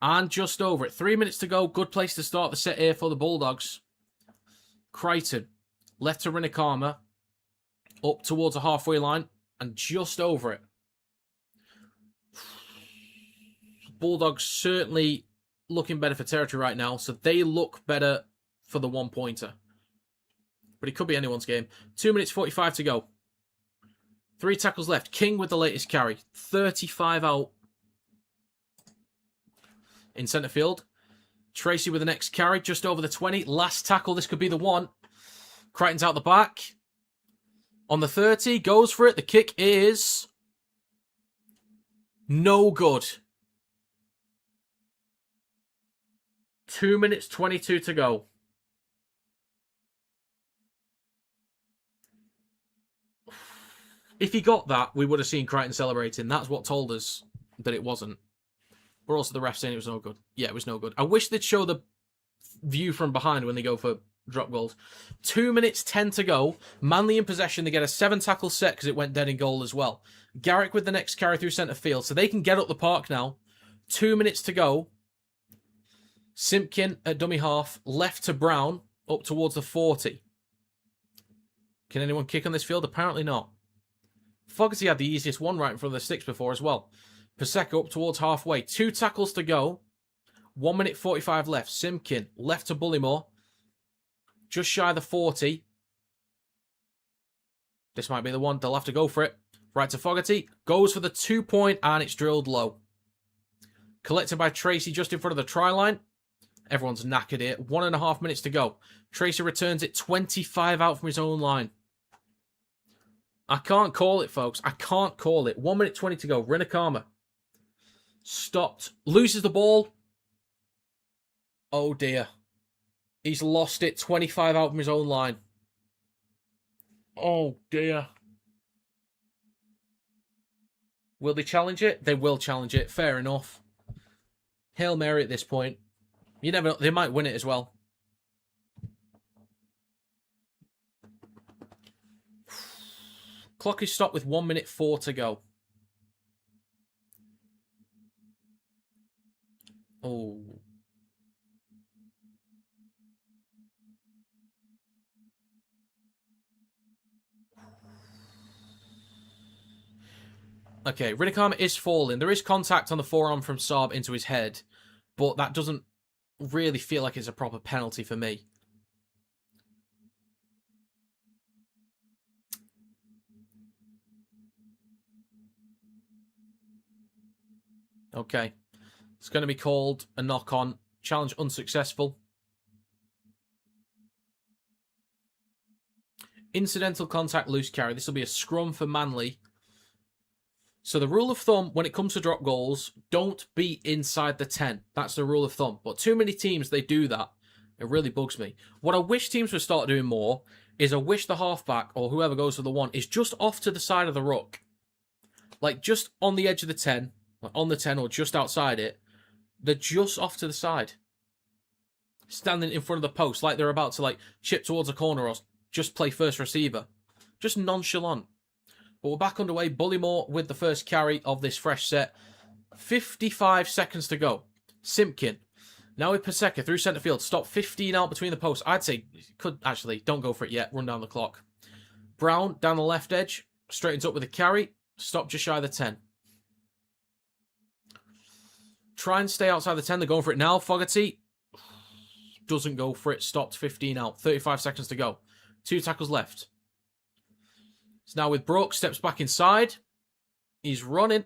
Speaker 1: And just over it. 3 minutes to go. Good place to start the set here for the Bulldogs. Crichton. Left to Rinikama. Up towards the halfway line. And just over it. Bulldogs certainly looking better for territory right now. So they look better for the 1 pointer. But it could be anyone's game. 2 minutes 45 to go. 3 tackles left. King with the latest carry. 35 out in centre field. Tracy with the next carry. Just over the 20. Last tackle. This could be the one. Crichton's out the back. On the 30. Goes for it. The kick is no good. 2 minutes 22 to go. If he got that, we would have seen Crichton celebrating. That's what told us that it wasn't. But also the ref saying it was no good. Yeah, it was no good. I wish they'd show the view from behind when they go for drop goals. 2 minutes 10 to go. Manly in possession. They get a 7 tackle set because it went dead in goal as well. Garrick with the next carry through centre field. So they can get up the park now. 2 minutes to go. Simpkin at dummy half. Left to Brown. Up towards the 40. Can anyone kick on this field? Apparently not. Fogarty had the easiest one right in front of the sticks before as well. Paseka up towards halfway. 2 tackles to go. 1 minute 45 left. Simpkin left to Bullymore. Just shy of the 40. This might be the one. They'll have to go for it. Right to Fogarty. Goes for the 2 point and it's drilled low. Collected by Tracy just in front of the try line. Everyone's knackered here. 1.5 minutes to go. Tracy returns it 25 out from his own line. I can't call it, folks. I can't call it. 1 minute 20 to go. Rinikama. Stopped. Loses the ball. Oh, dear. He's lost it. 25 out from his own line. Oh, dear. Will they challenge it? They will challenge it. Fair enough. Hail Mary at this point. You never know. They might win it as well. Clock is stopped with 1 minute 4 to go. Oh. Okay, Rinikama is falling. There is contact on the forearm from Saab into his head, but that doesn't really feel like it's a proper penalty for me. Okay. It's going to be called a knock-on. Challenge unsuccessful. Incidental contact, loose carry. This will be a scrum for Manly. So the rule of thumb, when it comes to drop goals, don't be inside the 10. That's the rule of thumb. But too many teams, they do that. It really bugs me. What I wish teams would start doing more is I wish the halfback or whoever goes for the one is just off to the side of the ruck. Like just on the edge of the 10. On the 10 or just outside it, they're just off to the side. Standing in front of the post like they're about to like chip towards a corner or just play first receiver. Just nonchalant. But we're back underway. Bullymore with the first carry of this fresh set. 55 seconds to go. Simpkin. Now with Paseka through centre field. Stop 15 out between the posts. I'd say, could actually, don't go for it yet. Run down the clock. Brown down the left edge. Straightens up with a carry. Stop just shy of the 10. Try and stay outside the 10. They're going for it now. Fogarty doesn't go for it. Stopped 15 out. 35 seconds to go. 2 tackles left. It's now with Brooks. Steps back inside. He's running.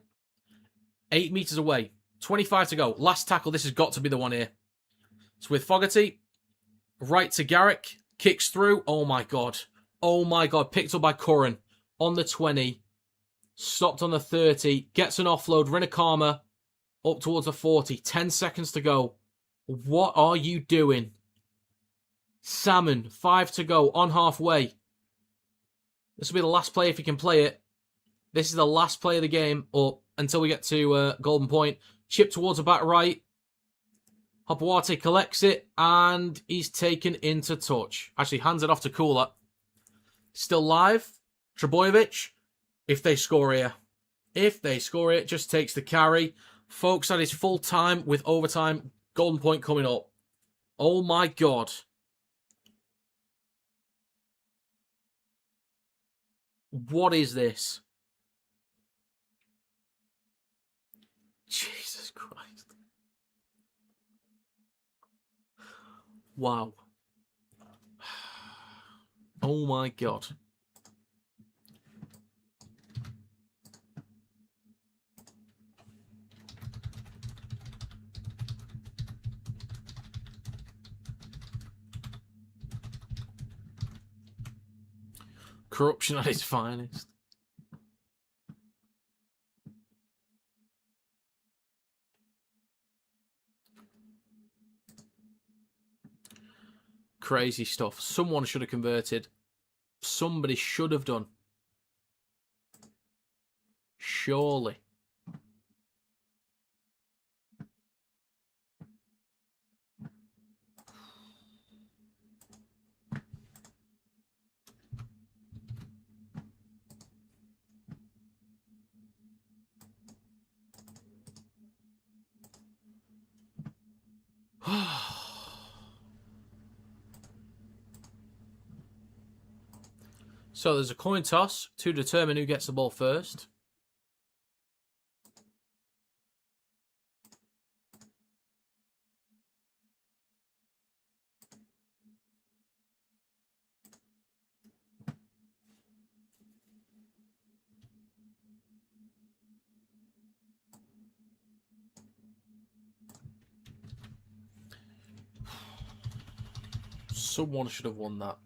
Speaker 1: 8 meters away. 25 to go. Last tackle. This has got to be the one here. It's with Fogarty. Right to Garrick. Kicks through. Oh my God. Oh my God. Picked up by Curran. On the 20. Stopped on the 30. Gets an offload. Rinikama. Up towards the 40. 10 seconds to go. What are you doing? Salmon. 5 to go. On halfway. This will be the last play if he can play it. This is the last play of the game. Or until we get to Golden Point. Chip towards the back right. Hopawate collects it, and he's taken into touch. Actually, hands it off to Kula. Still live. Trebojevic, if they score here. If they score it, just takes the carry. Folks, that is full time with overtime. Golden Point coming up. Oh my God. What is this? Jesus Christ. Wow. Oh my God. Corruption at its finest. Crazy stuff. Someone should have converted. Somebody should have done. Surely. So there's a coin toss to determine who gets the ball first. Someone should have won that.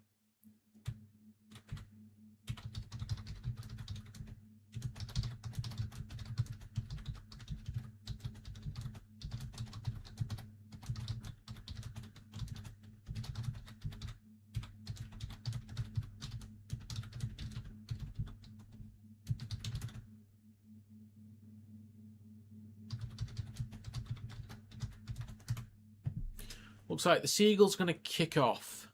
Speaker 1: Looks like the Seagulls going to kick off.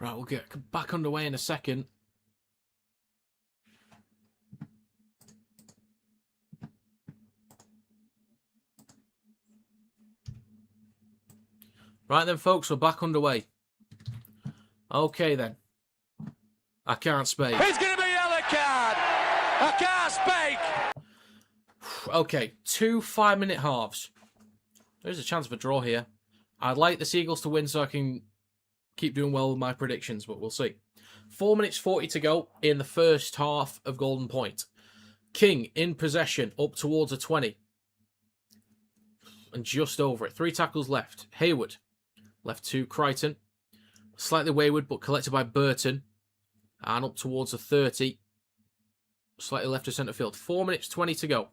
Speaker 1: Right, we'll get back underway in a second. Right then, folks, we're back underway. Okay, then. I can't speak.
Speaker 2: It's going to be yellow card. I can't speak.
Speaker 1: Okay, 2 5-minute halves. There's a chance of a draw here. I'd like the Seagulls to win so I can keep doing well with my predictions, but we'll see. 4 minutes 40 to go in the first half of Golden Point. King in possession, up towards a 20. And just over it. 3 tackles left. Hayward. Left to Crichton. Slightly wayward, but collected by Burton. And up towards a 30. Slightly left of centre field. 4 minutes 20 to go.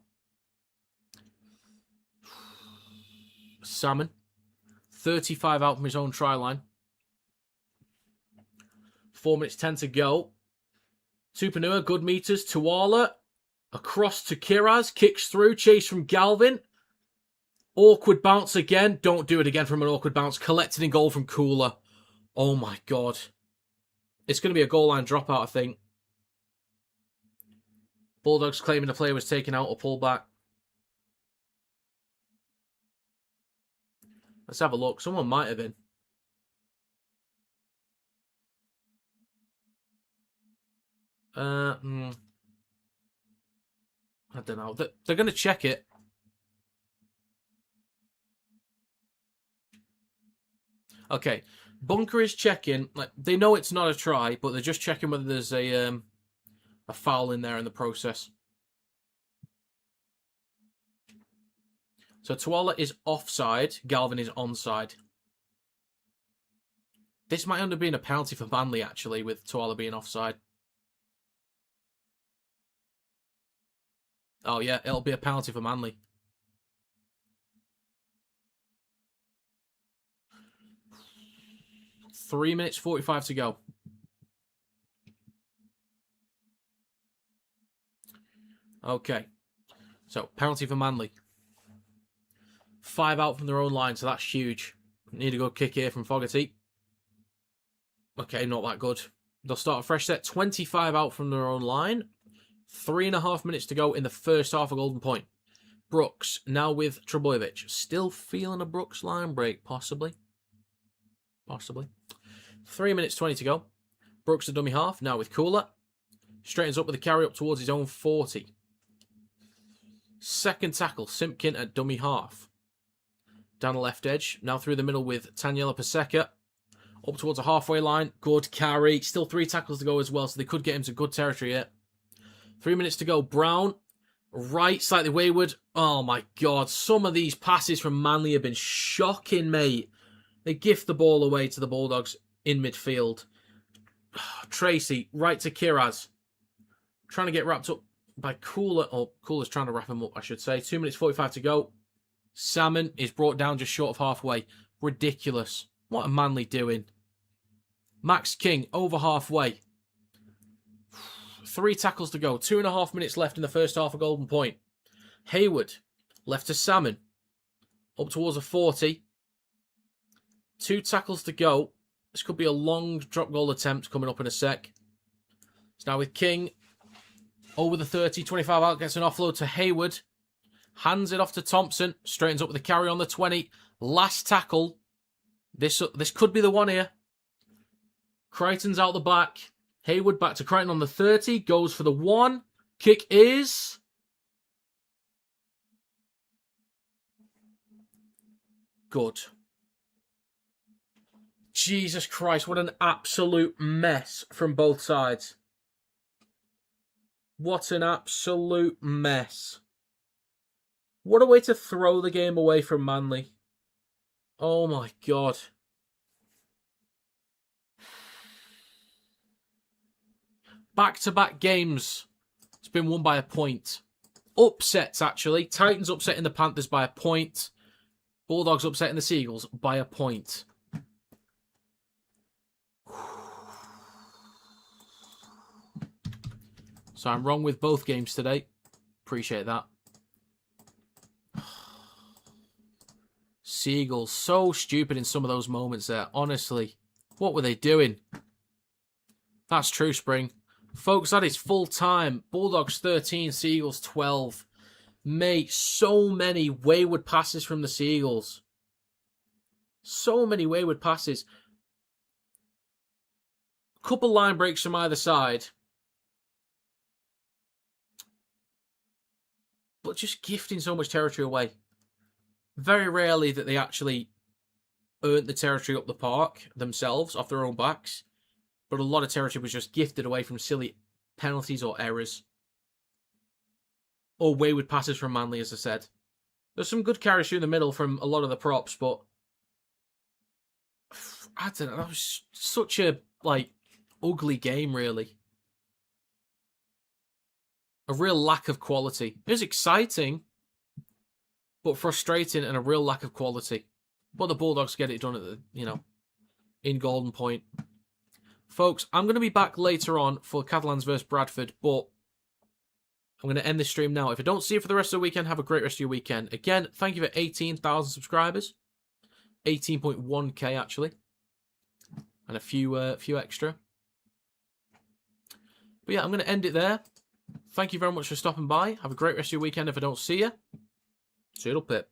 Speaker 1: Salmon. 35 out from his own try line. 4 minutes 10 to go. Tupanua, good meters. Tuala. Across to Kiraz. Kicks through. Chase from Galvin. Awkward bounce again. Don't do it again from an awkward bounce. Collected in goal from Kula. Oh my God. It's going to be a goal line dropout, I think. Bulldogs claiming the player was taken out or pulled back. Let's have a look. Someone might have been. I don't know. They're going to check it. Okay. Bunker is checking. Like, they know it's not a try, but they're just checking whether there's a foul in there in the process. So Tuala is offside. Galvin is onside. This might end up being a penalty for Manly, actually, with Tuala being offside. Oh, yeah, it'll be a penalty for Manly. Three minutes 45 to go. Okay. So, penalty for Manly. 5 out from their own line, so that's huge. Need a good kick here from Fogarty. Okay, not that good. They'll start a fresh set. 25 out from their own line. 3.5 minutes to go in the first half of Golden Point. Brooks, now with Trebojevic. Still feeling a Brooks line break, possibly. Possibly. 3 minutes 20 to go. Brooks, the dummy half, now with Cooler. Straightens up with a carry up towards his own 40. Second tackle, Simpkin at dummy half. Down the left edge, now through the middle with Taniela Paseka. Up towards a halfway line, good carry. Still 3 tackles to go as well, so they could get him to good territory here. 3 minutes to go. Brown, right, slightly wayward. Oh my God, some of these passes from Manly have been shocking, mate. They gift the ball away to the Bulldogs in midfield. Tracy, right to Kiraz. Trying to get wrapped up by Cooler. Oh, Cooler's trying to wrap him up, I should say. 2 minutes 45 to go. Salmon is brought down just short of halfway. Ridiculous. What are Manly doing? Max King, over halfway. 3 tackles to go. 2.5 minutes left in the first half of Golden Point. Hayward, left to Salmon. Up towards a 40. 2 tackles to go. This could be a long drop goal attempt coming up in a sec. It's now with King. Over the 30, 25 out, gets an offload to Hayward. Hands it off to Thompson. Straightens up with a carry on the 20. Last tackle. This could be the one here. Crichton's out the back. Hayward back to Crichton on the 30. Goes for the 1. Kick is... good. Jesus Christ, what an absolute mess from both sides. What an absolute mess. What a way to throw the game away from Manly. Oh my God. Back-to-back games. It's been won by a point. Upsets, actually. Titans upsetting the Panthers by a point. Bulldogs upsetting the Seagulls by a point. So I'm wrong with both games today. Appreciate that. Seagulls, so stupid in some of those moments there. Honestly, what were they doing? That's true, Spring. Folks, that is full time. Bulldogs 13, Seagulls 12. Mate, so many wayward passes from the Seagulls. So many wayward passes. Couple line breaks from either side. But just gifting so much territory away. Very rarely that they actually earned the territory up the park themselves off their own backs. But a lot of territory was just gifted away from silly penalties or errors. Or wayward passes from Manly, as I said. There's some good carries through the middle from a lot of the props, but I don't know. That was such a, ugly game, really. A real lack of quality. It was exciting, but frustrating and a real lack of quality. But the Bulldogs get it done at the, in Golden Point. Folks, I'm going to be back later on for Catalans versus Bradford, but I'm going to end this stream now. If I don't see you for the rest of the weekend, have a great rest of your weekend. Again, thank you for 18,000 subscribers. 18.1k, actually. And a few extra. But yeah, I'm going to end it there. Thank you very much for stopping by. Have a great rest of your weekend if I don't see you. See you up it.